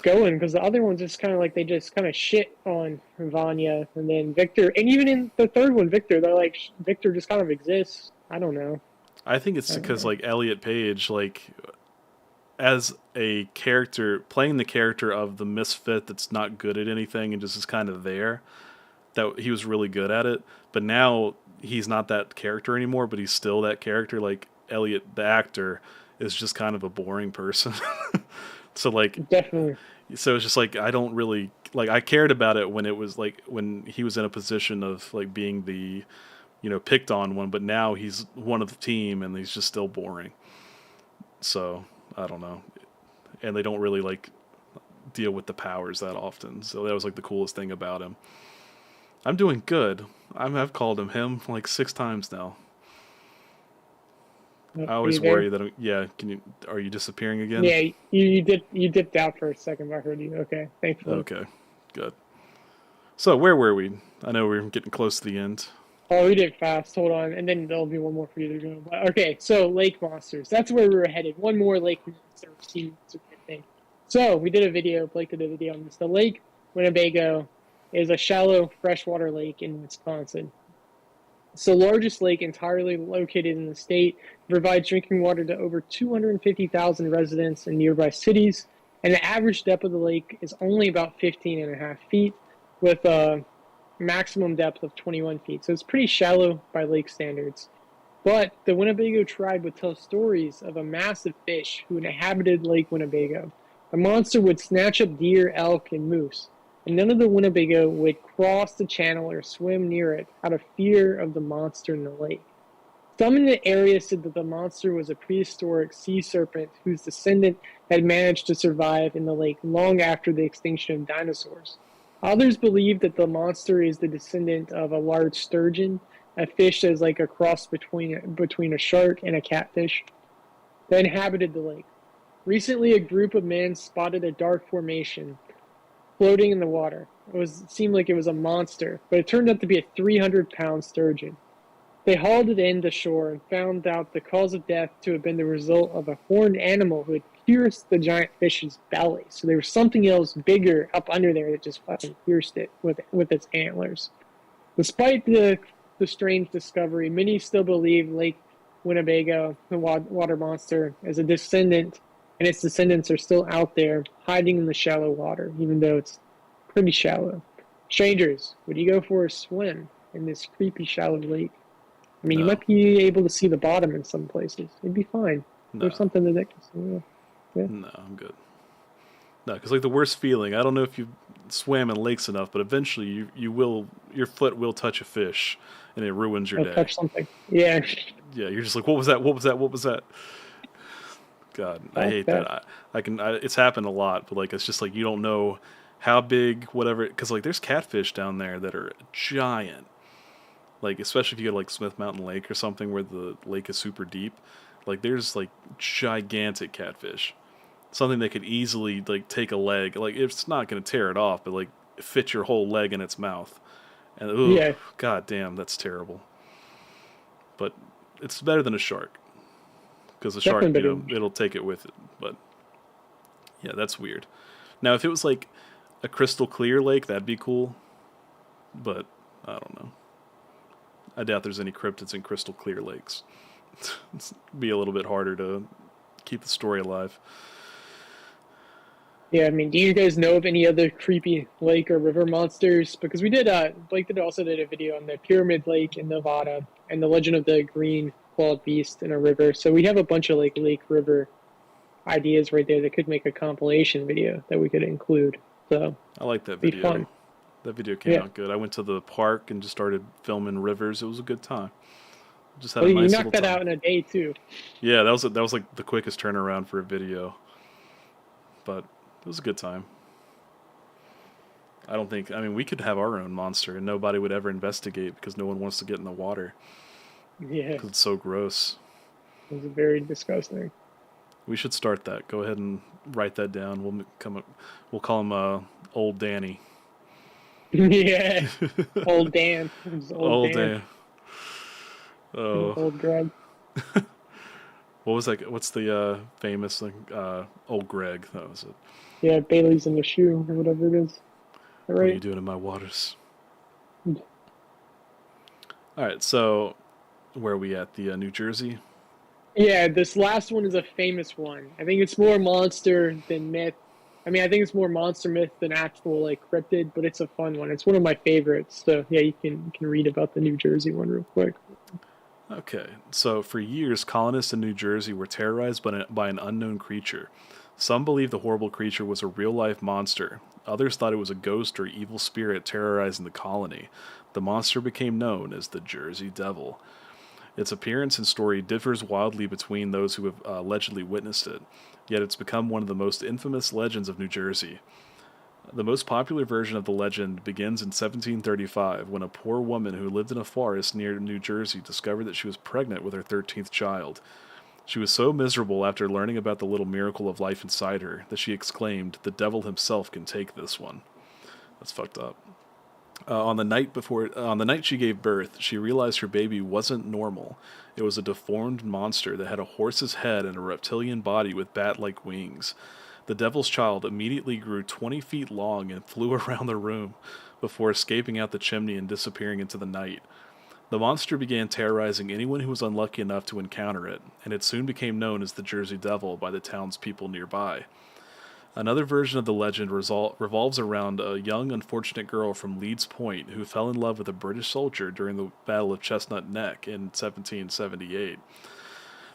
going because the other ones just kind of like they just kind of shit on Vanya and then Victor, and even in the third one, Victor, they're like Victor just kind of exists. I don't know. I think it's I don't because know. like Elliot Page, like as a character, playing the character of the misfit that's not good at anything and just is kind of there. That he was really good at it, but now he's not that character anymore. But he's still that character. Like Elliot, the actor, is just kind of a boring person. So like, Definitely. so it's just like I don't really like. I cared about it when it was like when he was in a position of like being the picked on one, but now he's one of the team and he's just still boring. So I don't know, and they don't really like deal with the powers that often. So that was like the coolest thing about him. I'm doing good. I've called him like 6 times now. I Are you always there? worry that yeah. Can you are you disappearing again? Yeah, you dipped out for a second, but I heard you. Okay, thankfully. Okay, good. So where were we? I know we're getting close to the end. Oh, we did fast. Hold on, and then there'll be one more for you to go. But, okay, so lake monsters. That's where we were headed. One more lake monster scene, I think. So we did a video. Blake did a video on this. The Lake Winnebago is a shallow freshwater lake in Wisconsin. It's the largest lake entirely located in the state. It provides drinking water to over 250,000 residents in nearby cities. And the average depth of the lake is only about 15 and a half feet, with a maximum depth of 21 feet. So it's pretty shallow by lake standards. But the Winnebago tribe would tell stories of a massive fish who inhabited Lake Winnebago. The monster would snatch up deer, elk, and moose, and none of the Winnebago would cross the channel or swim near it out of fear of the monster in the lake. Some in the area said that the monster was a prehistoric sea serpent whose descendant had managed to survive in the lake long after the extinction of dinosaurs. Others believe that the monster is the descendant of a large sturgeon, a fish that is like a cross between a shark and a catfish that inhabited the lake. Recently, a group of men spotted a dark formation floating in the water. It seemed like it was a monster, but it turned out to be a 300-pound sturgeon. They hauled it in to shore and found out the cause of death to have been the result of a horned animal who had pierced the giant fish's belly. So there was something else bigger up under there that just fucking pierced it with its antlers. Despite the strange discovery, many still believe Lake Winnebago, the water monster, is a descendant, and its descendants are still out there hiding in the shallow water, even though it's pretty shallow. Strangers, would you go for a swim in this creepy shallow lake? I mean, you No, might be able to see the bottom in some places. It'd be fine. There's no, something that can see. Yeah. no. I'm good. No, because like the worst feeling. I don't know if you swam in lakes enough, but eventually you will your foot will touch a fish, and it ruins your I'll day. touch something. Yeah. Yeah, you're just like, what was that? What was that? What was that? God, I Fuck hate that. that. I can. It's happened a lot, but like it's just like you don't know how big, whatever. Because like there's catfish down there that are giant. Like especially if you go to like Smith Mountain Lake or something where the lake is super deep. Like there's like gigantic catfish. Something that could easily like take a leg. Like it's not going to tear it off, but like fit your whole leg in its mouth. And ooh, Yeah. god damn, that's terrible. But it's better than a shark because the shark, Definitely better than it'll take it with it. But yeah, that's weird. Now, if it was like a crystal clear lake, that'd be cool. But I don't know. I doubt there's any cryptids in crystal clear lakes. It'd be a little bit harder to keep the story alive. Yeah, I mean, do you guys know of any other creepy lake or river monsters? Because we did, Blake did also did a video on the Pyramid Lake in Nevada and the Legend of the Green Clawed Beast in a river. So we have a bunch of like lake river ideas right there that could make a compilation video that we could include. So I like that be video. fun. That video came Yeah. out good. I went to the park and just started filming rivers. It was a good time. Just had a Well, you nice little knocked that time. out in a day too. Yeah, that was like the quickest turnaround for a video, but it was a good time. I don't think. I mean, we could have our own monster, and nobody would ever investigate because no one wants to get in the water Yeah, because it's so gross. it was very disgusting. We should start that. Go ahead and write that down. We'll come up. We'll call him Old Danny. Yeah, old Dan. It was old Old Dan. Dan. Oh, Old Greg. what was that? What's the famous thing? Old Greg. That was it. Yeah, Bailey's in the shoe or whatever it is. What are you Right? doing in my waters? All right. So where are we at? The New Jersey. Yeah, this last one is a famous one. I think it's more monster than myth. I mean, I think it's more monster myth than actual like cryptid, but it's a fun one. It's one of my favorites. So yeah, you can read about the New Jersey one real quick. Okay, so for years, colonists in New Jersey were terrorized by an unknown creature. Some believed the horrible creature was a real life monster. Others thought it was a ghost or evil spirit terrorizing the colony. The monster became known as the Jersey Devil. Its appearance and story differs wildly between those who have allegedly witnessed it, yet it's become one of the most infamous legends of New Jersey. The most popular version of the legend begins in 1735 when a poor woman who lived in a forest near New Jersey discovered that she was pregnant with her 13th child. She was so miserable after learning about the little miracle of life inside her that she exclaimed, "The devil himself can take this one." That's fucked up. On the night she gave birth, she realized her baby wasn't normal. It was a deformed monster that had a horse's head and a reptilian body with bat-like wings. The devil's child immediately grew 20 feet long and flew around the room before escaping out the chimney and disappearing into the night. The monster began terrorizing anyone who was unlucky enough to encounter it, and it soon became known as the Jersey Devil by the townspeople nearby. Another version of the legend revolves around a young, unfortunate girl from Leeds Point who fell in love with a British soldier during the Battle of Chestnut Neck in 1778.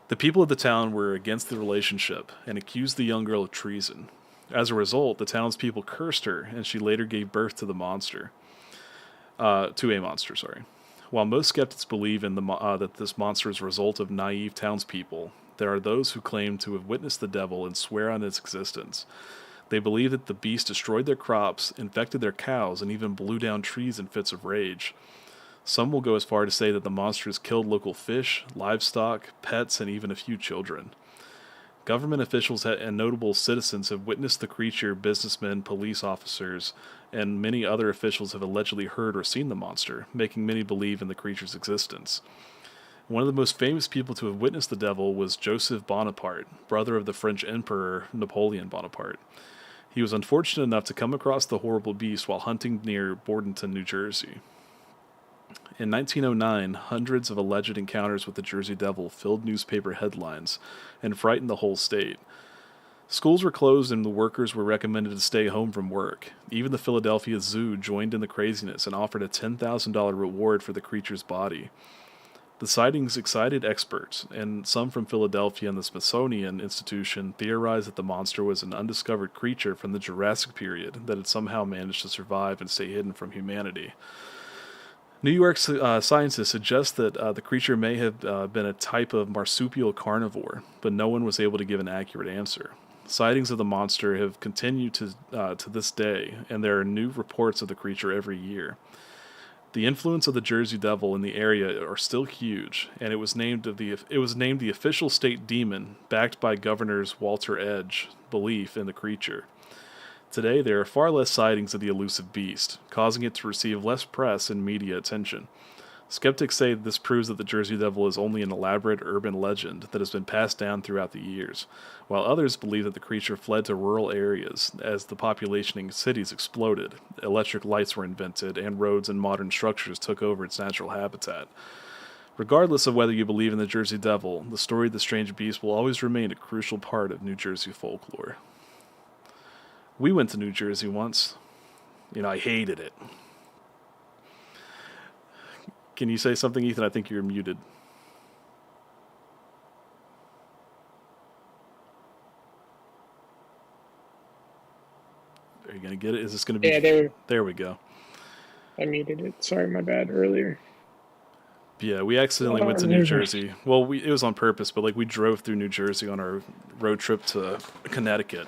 The people of the town were against the relationship and accused the young girl of treason. As a result, the townspeople cursed her, and she later gave birth to the monster. To a monster, sorry. While most skeptics believe that this monster is a result of naive townspeople, there are those who claim to have witnessed the devil and swear on its existence. They believe that the beast destroyed their crops, infected their cows, and even blew down trees in fits of rage. Some will go as far to say that the monster has killed local fish, livestock, pets, and even a few children. Government officials and notable citizens have witnessed the creature. Businessmen, police officers, and many other officials have allegedly heard or seen the monster, making many believe in the creature's existence. One of the most famous people to have witnessed the devil was Joseph Bonaparte, brother of the French Emperor Napoleon Bonaparte. He was unfortunate enough to come across the horrible beast while hunting near Bordenton, New Jersey. In 1909, hundreds of alleged encounters with the Jersey Devil filled newspaper headlines and frightened the whole state. Schools were closed and the workers were recommended to stay home from work. Even the Philadelphia Zoo joined in the craziness and offered a $10,000 reward for the creature's body. The sightings excited experts, and some from Philadelphia and the Smithsonian Institution theorized that the monster was an undiscovered creature from the Jurassic period that had somehow managed to survive and stay hidden from humanity. New York scientists suggest that the creature may have been a type of marsupial carnivore, but no one was able to give an accurate answer. Sightings of the monster have continued to this day, and there are new reports of the creature every year. The influence of the Jersey Devil in the area are still huge, and it was named the official state demon, backed by Governor's Walter Edge belief in the creature. Today, there are far less sightings of the elusive beast, causing it to receive less press and media attention. Skeptics say this proves that the Jersey Devil is only an elaborate urban legend that has been passed down throughout the years, while others believe that the creature fled to rural areas as the population in cities exploded, electric lights were invented, and roads and modern structures took over its natural habitat. Regardless of whether you believe in the Jersey Devil, the story of the strange beast will always remain a crucial part of New Jersey folklore. We went to New Jersey once. I hated it. Can you say something, Ethan? I think you're muted. Are you gonna get it? Is this gonna be? Yeah, they were. There we go. I muted it. Sorry, my bad. Earlier. Yeah, we accidentally went to New Jersey. Well, it was on purpose, but like we drove through New Jersey on our road trip to Connecticut,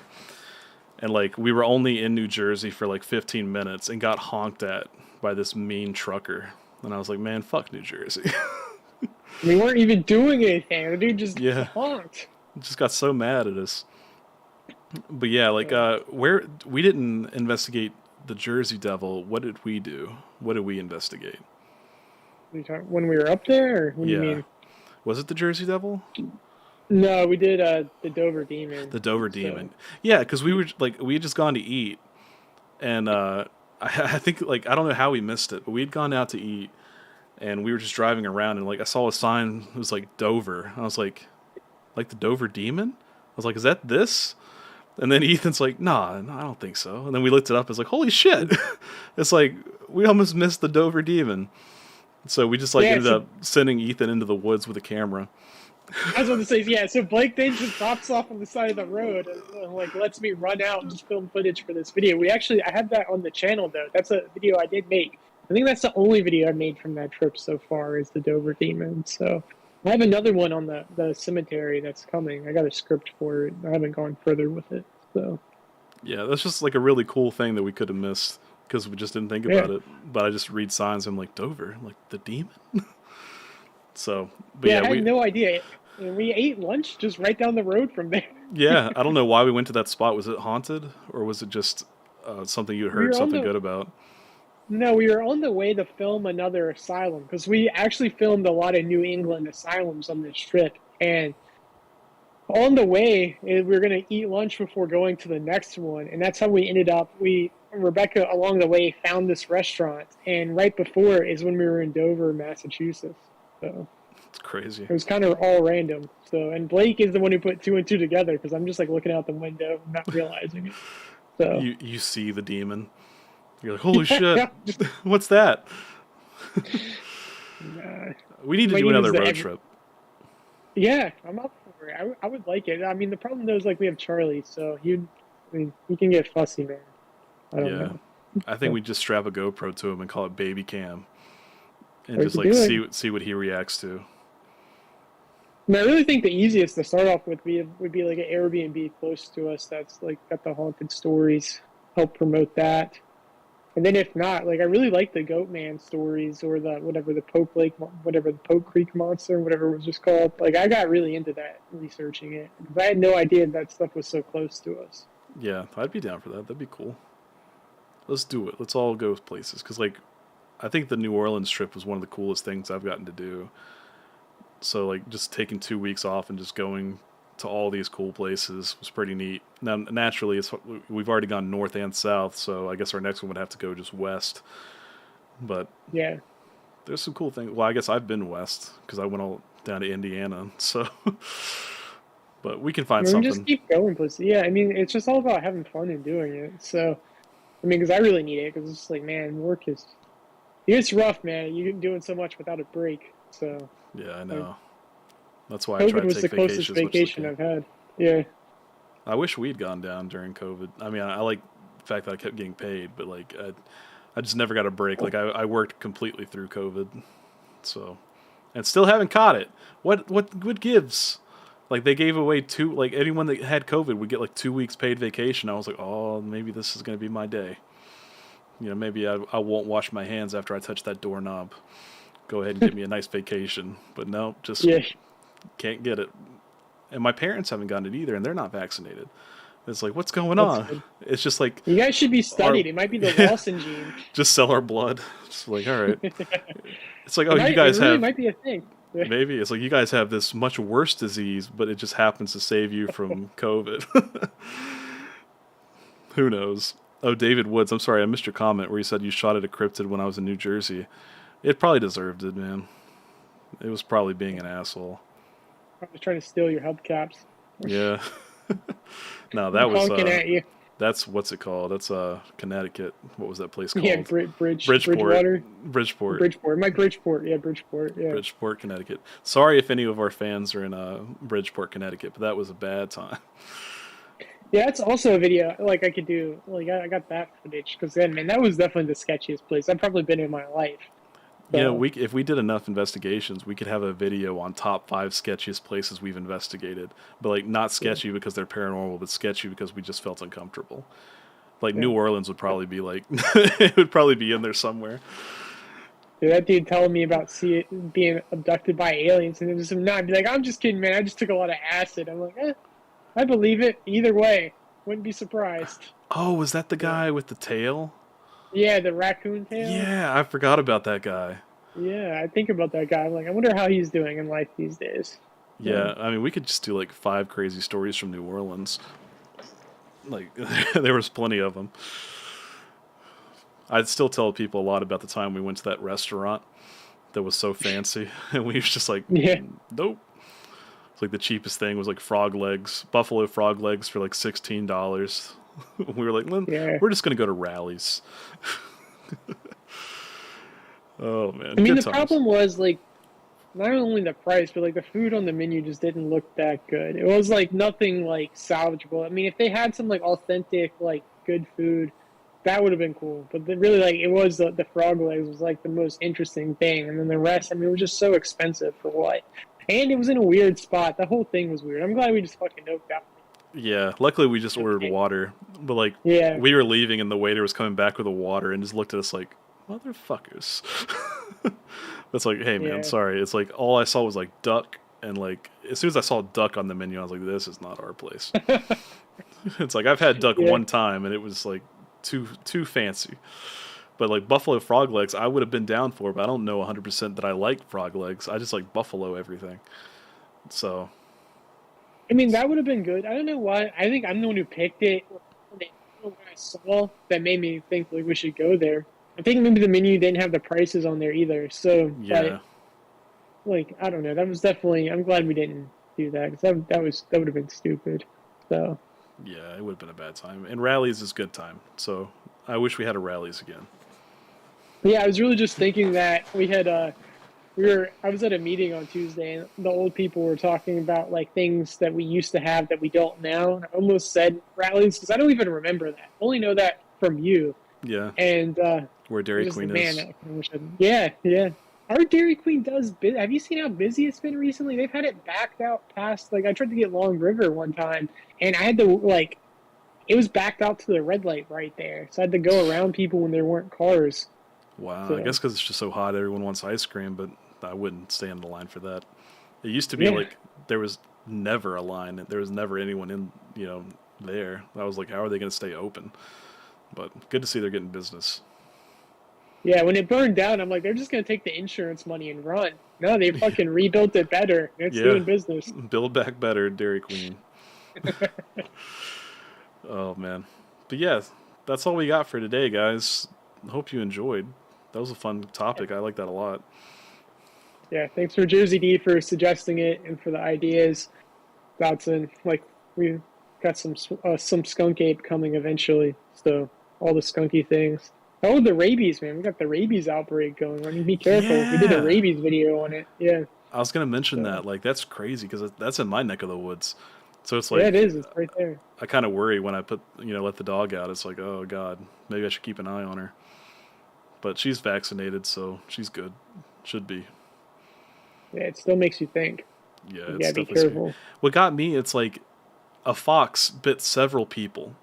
and like we were only in New Jersey for like 15 minutes and got honked at by this mean trucker. And I was like, man, fuck New Jersey. We weren't even doing anything. The dude just Yeah. honked. Just got so mad at us. But yeah, like where we didn't investigate the Jersey Devil. What did we do? What did we investigate? When we were up there, or what do you Yeah. mean? Was it the Jersey Devil? No, we did the Dover Demon. The Dover Demon. Yeah, because we had just gone to eat, and I think like I don't know how we missed it, but we had gone out to eat, and we were just driving around, and like I saw a sign. It was like Dover. I was like the Dover Demon. I was like, is that this? And then Ethan's like, nah, no, I don't think so. And then we looked it up. It's like, holy shit! It's like we almost missed the Dover Demon. So we just ended up sending Ethan into the woods with a camera. I was about to say, yeah. So Blake then just drops off on the side of the road and like lets me run out and just film footage for this video. I had that on the channel though. That's a video I did make. I think that's the only video I've made from that trip so far is the Dover Demon. So I have another one on the cemetery that's coming. I got a script for it. I haven't gone further with it. So yeah, that's just like a really cool thing that we could have missed because we just didn't think about it. But I just read signs. I'm like, Dover, I'm like the demon. So, but yeah, I had no idea. And we ate lunch just right down the road from there. Yeah, I don't know why we went to that spot. Was it haunted or was it just something you heard something good about? No, we were on the way to film another asylum because we actually filmed a lot of New England asylums on this trip. And on the way, we were going to eat lunch before going to the next one. And that's how we ended up. Rebecca, along the way, found this restaurant. And right before is when we were in Dover, Massachusetts. So it's crazy. It was kind of all random. So, and Blake is the one who put two and two together because I'm just like looking out the window, not realizing it. So you see the demon. You're like, holy shit! What's that? We need to do another road trip. Yeah, I'm up for it. I would like it. I mean, the problem though is like we have Charlie, so he can get fussy, man. I don't know. I think we just strap a GoPro to him and call it Baby Cam, and just see what he reacts to. I mean, I really think the easiest to start off with would be like an Airbnb close to us that's like got the haunted stories. Help promote that. And then if not, like I really like the Goatman stories or the Pope Creek monster, whatever it was just called. Like I got really into that researching it because I had no idea that stuff was so close to us. Yeah, I'd be down for that. That'd be cool. Let's do it. Let's all go places because like I think the New Orleans trip was one of the coolest things I've gotten to do. So like just taking 2 weeks off and just going to all these cool places was pretty neat. Now, naturally, we've already gone north and south, so I guess our next one would have to go just west. But yeah, there's some cool things. Well, I guess I've been west because I went all down to Indiana. So, but we can find something. Just keep going places. Yeah, I mean, it's just all about having fun and doing it. So, I mean, because I really need it because it's just like, man, it's rough, man. You're doing so much without a break. So yeah, I know. That's why COVID I try to was take the closest vacation I've had. Yeah. I wish we'd gone down during COVID. I mean, I like the fact that I kept getting paid, but like I just never got a break. Like I worked completely through COVID, so and still haven't caught it. What gives? Like they gave away anyone that had COVID would get like 2 weeks paid vacation. I was like, oh, maybe this is gonna be my day. Maybe I won't wash my hands after I touch that doorknob. Go ahead and give me a nice vacation. But no, just can't get it. And my parents haven't gotten it either, and they're not vaccinated. It's like, what's going on? Good. It's just like you guys should be studied. It might be the Lawson gene. Just sell our blood. Just like, all right. It's like, you guys have. It might be a thing. Maybe it's like you guys have this much worse disease, but it just happens to save you from COVID. Who knows? Oh, David Woods. I'm sorry, I missed your comment where you said you shot at a cryptid when I was in New Jersey. It probably deserved it, man. It was probably being an asshole. I was trying to steal your hubcaps. Yeah. No, that was honking at you. That's what's it called? That's Connecticut. What was that place Yeah, called? Bridgeport. Bridgewater, Bridgeport. Bridgeport. My Bridgeport, yeah, Bridgeport, yeah. Bridgeport, Connecticut. Sorry if any of our fans are in Bridgeport, Connecticut, but that was a bad time. Yeah, that's also a video like I could do. Like I got that footage because then, man, that was definitely the sketchiest place I've probably been in my life. You know, So we if we did enough investigations, we could have a video on top 5 sketchiest places we've investigated. But like not yeah, sketchy because they're paranormal, but sketchy because we just felt uncomfortable. Like yeah. New Orleans would probably be like it would probably be in there somewhere. Dude, that dude telling me about being abducted by aliens, and then just not be like, "I'm just kidding, man. I just took a lot of acid." I'm like, I believe it. Either way, wouldn't be surprised. Oh, was that the So, guy with the tail? yeah, the raccoon tail. Yeah, I forgot about that guy. Yeah, I think about that guy. I'm like, I wonder how he's doing in life these days. Yeah, So, I mean, we could just do like 5 crazy stories from New Orleans. Like, there was plenty of them. I'd still tell people a lot about the time we went to that restaurant that was so fancy, and we was just like, yeah, nope. It's like the cheapest thing was like frog legs, buffalo frog legs for like $16. We were like, yeah. we're just gonna go to rallies. Oh man, I mean, good the times. problem was like not only the price, but like the food on the menu just didn't look that good. It was like nothing like salvageable. I mean, if they had some like authentic like good food, that would have been cool. But really, like it was the frog legs was like the most interesting thing, and then the rest. I mean, it was just so expensive for what, and it was in a weird spot. The whole thing was weird. I'm glad we just fucking noped out. Yeah, luckily we just ordered Okay. water, but like Yeah, we were leaving and the waiter was coming back with the water and just looked at us like, motherfuckers. It's like, hey man, yeah, sorry. It's like all I saw was like duck and like as soon as I saw duck on the menu, I was like, this is not our place. It's like I've had duck yeah. one time and it was like too fancy. But like buffalo frog legs, I would have been down for, but I don't know 100% that I like frog legs. I just like buffalo everything. So, I mean, that would have been good. I don't know why. I think I'm the one who picked it. When I saw that made me think like we should go there. I think maybe the menu didn't have the prices on there either. So, but yeah. like I don't know. That was definitely. I'm glad we didn't do that because that would have been stupid. So Yeah, it would have been a bad time. And rallies is good time. So, I wish we had a rallies again. but yeah, I was really just thinking that we were I was at a meeting on Tuesday and the old people were talking about like things that we used to have that we don't now. I almost said rallies because I don't even remember that. I only know that from you. Yeah, And where I Dairy just Queen man, is. yeah, yeah. Our Dairy Queen does. Have you seen how busy it's been recently? They've had it backed out past. Like I tried to get Long River one time, and I had to like it was backed out to the red light right there, so I had to go around people when there weren't cars. Wow, I So guess because it's just so hot, everyone wants ice cream, but I wouldn't stay in the line for that. It used to be yeah, like there was never a line, there was never anyone in, there. I was like, how are they going to stay open? But good to see they're getting business. yeah. When it burned down, I'm like, they're just gonna take the insurance money and run. No, they fucking rebuilt it better. It's Yeah, doing business. build back better, Dairy Queen. Oh man, but yeah, that's all we got for today, guys. Hope you enjoyed. That was a fun topic. I like that a lot. Yeah, thanks for Jersey D for suggesting it and for the ideas. Dotson, like we got some skunk ape coming eventually. So all the skunky things. Oh, the rabies, man! We got the rabies outbreak going on. You be careful. We did a Yeah, rabies video on it. Yeah. I was gonna mention So that. Like that's crazy because that's in my neck of the woods. So it's yeah, it like is. It's right there. I kind of worry when I put let the dog out. It's like oh god, maybe I should keep an eye on her. But she's vaccinated, so she's good. Should be. Yeah, it still makes you think. Yeah, You it's gotta be definitely scary. careful. What got me, it's like a fox bit several people.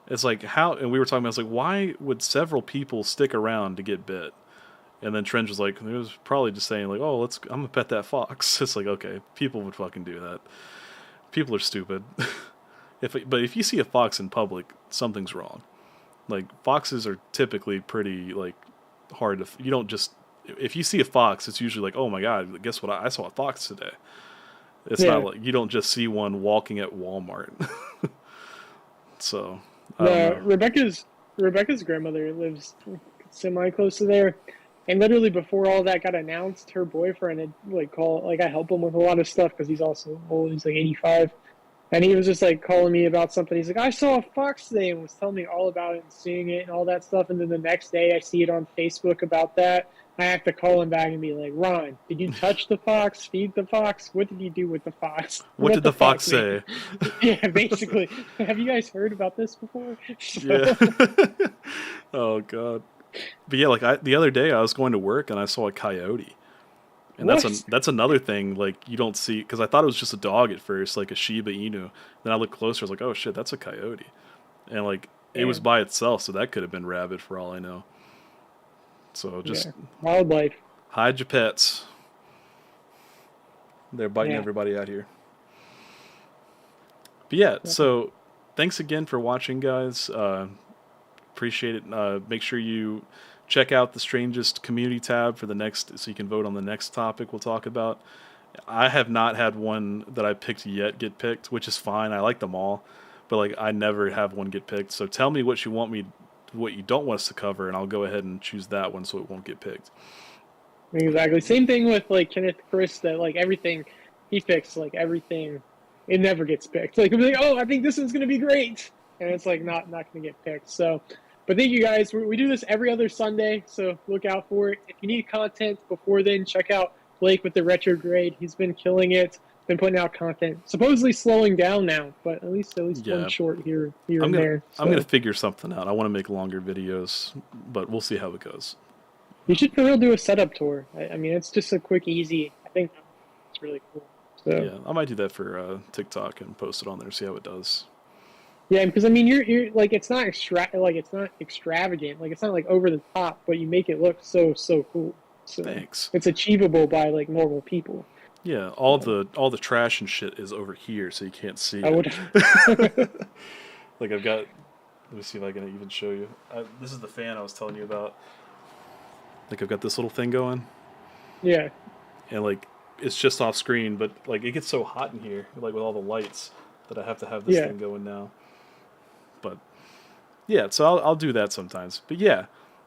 It's like how, and we were talking about, it's like why would several people stick around to get bit? And then Trench was like, it was probably just saying like, oh, I'm gonna pet that fox. It's like okay, people would fucking do that. People are stupid. But if you see a fox in public, something's wrong. Like foxes are typically pretty like hard to. You don't just if you see a fox, it's usually like, oh my god, guess what? I saw a fox today. It's not Yeah. like you don't just see one walking at Walmart. So I don't No, know. Rebecca's grandmother lives semi close to there, and literally before all that got announced, her boyfriend had like called like I help him with a lot of stuff because he's also old. He's like 85, And he was just like calling me about something. He's like, I saw a fox today, and was telling me all about it and seeing it and all that stuff. And then the next day I see it on Facebook about that. I have to call him back and be like, Ron, did you touch the fox? Feed the fox? What did you do with the fox? What What did the the fuck, fox man? say? Yeah, basically. Have you guys heard about this before? Yeah. Oh god. But yeah, like the other day I was going to work and I saw a coyote. And What? that's another thing like you don't see because I thought it was just a dog at first, like a Shiba Inu. Then I looked closer, I was like, "Oh shit, that's a coyote." And like it was Damn. by itself, so that could have been rabid for all I know. So just Yeah. Wildlife. hide your pets. They're biting Yeah. everybody out here. But yeah, Definitely. so thanks again for watching, guys. Appreciate it. Make sure you check out the Strangest community tab for the next, so you can vote on the next topic we'll talk about. I have not had one that I picked yet get picked, which is fine. I like them all, but like I never have one get picked. So tell me what you want me, what you don't want us to cover, and I'll go ahead and choose that one so it won't get picked. Exactly. Same thing with like Kenneth Chris that like everything he picks, like everything it never gets picked. Like I'm like, oh, I think this one's gonna be great. And it's like not gonna get picked. So but thank you guys. We do this every other Sunday, so look out for it. If you need content before then, check out Blake with the retrograde. He's been killing it, been putting out content. Supposedly slowing down now, but at least one Yeah, short here I'm and gonna there. I'm gonna So figure something out. I want to make longer videos, but we'll see how it goes. you should for real do a setup tour. I mean, it's just a quick, easy. I think it's really cool. So Yeah, I might do that for TikTok and post it on there, see how it does. yeah, because I mean, you're like it's not extravagant, like it's not like over the top, but you make it look so cool. So Thanks. it's achievable by like normal people. Yeah, So all the trash and shit is over here, so you can't see I it. would. Like I've got. Let me see if I can even show you. This is the fan I was telling you about. Like I've got this little thing going, Yeah, and like it's just off screen, but like it gets so hot in here, like with all the lights, that I have to have this yeah. thing going now. But yeah, so I'll do that sometimes. But yeah,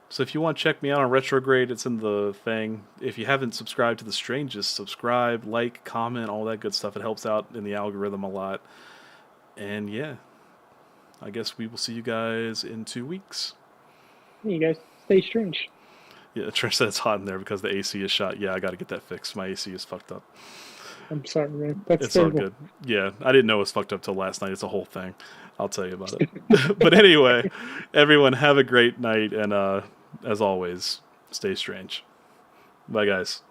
so if you want to check me out on Retrograde, it's in the thing. If you haven't subscribed to The Strangest, subscribe, like, comment, all that good stuff. It helps out in the algorithm a lot. And yeah, I guess we will see you guys in 2 weeks. You guys stay strange. Yeah, Trish said it's hot in there because the AC is shot. Yeah, I got to get that fixed. My AC is fucked up. I'm sorry, man. That's It's all terrible. good. Yeah, I didn't know it was fucked up till last night. It's a whole thing. I'll tell you about it. But anyway, everyone have a great night, and as always, stay strange. Bye, guys.